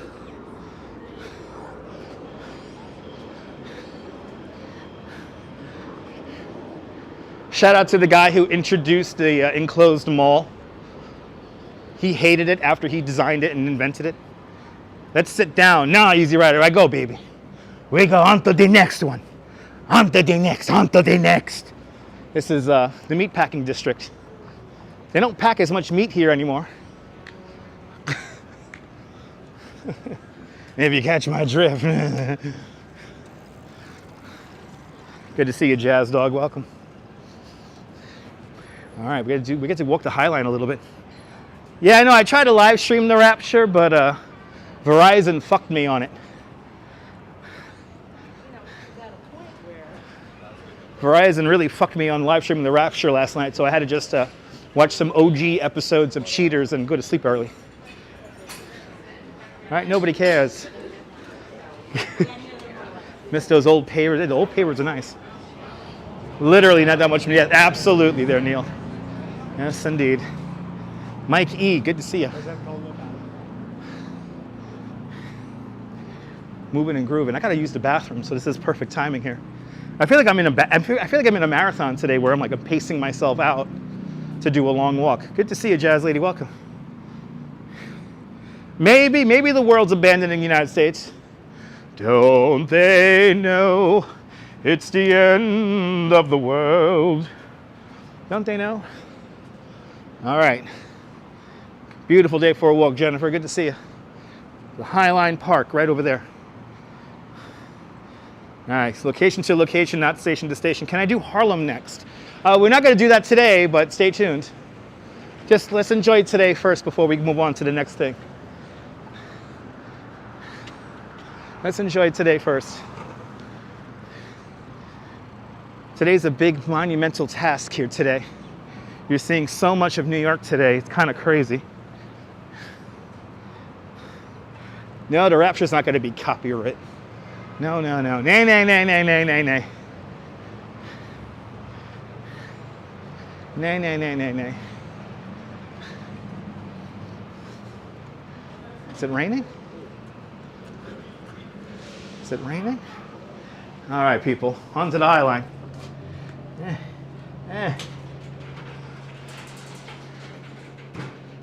Shout out to the guy who introduced the enclosed mall. He hated it after he designed it and invented it. Let's sit down. Now, Easy Rider, I go, baby. We go on to the next one. On to the next. This is the meatpacking district. They don't pack as much meat here anymore. If you catch my drift. Good to see you, Jazz Dog. Welcome. All right, we get to walk the High Line a little bit. Yeah, I know. I tried to live stream the Rapture, but Verizon fucked me on it. Verizon really fucked me on live streaming the Rapture last night, so I had to just watch some OG episodes of Cheaters and go to sleep early. All right, nobody cares. Miss those old pavers. The old pavers are nice. Literally not that much. Yeah, absolutely, there, Neil. Yes, indeed. Mike E, good to see you. Moving and grooving. I gotta use the bathroom, so this is perfect timing here. I feel like I'm in a marathon today, where I'm pacing myself out to do a long walk. Good to see you, Jazz Lady. Welcome. Maybe the world's abandoning the United States. Don't they know it's the end of the world? Don't they know? All right. Beautiful day for a walk, Jennifer. Good to see you. The Highline Park right over there. All right, so location to location, not station to station. Can I do Harlem next? We're not going to do that today, but stay tuned. Just let's enjoy today first before we move on to the next thing. Let's enjoy today first. Today's a big monumental task here today. You're seeing so much of New York today. It's kind of crazy. No, the rapture's not going to be copyright. No. Nay. Nay. Is it raining? Is it raining? All right, people, onto the High Line.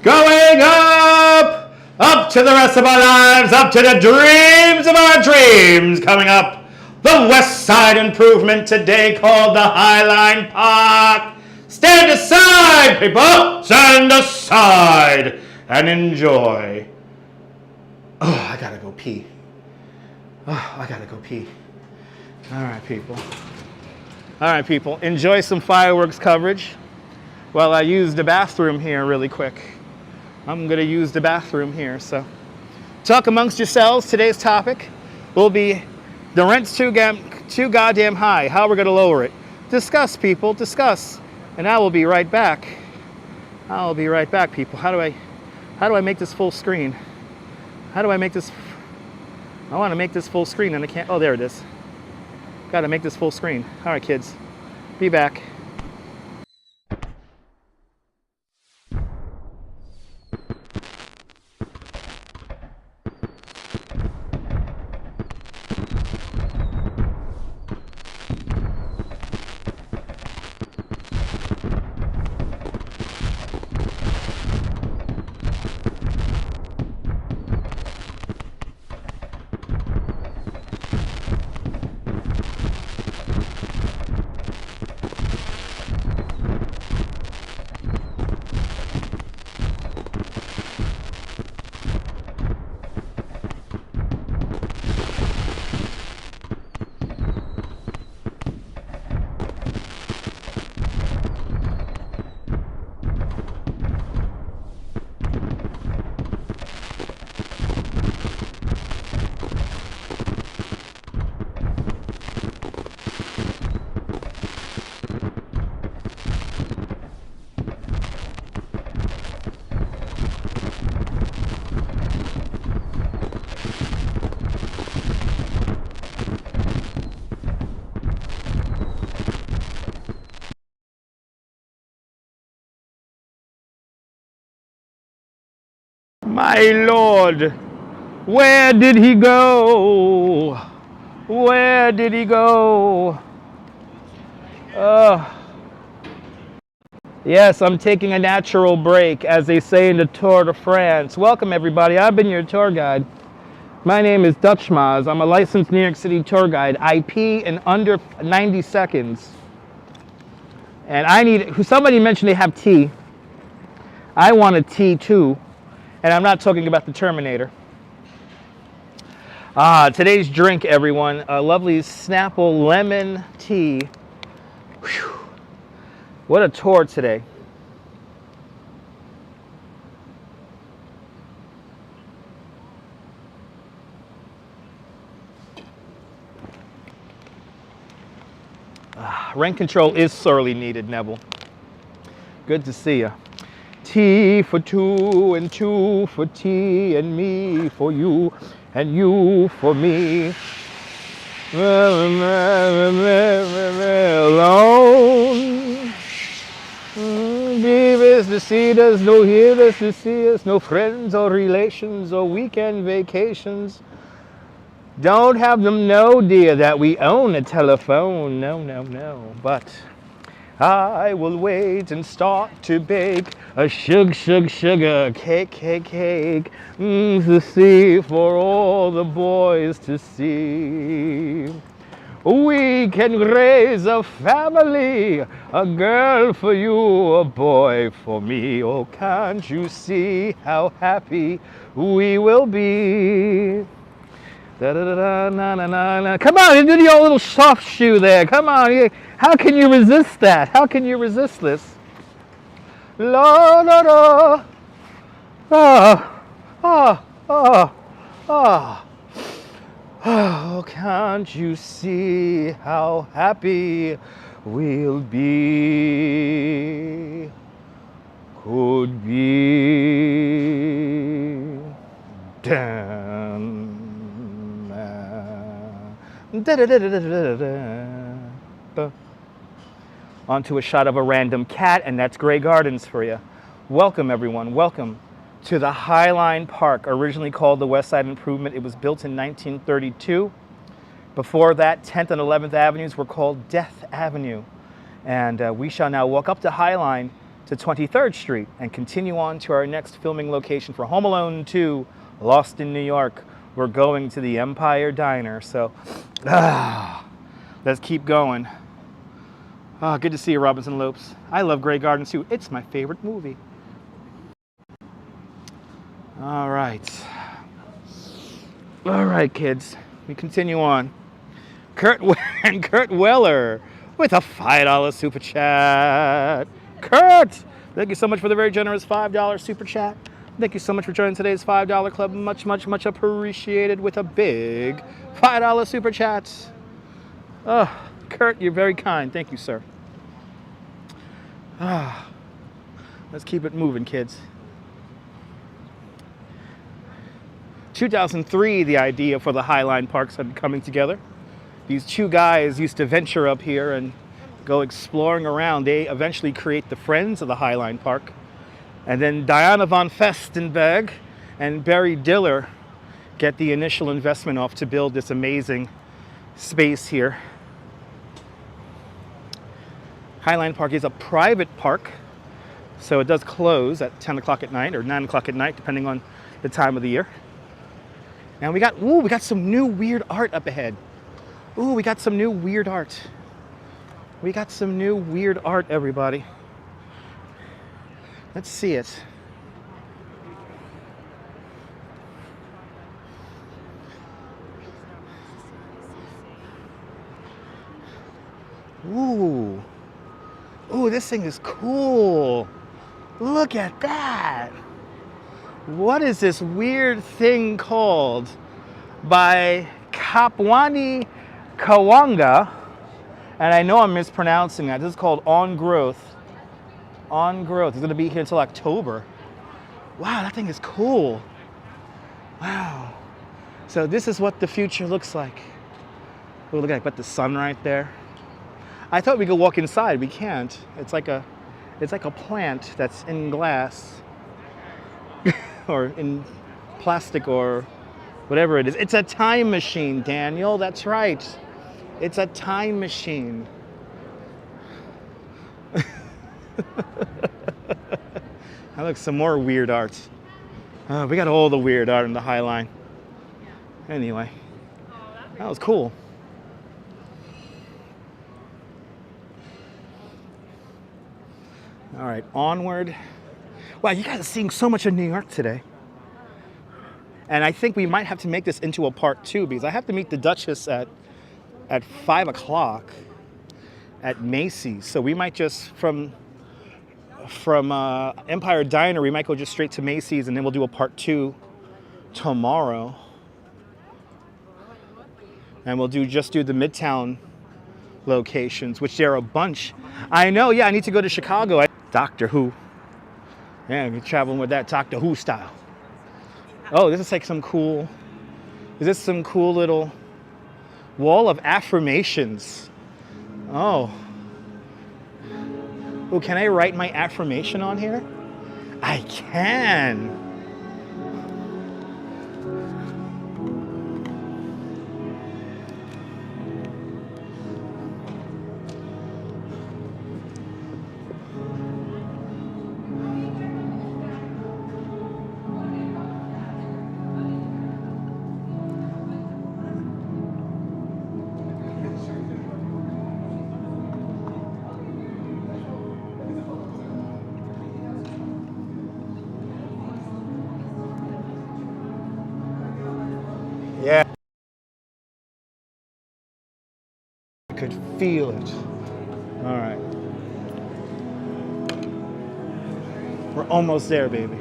Going up to the rest of our lives, up to the dreams of our dreams. Coming up, the West Side improvement today called the Highline Park. Stand aside, people, stand aside and enjoy. Oh, I gotta go pee. Oh, I gotta go pee. All right, people, enjoy some fireworks coverage while I use the bathroom here really quick. I'm gonna use the bathroom here, so. Talk amongst yourselves. Today's topic will be the rent's too goddamn high. How we're gonna lower it. Discuss, people, discuss. And I will be right back. People. How do I make this full screen? How do I make this? I want to make this full screen and I can't. Oh, there it is. Got to make this full screen. All right, kids. Be back. My Lord, where did he go? Where did he go? Yes, I'm taking a natural break, as they say in the Tour de France. Welcome, everybody. I've been your tour guide. My name is Dutch Maz. I'm a licensed New York City tour guide. I pee in under 90 seconds. And somebody mentioned they have tea. I want a tea too. And I'm not talking about the Terminator. Today's drink, everyone, a lovely Snapple lemon tea. Whew. What a tour today. Rent control is sorely needed, Neville. Good to see you. Tea for two and two for tea and me for you and you for me. Alone. Beavers to see us, no hearers to see us, no friends or relations or weekend vacations. Don't have them know, dear, that we own a telephone. No. But I will wait and start to bake a sugar cake to see for all the boys to see. We can raise a family, a girl for you, a boy for me. Oh, can't you see how happy we will be? Da, da, da, da, na, na, na, na. Come on, do your little soft shoe there. Come on. How can you resist that? How can you resist this? La la la. Ah, ah, ah, ah. Oh, can't you see how happy we'll be? Could be. Dun. Onto a shot of a random cat, and that's Grey Gardens for you. Welcome, everyone. Welcome to the Highline Park, originally called the West Side Improvement. It was built in 1932. Before that, 10th and 11th Avenues were called Death Avenue. And we shall now walk up to Highline to 23rd Street and continue on to our next filming location for Home Alone 2, Lost in New York. We're going to the Empire Diner, so let's keep going. Good to see you, Robinson Lopes. I love Grey Gardens too. It's my favorite movie. All right, kids. We continue on. Kurt Weller with a $5 super chat. Kurt, thank you so much for the very generous $5 super chat. Thank you so much for joining today's $5 club. Much, much, much appreciated with a big $5 super chat. Oh, Kurt, you're very kind. Thank you, sir. Let's keep it moving, kids. 2003, the idea for the Highline Park started coming together. These two guys used to venture up here and go exploring around. They eventually create the Friends of the Highline Park. And then Diana von Furstenberg and Barry Diller get the initial investment off to build this amazing space here. Highline Park is a private park, so it does close at 10 o'clock at night or 9 o'clock at night, depending on the time of the year. And we got some new weird art up ahead. Ooh, we got some new weird art. We got some new weird art, everybody. Let's see it. Ooh. Ooh, this thing is cool. Look at that. What is this weird thing called? By Kapwani Kawanga. And I know I'm mispronouncing that. This is called On Growth. On Growth. It's going to be here until October. Wow, that thing is cool. Wow. So this is what the future looks like. Oh, look at the sun right there. I thought we could walk inside. We can't. It's like a plant that's in glass or in plastic or whatever it is. It's a time machine, Daniel. That's right. It's a time machine. Now look, some more weird art. We got all the weird art in the Highline. Anyway, that was cool. All right, onward. Wow, you guys are seeing so much of New York today. And I think we might have to make this into a part 2 because I have to meet the Duchess at 5 o'clock at Macy's. So we might just, from Empire Diner, we might go just straight to Macy's and then we'll do a part 2 tomorrow. And we'll just do the Midtown locations, which there are a bunch. I know, yeah, I need to go to Chicago. Doctor Who. Yeah, we're traveling with that Doctor Who style. Oh, this is like some cool little wall of affirmations. Oh. Oh, can I write my affirmation on here? I can. could feel it. All right. We're almost there, baby.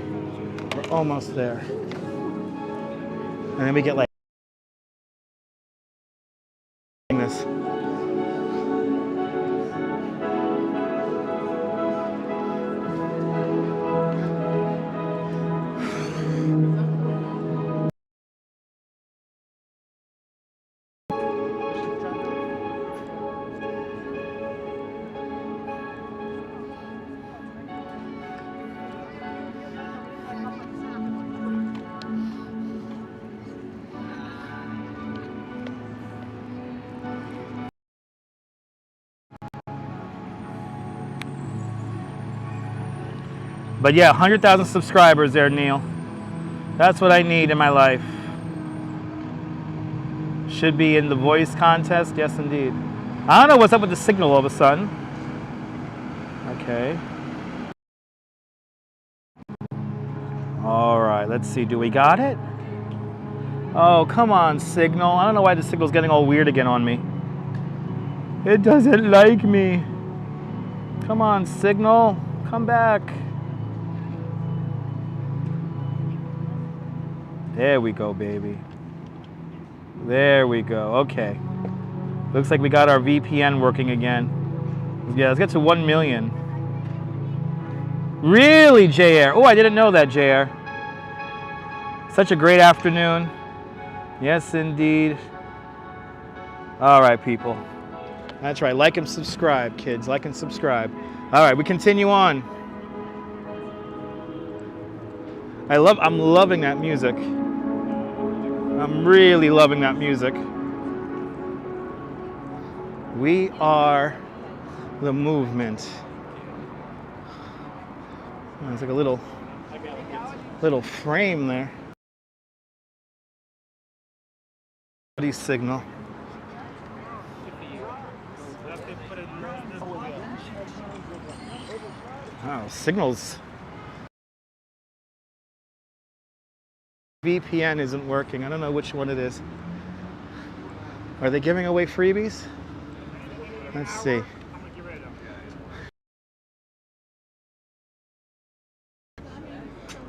We're almost there. And then we get like this. But yeah, 100,000 subscribers there, Neil. That's what I need in my life. Should be in the voice contest, yes indeed. I don't know what's up with the signal all of a sudden. Okay. All right, let's see, do we got it? Oh, come on, signal. I don't know why the signal's getting all weird again on me. It doesn't like me. Come on, signal, come back. There we go, baby. There we go. Okay. Looks like we got our VPN working again. Yeah, let's get to 1 million. Really, JR? Oh, I didn't know that, JR. Such a great afternoon. Yes, indeed. All right, people. That's right. Like and subscribe, kids. Like and subscribe. All right, we continue on. I'm loving that music. I'm really loving that music. We are the movement. Oh, it's like a little frame there. Signal. Oh, signals. VPN isn't working. I don't know which one it is. Are they giving away freebies? Let's see.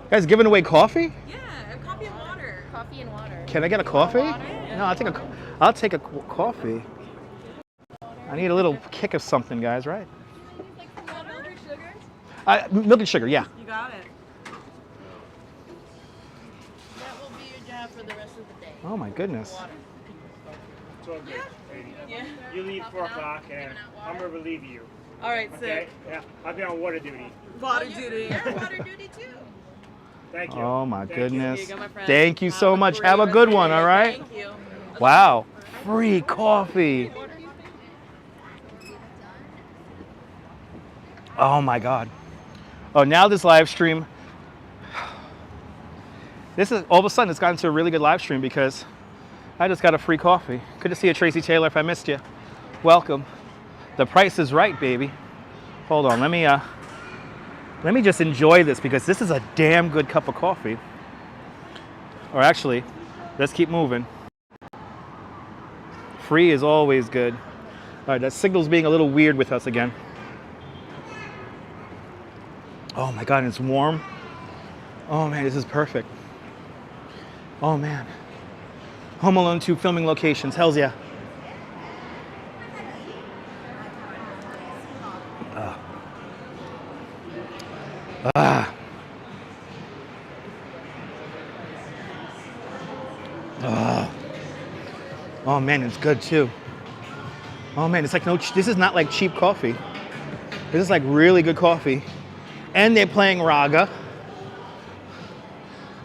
Guys, giving away coffee? Yeah, coffee and water. Coffee and water. Can I get a coffee? No, I'll take a coffee. I need a little kick of something, guys, right? Milk and sugar? Milk and sugar, yeah. You got it. That will be your job for the rest of the day. Oh my goodness. It's all good. Yeah. You leave 4 o'clock and I'm going to relieve you. All right, Okay? sick. Yeah, I'll be on water duty. Water duty. You're water duty too. Thank you. Oh my Thank you. goodness. Here you go, my friend. Thank you so much. great Have a rest good of your one, day. all right? Thank you. Wow. Free coffee. Oh my God. Oh, now this live stream. This is all of a sudden it's gotten to a really good live stream because I just got a free coffee. Good to see you, Tracy Taylor. If I missed you, welcome. The price is right, baby. Hold on, let me just enjoy this because this is a damn good cup of coffee. Or actually, let's keep moving. Free is always good. All right, that signal's being a little weird with us again. Oh my God, it's warm. Oh man, this is perfect. Oh man. Home Alone 2 filming locations, hells yeah. Oh man, it's good too. Oh man, it's like this is not like cheap coffee. This is like really good coffee. And they're playing Raga.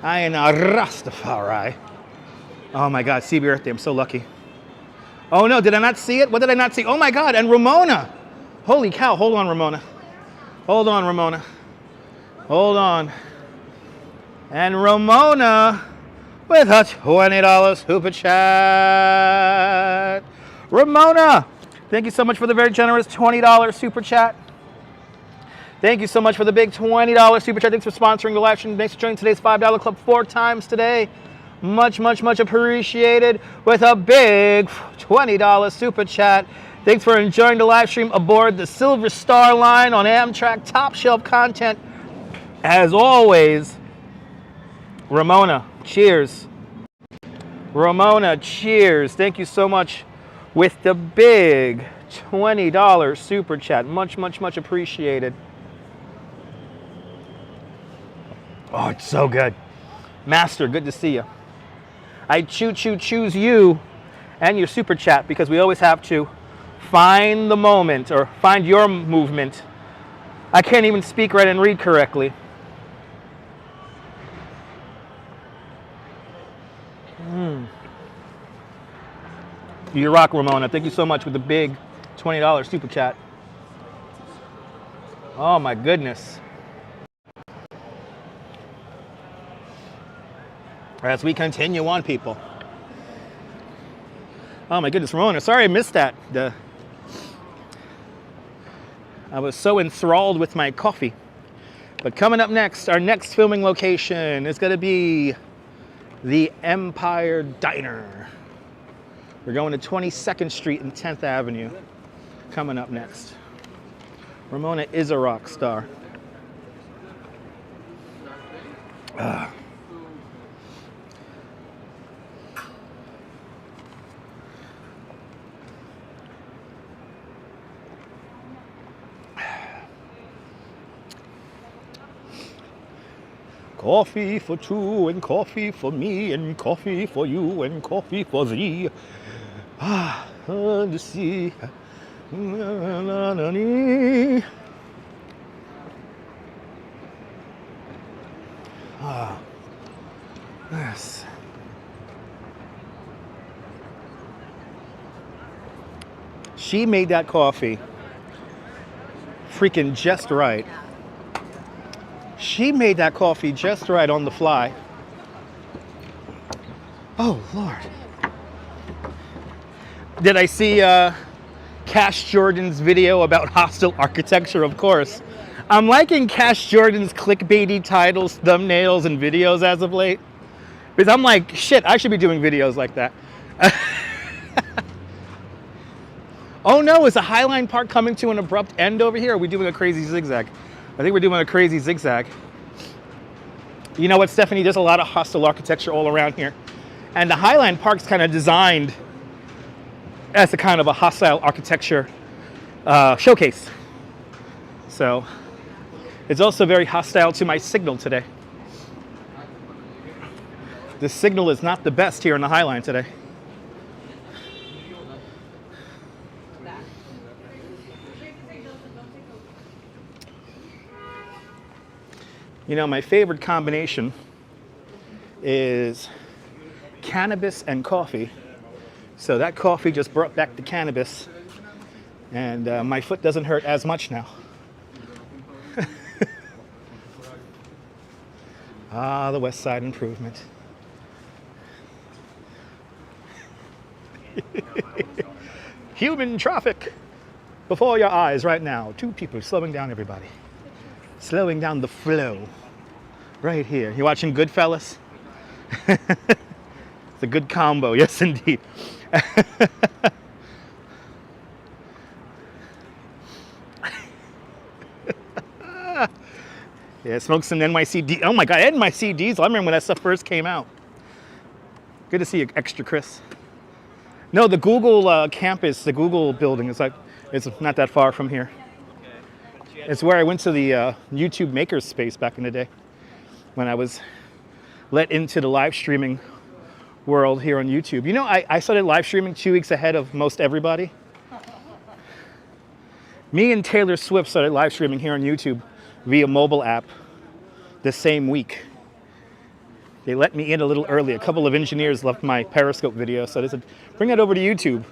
I am a Rastafari. Oh my God, CB Earth Day, I'm so lucky. Oh no, did I not see it? What did I not see? Oh my God, and Ramona. Holy cow, hold on, Ramona. Hold on, Ramona. Hold on. And Ramona with a $20 super chat. Ramona, thank you so much for the very generous $20 super chat. Thank you so much for the big $20 super chat. Thanks for sponsoring the live stream. Thanks for joining today's $5 club 4 times today. Much, much, much appreciated with a big $20 super chat. Thanks for enjoying the live stream aboard the Silver Star Line on Amtrak. Top shelf content. As always, Ramona, cheers. Ramona, cheers. Thank you so much with the big $20 super chat. Much, much, much appreciated. Oh, it's so good. Master, good to see you. I choose you and your super chat because we always have to find the moment or find your movement. I can't even speak right and read correctly. You rock, Ramona. Thank you so much with the big $20 super chat. Oh my goodness. As we continue on, people. Oh my goodness, Ramona. Sorry I missed that. I was so enthralled with my coffee. But coming up next, our next filming location is going to be the Empire Diner. We're going to 22nd Street and 10th Avenue. Coming up next. Ramona is a rock star. Coffee for two, and coffee for me, and coffee for you, and coffee for thee. The sea. Yes. She made that coffee freaking just right. She made that coffee just right on the fly. Oh, Lord. Did I see Cash Jordan's video about hostile architecture? Of course. I'm liking Cash Jordan's clickbaity titles, thumbnails, and videos as of late. Because I'm like, shit, I should be doing videos like that. Oh no, is the Highline Park coming to an abrupt end over here? Or are we doing a crazy zigzag? I think we're doing a crazy zigzag. You know what, Stephanie? There's a lot of hostile architecture all around here. And the Highline Park's kind of designed as a kind of a hostile architecture showcase. So it's also very hostile to my signal today. The signal is not the best here on the Highline today. You know, my favorite combination is cannabis and coffee. So that coffee just brought back the cannabis, and my foot doesn't hurt as much now. Ah, the West Side Improvement. Human traffic before your eyes right now. Two people slowing down everybody. Slowing down the flow. Right here. You watching Goodfellas? It's a good combo. Yes, indeed. Yeah, smoke some NYC. Oh my God, NYC Diesel. I remember when that stuff first came out. Good to see you, Extra Chris. No, the Google campus, the Google building is it's not that far from here. It's where I went to the YouTube maker space back in the day when I was let into the live streaming world here on YouTube. You know, I started live streaming 2 weeks ahead of most everybody. Me and Taylor Swift started live streaming here on YouTube via mobile app the same week. They let me in a little early. A couple of engineers left my Periscope video, so they said, bring that over to YouTube.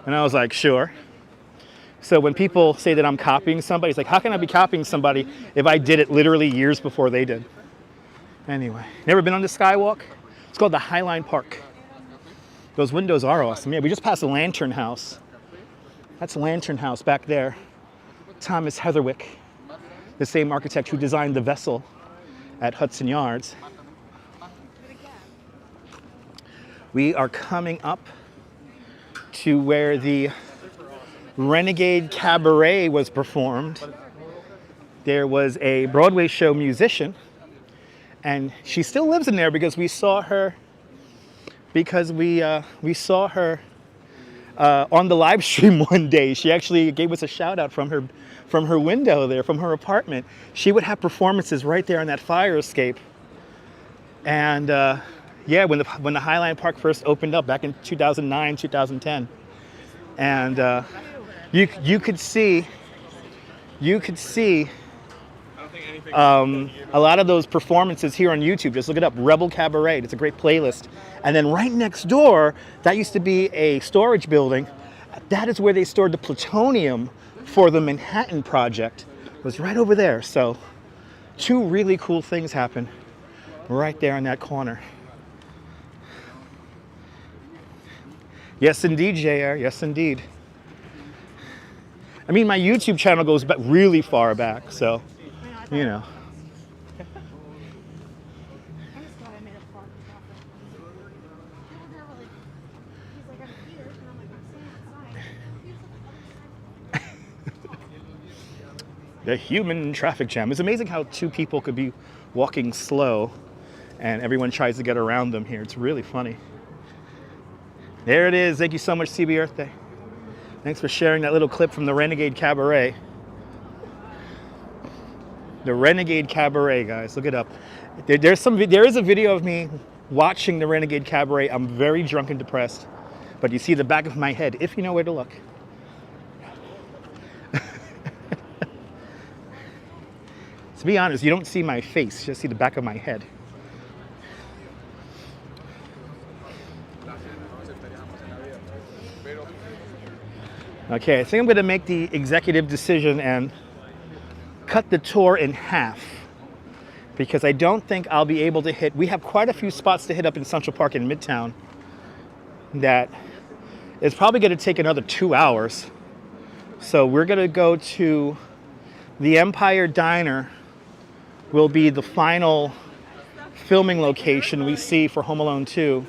And I was like, sure. So when people say that I'm copying somebody, it's like, how can I be copying somebody if I did it literally years before they did? Anyway, never been on the Skywalk? It's called the Highline Park. Those windows are awesome. Yeah, we just passed the Lantern House. That's Lantern House back there. Thomas Heatherwick, the same architect who designed the vessel at Hudson Yards. We are coming up to where the Renegade Cabaret was performed. There was a Broadway show musician, and she still lives in there because we saw her. We saw her on the live stream one day. She actually gave us a shout out from her window there, from her apartment. She would have performances right there on that fire escape. And yeah, when the Highline Park first opened up back in 2009, 2010, and you could see a lot of those performances here on YouTube. Just look it up, Rebel Cabaret. It's a great playlist. And then right next door, that used to be a storage building. That is where they stored the plutonium for the Manhattan Project. It was right over there. So 2 really cool things happened right there in that corner. Yes, indeed, JR. Yes, indeed. I mean, my YouTube channel goes back really far back, so, you know. The human traffic jam. It's amazing how 2 people could be walking slow and everyone tries to get around them here. It's really funny. There it is. Thank you so much, CB Earth Day. Thanks for sharing that little clip from the Renegade Cabaret. The Renegade Cabaret, guys. Look it up. There is a video of me watching the Renegade Cabaret. I'm very drunk and depressed. But you see the back of my head, if you know where to look. To be honest, you don't see my face, you just see the back of my head. Okay, I think I'm going to make the executive decision and cut the tour in half because I don't think I'll be able to hit. We have quite a few spots to hit up in Central Park in Midtown that is probably going to take another 2 hours. So we're going to go to the Empire Diner. Will be the final filming location we see for Home Alone 2.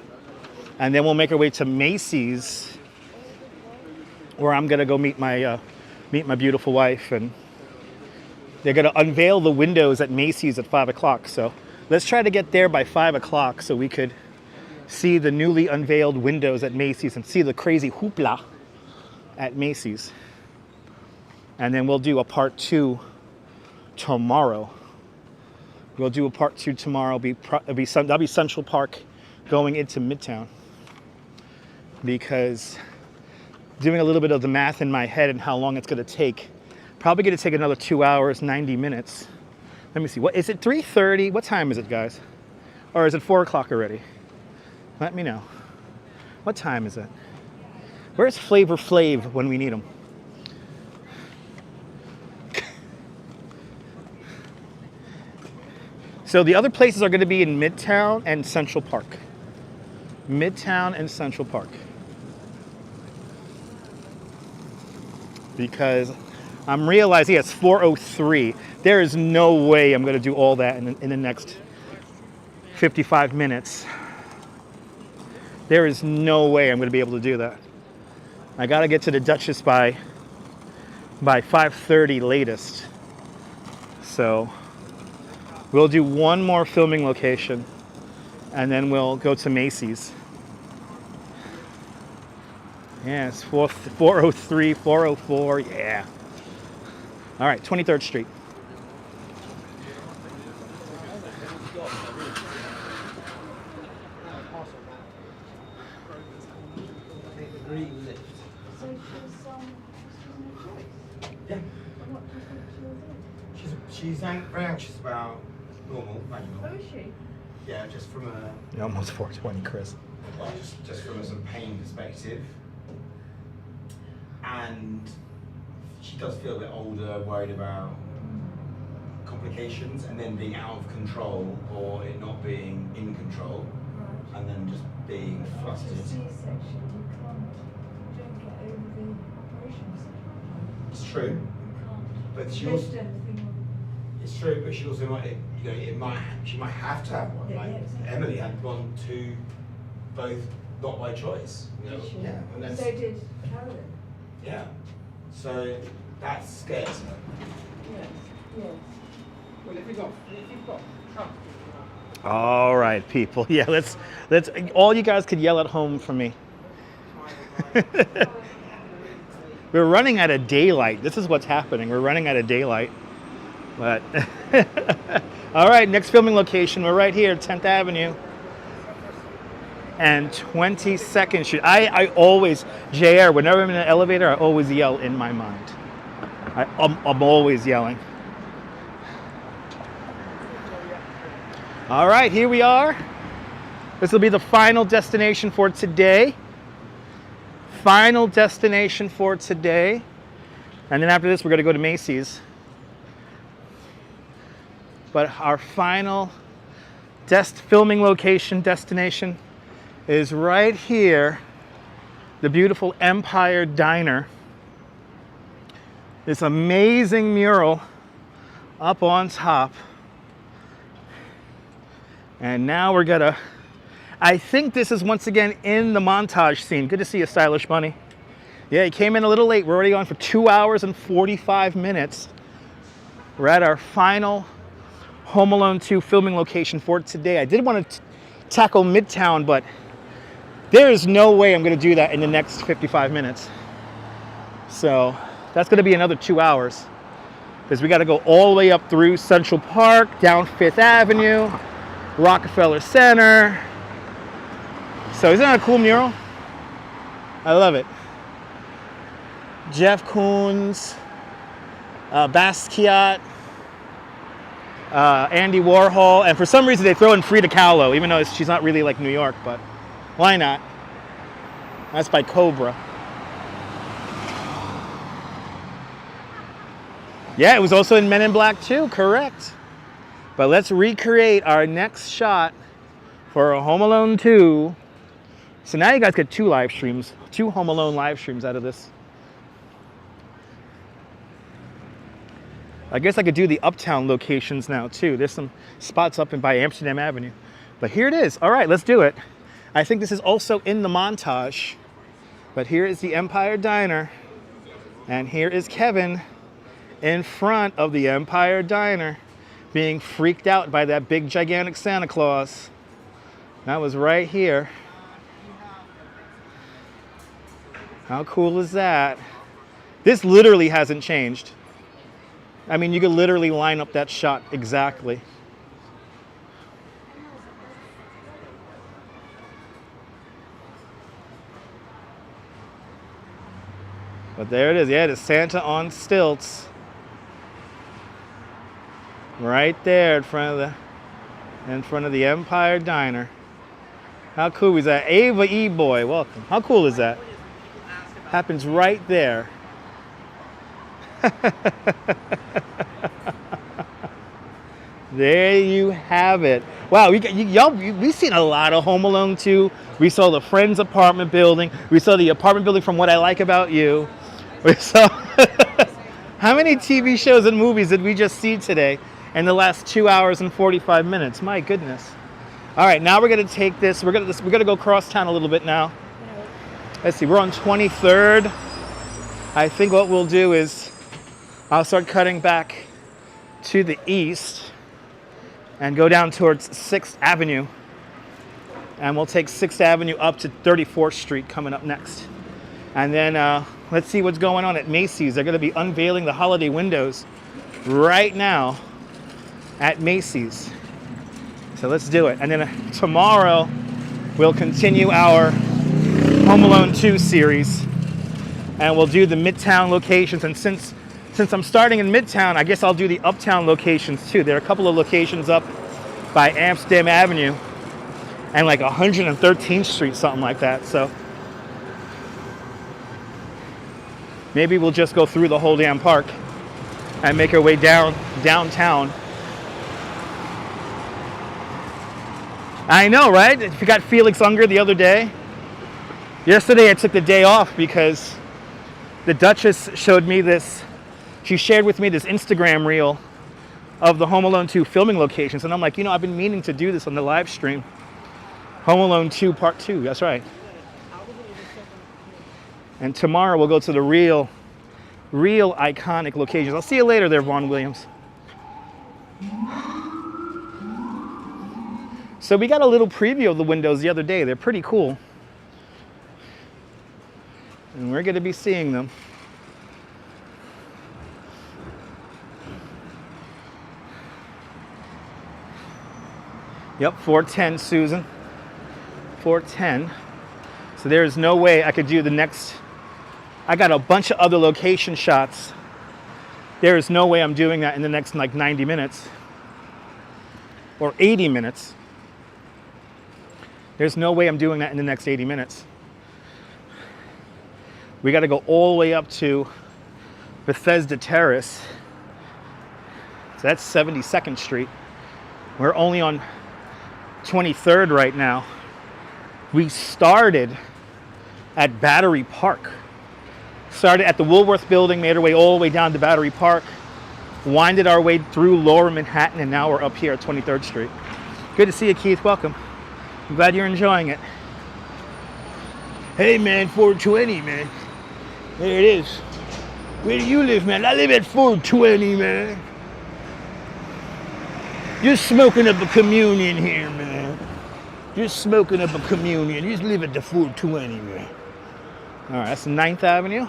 And then we'll make our way to Macy's, where I'm gonna go meet my beautiful wife, and they're gonna unveil the windows at Macy's at 5 o'clock. So let's try to get there by 5 o'clock so we could see the newly unveiled windows at Macy's and see the crazy hoopla at Macy's. And then we'll do a part 2 tomorrow. We'll do a part 2 tomorrow. That'll be Central Park going into Midtown. Because doing a little bit of the math in my head and how long it's going to take, probably going to take another 2 hours, 90 minutes. Let me see. What is it? 3:30? What time is it, guys? Or is it 4 o'clock already? Let me know. What time is it? Where's Flavor Flav when we need him? So the other places are going to be in Midtown and Central Park. Midtown and Central Park. Because I'm realizing it's 4:03. There is no way I'm going to do all that in the next 55 minutes. There is no way I'm going to be able to do that. I got to get to the Duchess by 5:30 latest. So we'll do one more filming location, and then we'll go to Macy's. Yeah, it's 403, 404, yeah. All right, 23rd Street. She's very anxious about normal. Oh, is she? Yeah, just from a You're almost 420, Chris. well, just from a sort of pain perspective, and she does feel a bit older, worried about complications, and then being out of control or it not being in control, Right. and then just being flustered. After C-section, you don't get over the operations. It's true, You can't but she lift also, anything on. it's true, but she also might, she might have to have one. Yeah, Like yeah, exactly. Emily had one, two, both not by choice. Did she? Yeah, and then So did Carolyn. yeah. So that's scares her. Yes, yes. Well, if you've got truck. All right, people. Yeah, let's. All you guys could yell at home for me. We're running out of daylight. This is what's happening. We're running out of daylight. But all right, next filming location. We're right here, 10th Avenue and 22nd Street. I always, JR, whenever I'm in an elevator, I always yell in my mind. I'm always yelling. All right, here we are. This will be the final destination for today. Final destination for today. And then after this, we're going to go to Macy's. But our final filming location, destination, is right here. The beautiful Empire Diner. This amazing mural up on top. And now we're gonna, I think this is once again in the montage scene. Good to see you, Stylish Bunny. Yeah, he came in a little late. We're already on for 2 hours and 45 minutes. We're at our final Home Alone 2 filming location for today. I did want to tackle Midtown, but there is no way I'm going to do that in the next 55 minutes. So that's going to be another 2 hours because we got to go all the way up through Central Park, down 5th Avenue, Rockefeller Center. So isn't that a cool mural? I love it. Jeff Koons, Basquiat, Andy Warhol, and for some reason they throw in Frida Kahlo, even though she's not really like New York, but why not? That's by Cobra. Yeah, it was also in Men in Black 2, correct. But let's recreate our next shot for Home Alone 2. So now you guys get 2 live streams, 2 Home Alone live streams out of this. I guess I could do the uptown locations now too. There's some spots up by Amsterdam Avenue. But here it is. All right, let's do it. I think this is also in the montage. But here is the Empire Diner. And here is Kevin in front of the Empire Diner being freaked out by that big gigantic Santa Claus. That was right here. How cool is that? This literally hasn't changed. I mean, you could literally line up that shot exactly. But there it is. Yeah, it's Santa on stilts. Right there in front of the Empire Diner. How cool is that? Ava E-Boy, welcome. How cool is that? Happens right there. There you have it. Wow, we've seen a lot of Home Alone 2. We saw the Friends apartment building. We saw the apartment building from What I Like About You. We saw how many TV shows and movies did we just see today in the last 2 hours and 45 minutes? My goodness. All right, now we're gonna take this. We're gonna go cross town a little bit now. Let's see, we're on 23rd. I think what we'll do is I'll start cutting back to the east and go down towards 6th Avenue. And we'll take 6th Avenue up to 34th Street coming up next. And then let's see what's going on at Macy's. They're going to be unveiling the holiday windows right now at Macy's. So let's do it. And then tomorrow we'll continue our Home Alone 2 series. And we'll do the Midtown locations. And since I'm starting in Midtown, I guess I'll do the Uptown locations too. There are a couple of locations up by Amsterdam Avenue and like 113th Street, something like that. So maybe we'll just go through the whole damn park and make our way downtown. I know, right? If you got Felix Unger the other day. Yesterday I took the day off because the Duchess showed me this. She shared with me this Instagram reel of the Home Alone 2 filming locations. And I'm like, I've been meaning to do this on the live stream. Home Alone 2 Part 2, that's right. And tomorrow we'll go to the real real iconic locations. I'll see you later there, Vaughn Williams. So we got a little preview of the windows the other day. They're pretty cool. And we're going to be seeing them. Yep, 410, Susan. 410. So there is no way I could do the next. I got a bunch of other location shots. There is no way I'm doing that in the next like 90 minutes or 80 minutes. There's no way I'm doing that in the next 80 minutes. We got to go all the way up to Bethesda Terrace. So that's 72nd Street. We're only on 23rd right now. We started at Battery Park. Started at the Woolworth building, made our way all the way down to Battery Park, winded our way through Lower Manhattan, and now we're up here at 23rd Street. Good to see you, Keith. Welcome. I'm glad you're enjoying it. Hey, man, 420, man. There it is. Where do you live, man? I live at 420, man. Just smoking up a communion here, man. Just smoking up a communion. Just live at the 420, man. All right, that's 9th Avenue.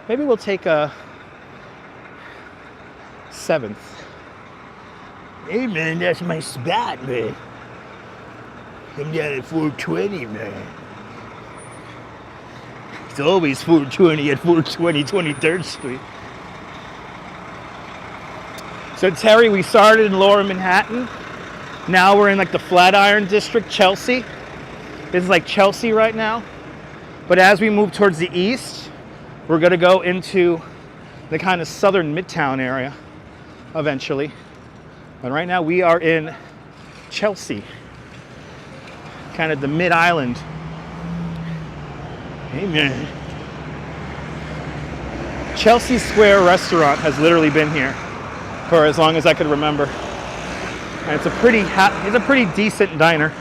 Maybe we'll take a 7th. Hey, man, that's my spot, man. I'm down at 420, man. It's always 420 at 420 23rd Street. So Terry, we started in Lower Manhattan. Now we're in like the Flatiron District, Chelsea. This is like Chelsea right now. But as we move towards the east, we're gonna go into the kind of southern Midtown area eventually. But right now we are in Chelsea, kind of the mid-island. Hey, man. Chelsea Square Restaurant has literally been here for as long as I could remember. And it's a pretty decent diner.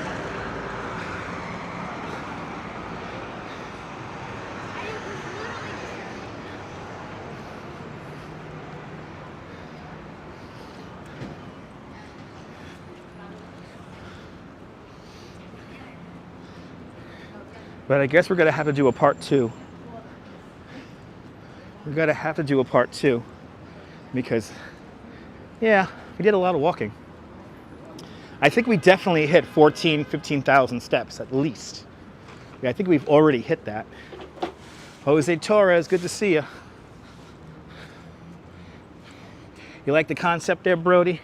But I guess we're gonna have to do a part 2. We're gonna have to do a part 2 because, yeah, we did a lot of walking. I think we definitely hit 15,000 steps at least. Yeah, I think we've already hit that. Jose Torres, good to see you. You like the concept there, Brody?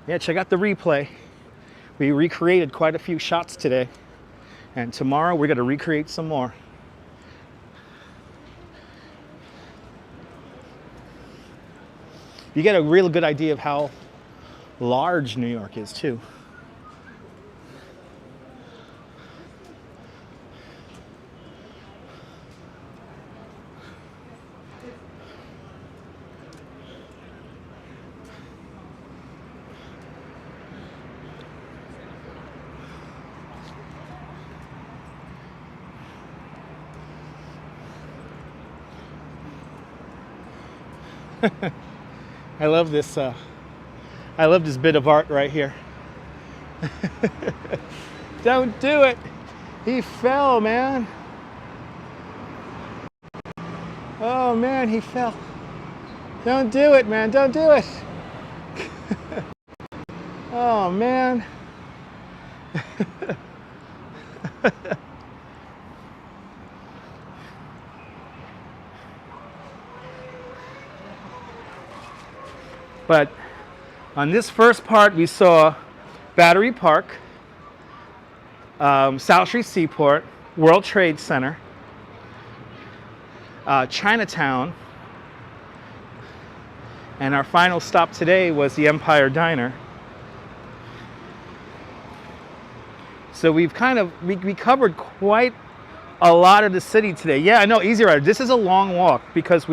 Yeah, check out the replay. We recreated quite a few shots today. And tomorrow we're going to recreate some more. You get a real good idea of how large New York is too. I love this bit of art right here. Don't do it. He fell, man. Oh man, he fell. Don't do it, man. Don't do it. Oh man. But on this first part, we saw Battery Park, South Street Seaport, World Trade Center, Chinatown, and our final stop today was the Empire Diner. So we've we covered quite a lot of the city today. Yeah, I know, Easy Rider. This is a long walk because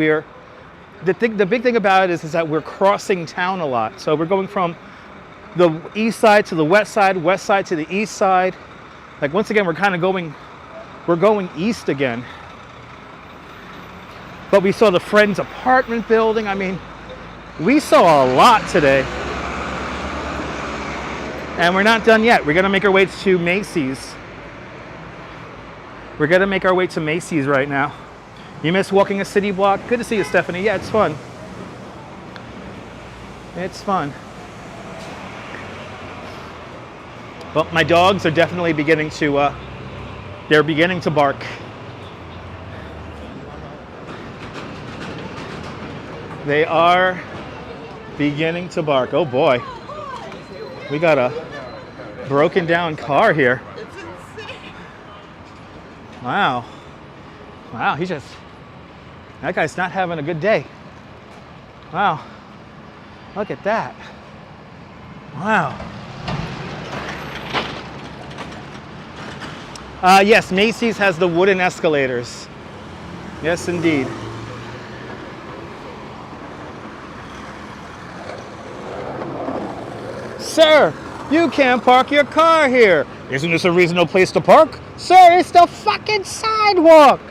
the big thing about it is that we're crossing town a lot. So we're going from the east side to the west side to the east side. Like once again, we're going east again. But we saw the Friends apartment building. I mean, we saw a lot today. And we're not done yet. We're going to make our way to Macy's. We're going to make our way to Macy's right now. You miss walking a city block? Good to see you, Stephanie. Yeah, it's fun. It's fun. Well, my dogs are definitely beginning to, they're beginning to bark. They are beginning to bark. Oh boy. We got a broken down car here. Wow. Wow, that guy's not having a good day. Wow. Look at that. Wow. Yes, Macy's has the wooden escalators. Yes, indeed. Sir, you can't park your car here. Isn't this a reasonable place to park? Sir, it's the fucking sidewalk.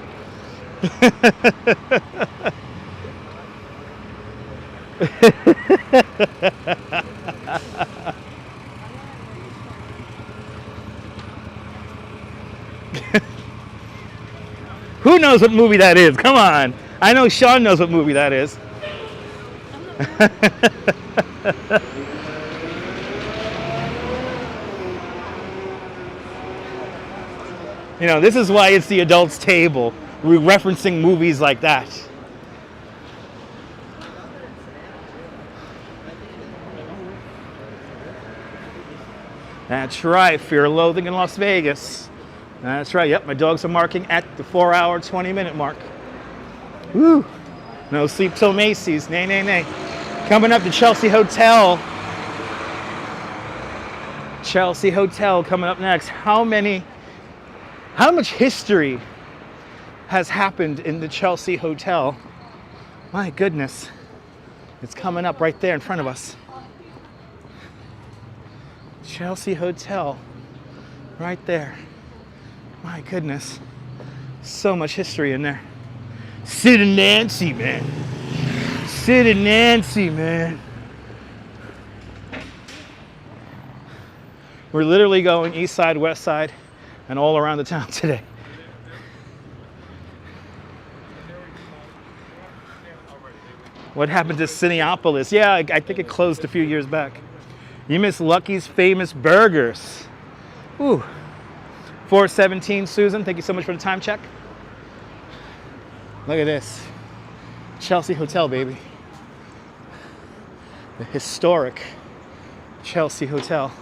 Who knows what movie that is? Come on. I know Sean knows what movie that is. You know, this is why it's the adults' table. We're referencing movies like that. That's right, Fear and Loathing in Las Vegas. That's right, yep, my dogs are marking at the 4-hour, 20-minute mark. Woo! No sleep till Macy's, nay, nay, nay. Coming up to Chelsea Hotel. Chelsea Hotel coming up next. How much history has happened in the Chelsea Hotel? My goodness. It's coming up right there in front of us. Chelsea Hotel. Right there. My goodness. So much history in there. Sid and Nancy, man. Sid and Nancy, man. We're literally going east side, west side, and all around the town today. What happened to Cineopolis? Yeah, I think it closed a few years back. You miss Lucky's Famous Burgers. Ooh. 417, Susan, thank you so much for the time check. Look at this. Chelsea Hotel, baby. The historic Chelsea Hotel.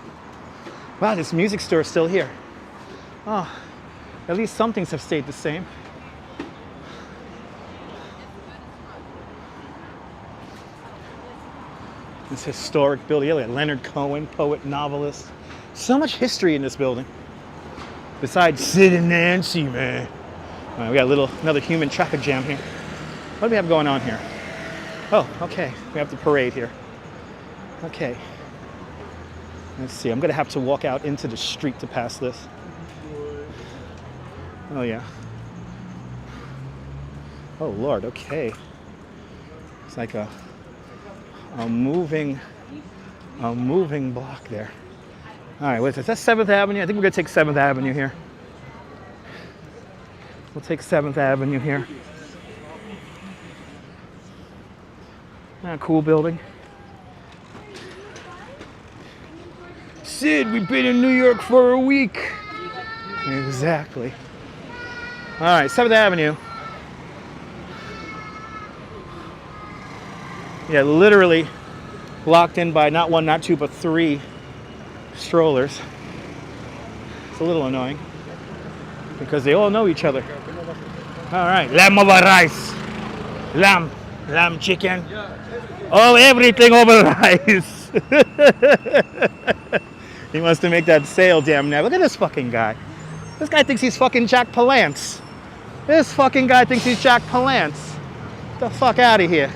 Wow, this music store is still here. Oh, at least some things have stayed the same. This historic building. Look at Leonard Cohen, poet, novelist. So much history in this building. Besides Sid and Nancy, man. All right, we got another human traffic jam here. What do we have going on here? Oh, okay. We have the parade here. Okay. Let's see. I'm going to have to walk out into the street to pass this. Oh, yeah. Oh, Lord. Okay. It's like a moving block there. All right, what's this? That's 7th Avenue. I think we're going to take 7th Avenue here. We'll take 7th Avenue here. Cool building. Sid, we've been in New York for a week. Exactly. All right, 7th Avenue. Yeah, literally locked in by not one, not two, but 3 strollers. It's a little annoying because they all know each other. All right, lamb over rice, lamb chicken, oh, everything over rice. He wants to make that sale, damn now. Look at this fucking guy. This guy thinks he's fucking Jack Palance. This fucking guy thinks he's Jack Palance. Get the fuck out of here.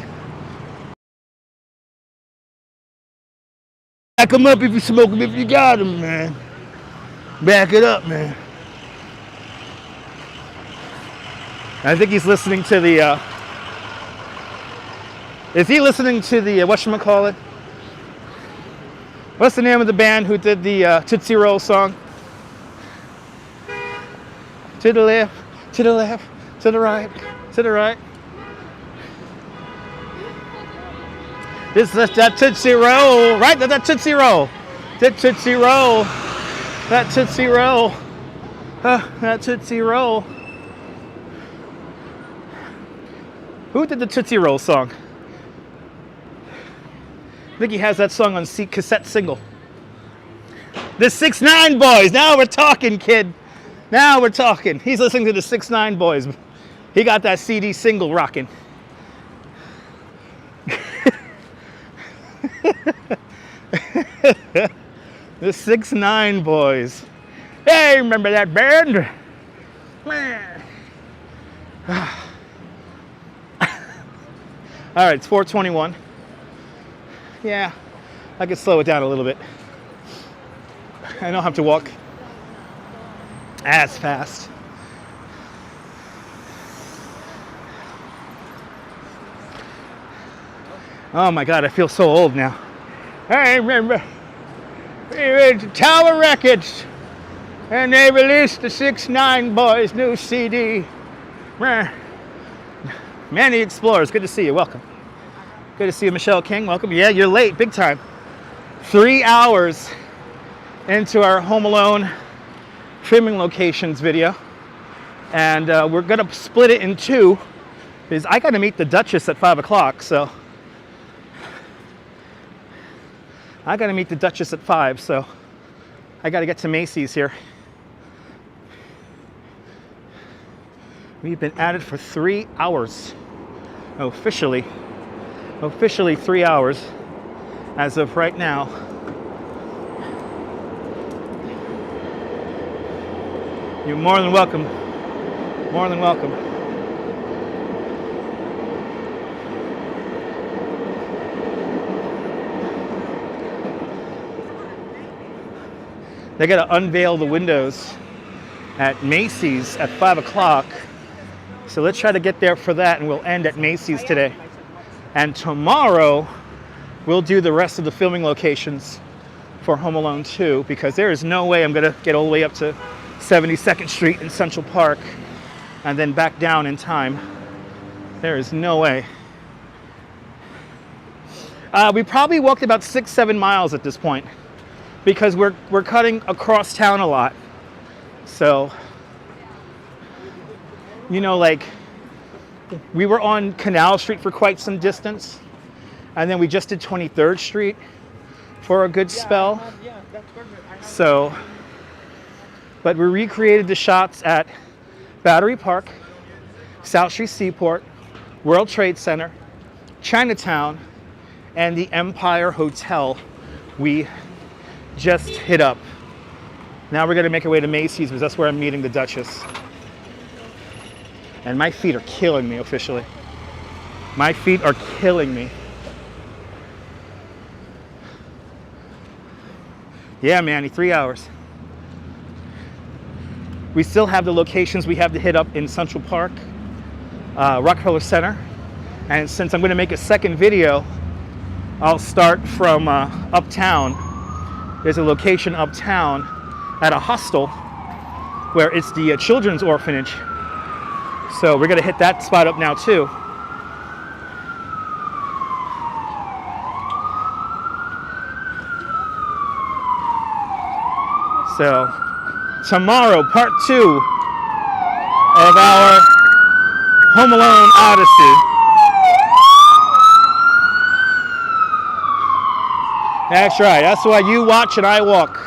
Back him up if you smoke him, if you got him, man. Back it up, man. I think he's listening to the Is he listening to the whatchamacallit? What's the name of the band who did the Tootsie Roll song? To the left, to the left, to the right, to the right. This is that Tootsie Roll, right? That Tootsie Roll. That Tootsie Roll. That Tootsie Roll. That Tootsie Roll. Who did the Tootsie Roll song? I think he has that song on cassette single. The 6ix9ine Boys. Now we're talking, kid. Now we're talking. He's listening to the 6ix9ine Boys. He got that CD single rocking. The 6ix9ine Boys. Hey, remember that band? All right, it's 4:21. Yeah, I could slow it down a little bit. I don't have to walk as fast. Oh my God, I feel so old now. I remember we went to Tower Records and they released the 6ix9ine Boys' new CD. Manny Explorers, good to see you, welcome. Good to see you, Michelle King, welcome. Yeah, you're late, big time. 3 hours into our Home Alone trimming locations video. And we're gonna split it in two because I gotta meet the Duchess at 5 o'clock, so. I gotta meet the Duchess at 5, so I gotta get to Macy's here. We've been at it for 3 hours. Officially 3 hours as of right now. You're more than welcome. More than welcome. They got to unveil the windows at Macy's at 5 o'clock. So let's try to get there for that, and we'll end at Macy's today. And tomorrow, we'll do the rest of the filming locations for Home Alone 2, because there is no way I'm going to get all the way up to 72nd Street in Central Park and then back down in time. There is no way. We probably walked about 6-7 miles at this point, because we're cutting across town a lot. So, you know, like, we were on Canal Street for quite some distance, and then we just did 23rd Street for a good spell. So, but we recreated the shots at Battery Park, South Street Seaport, World Trade Center, Chinatown, and the Empire Hotel we just hit up. Now we're gonna make our way to Macy's, because that's where I'm meeting the Duchess. And my feet are killing me officially. My feet are killing me. Yeah, Manny, 3 hours. We still have the locations we have to hit up in Central Park, Rockefeller Center. And since I'm gonna make a second video, I'll start from uptown. There's a location uptown at a hostel where it's the children's orphanage. So we're gonna hit that spot up now too. So tomorrow, part 2 of our Home Alone Odyssey. That's right. That's why you watch and I walk.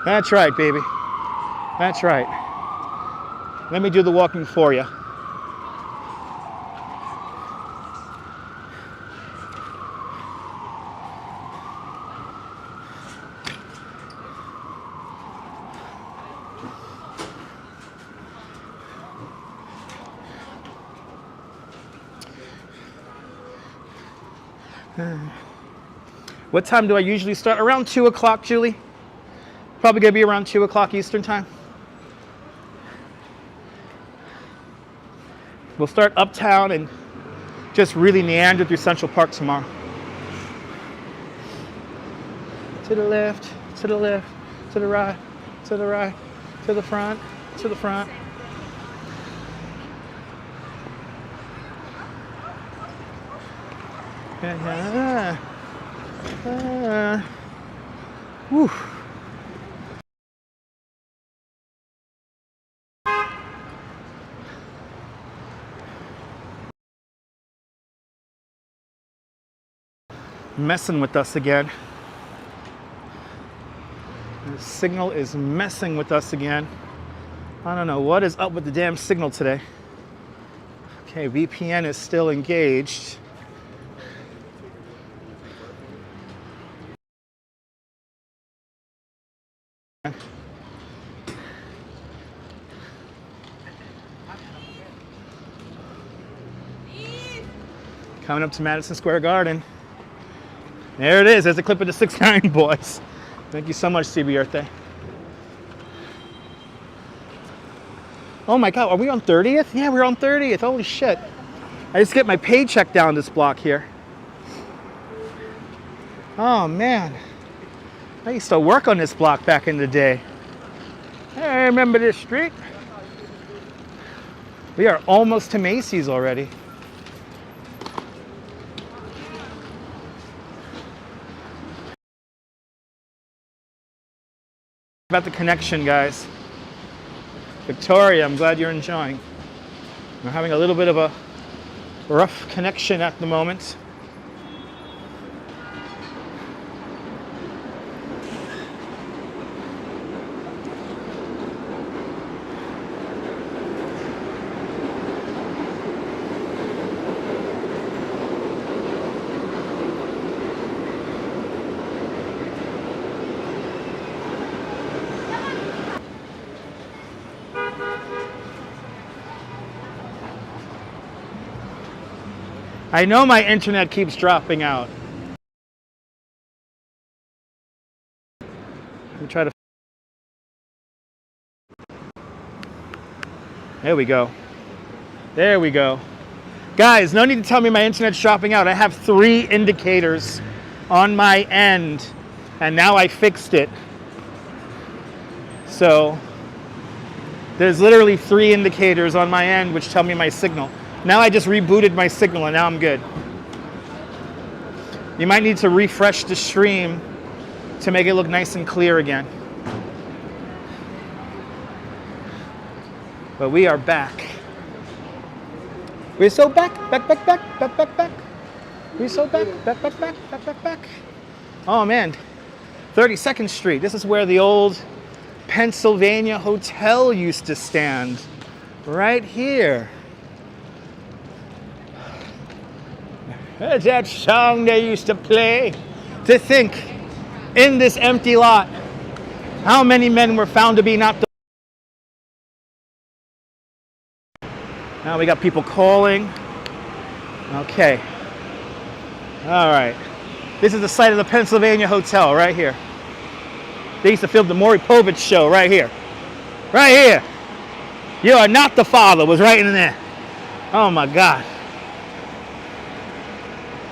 That's right, baby. That's right. Let me do the walking for you. What time do I usually start? Around 2 o'clock, Julie? Probably gonna be around 2 o'clock Eastern time. We'll start uptown and just really meander through Central Park tomorrow. To the left, to the left, to the right, to the right, to the front, to the front. Whew. Messing with us again. The signal is messing with us again. I don't know what is up with the damn signal today. Okay, VPN is still engaged. Coming up to Madison Square Garden. There it is. There's a clip of the 6ix9ine boys. Thank you so much, CB Earth. Oh my God, are we on 30th? Yeah, we're on 30th. Holy shit. I just get my paycheck down this block here. Oh man. I used to work on this block back in the day. I remember this street. We are almost to Macy's already. About the connection, guys. Victoria, I'm glad you're enjoying. We're having a little bit of a rough connection at the moment. I know my internet keeps dropping out. Let me try to. There we go. There we go. Guys, no need to tell me my internet's dropping out. I have 3 indicators on my end, and now I fixed it. So there's literally 3 indicators on my end which tell me my signal. Now I just rebooted my signal and now I'm good. You might need to refresh the stream to make it look nice and clear again. But we are back. We're so back. Back. We're so back. Oh man, 32nd Street. This is where the old Pennsylvania Hotel used to stand. Right here. That song they used to play. To think, in this empty lot, how many men were found to be not the. Now we got people calling. Okay. All right. This is the site of the Pennsylvania Hotel right here. They used to film the Maury Povich show right here. Right here. You Are Not the Father was right in there. Oh my God.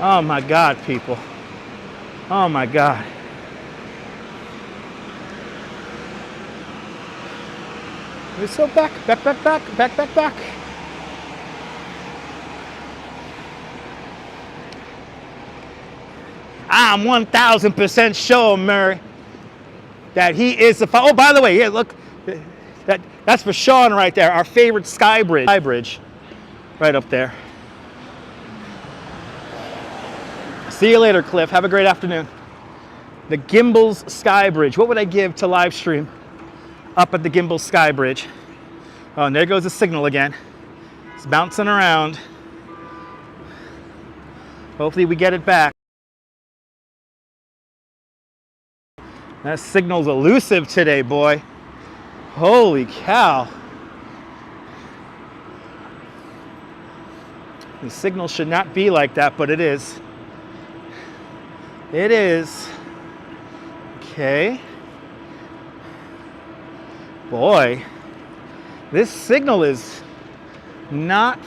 Oh my God, people. Oh my God. We're so back. I'm 1,000% sure, Murray, that he is the father. Oh, by the way, yeah, look, that's for Sean right there, our favorite sky bridge, right up there. See you later, Cliff. Have a great afternoon. The Gimble's Sky Bridge. What would I give to live stream up at the Gimble's Sky Bridge? Oh, and there goes the signal again. It's bouncing around. Hopefully we get it back. That signal's elusive today, boy. Holy cow. The signal should not be like that, but it is. It is. Okay. Boy, this signal is not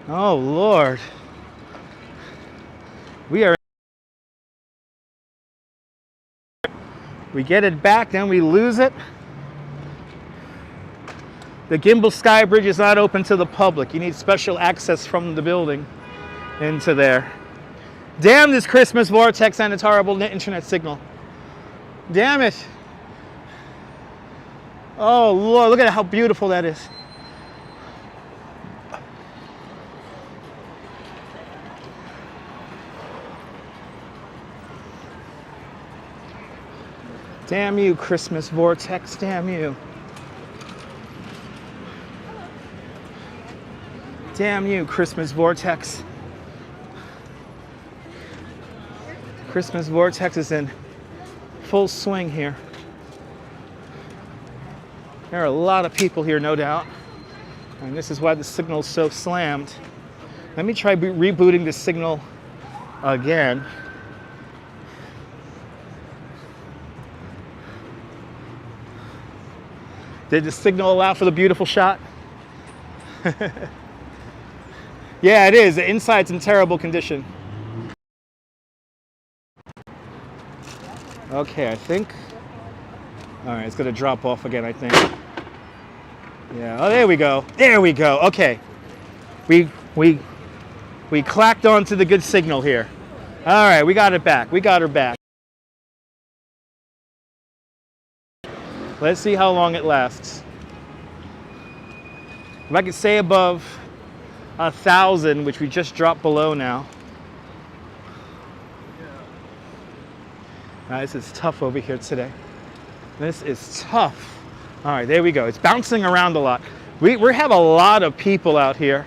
Oh, Lord. We get it back, then we lose it. The Gimble Sky Bridge is not open to the public. You need special access from the building into there. Damn this Christmas vortex and its horrible internet signal. Damn it. Oh, Lord, look at how beautiful that is. Damn you, Christmas vortex, damn you. Damn you, Christmas vortex. Christmas vortex is in full swing here. There are a lot of people here, no doubt. And this is why the signal's so slammed. Let me try rebooting the signal again. Did the signal allow for the beautiful shot? Yeah, it is. The inside's in terrible condition. Okay, I think. All right, it's going to drop off again, I think. Yeah, oh, there we go. There we go. Okay. We clacked onto the good signal here. All right, we got it back. We got her back. Let's see how long it lasts. If I could stay above 1,000, which we just dropped below now. This is tough over here today. This is tough. All right, there we go. It's bouncing around a lot. We have a lot of people out here.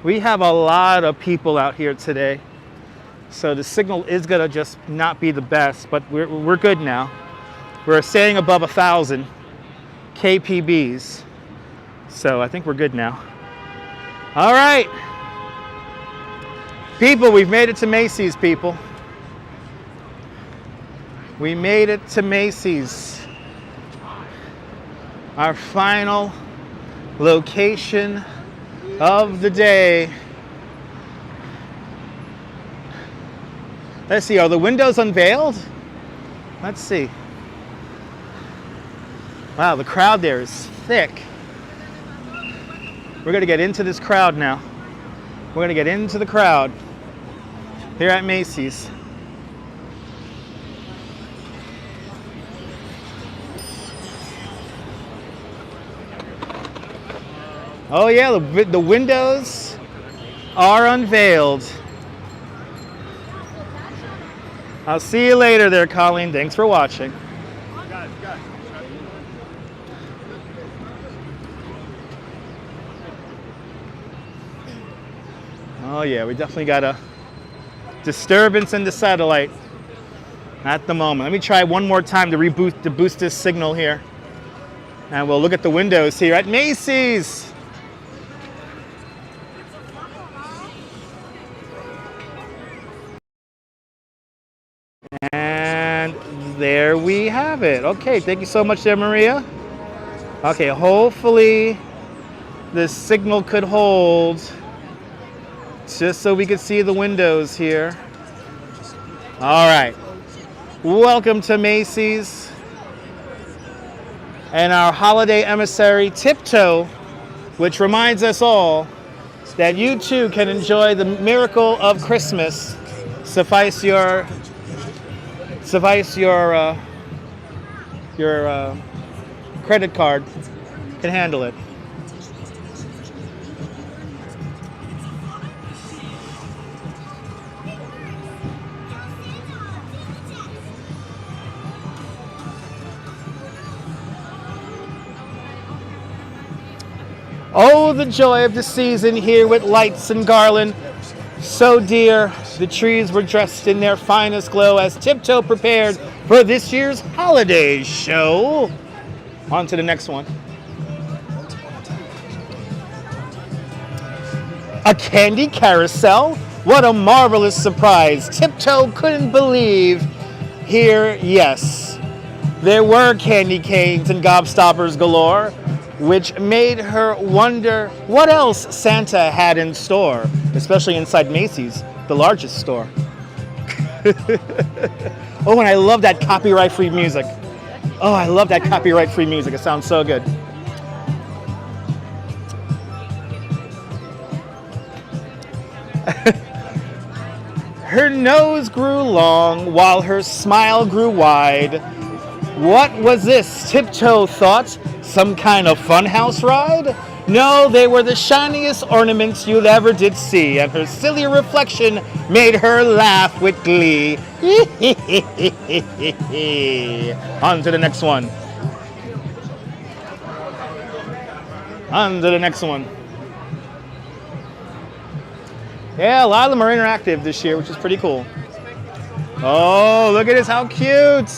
We have a lot of people out here today. So the signal is gonna just not be the best, but we're good now. We're staying above 1,000 kpbs. So I think we're good now. All right. People, we've made it to Macy's, people. We made it to Macy's. Our final location of the day. Let's see, are the windows unveiled? Let's see. Wow, the crowd there is thick. We're gonna get into this crowd now. We're gonna get into the crowd here at Macy's. Oh yeah, the windows are unveiled. I'll see you later there, Colleen. Thanks for watching. Oh yeah, we definitely got a disturbance in the satellite at the moment. Let me try one more time to boost this signal here. And we'll look at the windows here at Macy's. And there we have it. Okay, thank you so much there, Maria. Okay, hopefully this signal could hold just so we could see the windows here. All right, welcome to Macy's and our holiday emissary Tiptoe, which reminds us all that you too can enjoy the miracle of Christmas. Suffice your credit card can handle it. Oh, the joy of the season here with lights and garland. So dear, the trees were dressed in their finest glow as Tiptoe prepared for this year's holiday show. On to the next one. A candy carousel? What a marvelous surprise. Tiptoe couldn't believe here, yes, there were candy canes and gobstoppers galore. which made her wonder what else Santa had in store, especially inside Macy's, the largest store. Oh, and I love that copyright-free music. Oh, I love that copyright-free music. It sounds so good. Her nose grew long while her smile grew wide. What was this? Tiptoe thought. Some kind of funhouse ride? No, they were the shiniest ornaments you ever did see, and her silly reflection made her laugh with glee. On to the next one. On to the next one. Yeah, a lot of them are interactive this year, which is pretty cool. Oh, look at this, how cute!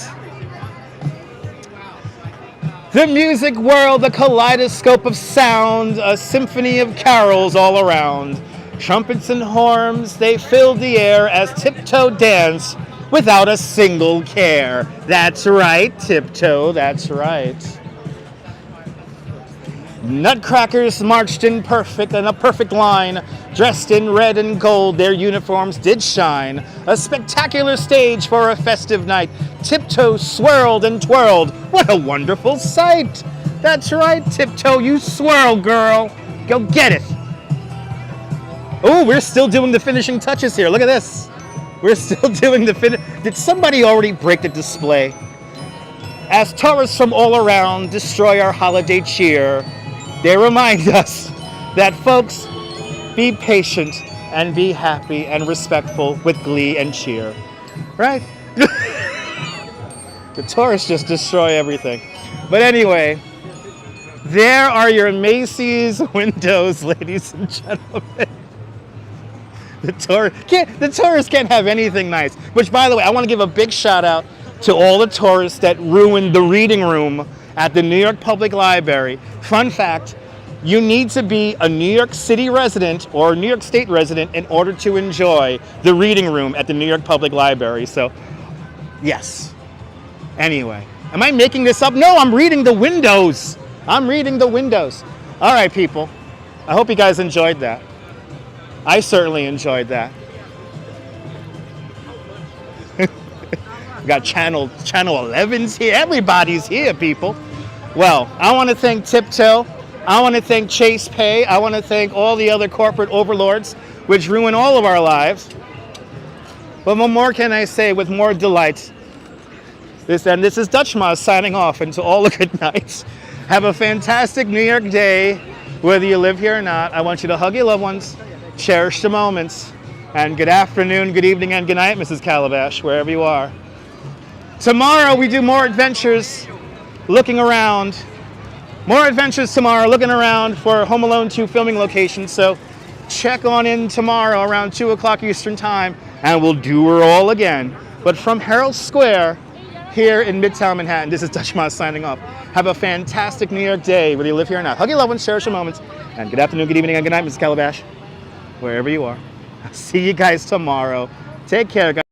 The music world, the kaleidoscope of sound, a symphony of carols all around. Trumpets and horns, they filled the air as Tiptoe danced without a single care. That's right, Tiptoe, that's right. Nutcrackers marched in a perfect line. Dressed in red and gold, their uniforms did shine. A spectacular stage for a festive night. Tiptoe swirled and twirled. What a wonderful sight! That's right, Tiptoe, you swirl, girl. Go get it. Oh, we're still doing the finishing touches here. Look at this. We're still doing the Did somebody already break the display? As tourists from all around destroy our holiday cheer, they remind us that, folks, be patient and be happy and respectful with glee and cheer. Right? The tourists just destroy everything. But anyway, there are your Macy's windows, ladies and gentlemen. The tourists can't have anything nice. Which, by the way, I want to give a big shout out to all the tourists that ruined the reading room at the New York Public Library. Fun fact, you need to be a New York City resident or a New York State resident in order to enjoy the reading room at the New York Public Library. So, yes. Anyway, am I making this up? No, I'm reading the windows. I'm reading the windows. All right, people. I hope you guys enjoyed that. I certainly enjoyed that. We got channel 11's here. Everybody's here, people. Well, I want to thank Tiptoe. I want to thank Chase Pay. I want to thank all the other corporate overlords, which ruin all of our lives. But what more can I say with more delight? This is Dutch Moz signing off. And to all a good night. Have a fantastic New York day, whether you live here or not. I want you to hug your loved ones, cherish the moments, and good afternoon, good evening, and good night, Mrs. Calabash, wherever you are. Tomorrow we do more adventures, looking around. More adventures tomorrow, looking around for Home Alone 2 filming locations. So check on in tomorrow around 2 o'clock Eastern Time, and we'll do her all again. But from Herald Square, here in Midtown Manhattan, this is Dutch Moz signing off. Have a fantastic New York day, whether you live here or not. Hug your loved ones, cherish your moments, and good afternoon, good evening, and good night, Mrs. Calabash, wherever you are. I'll see you guys tomorrow. Take care, guys.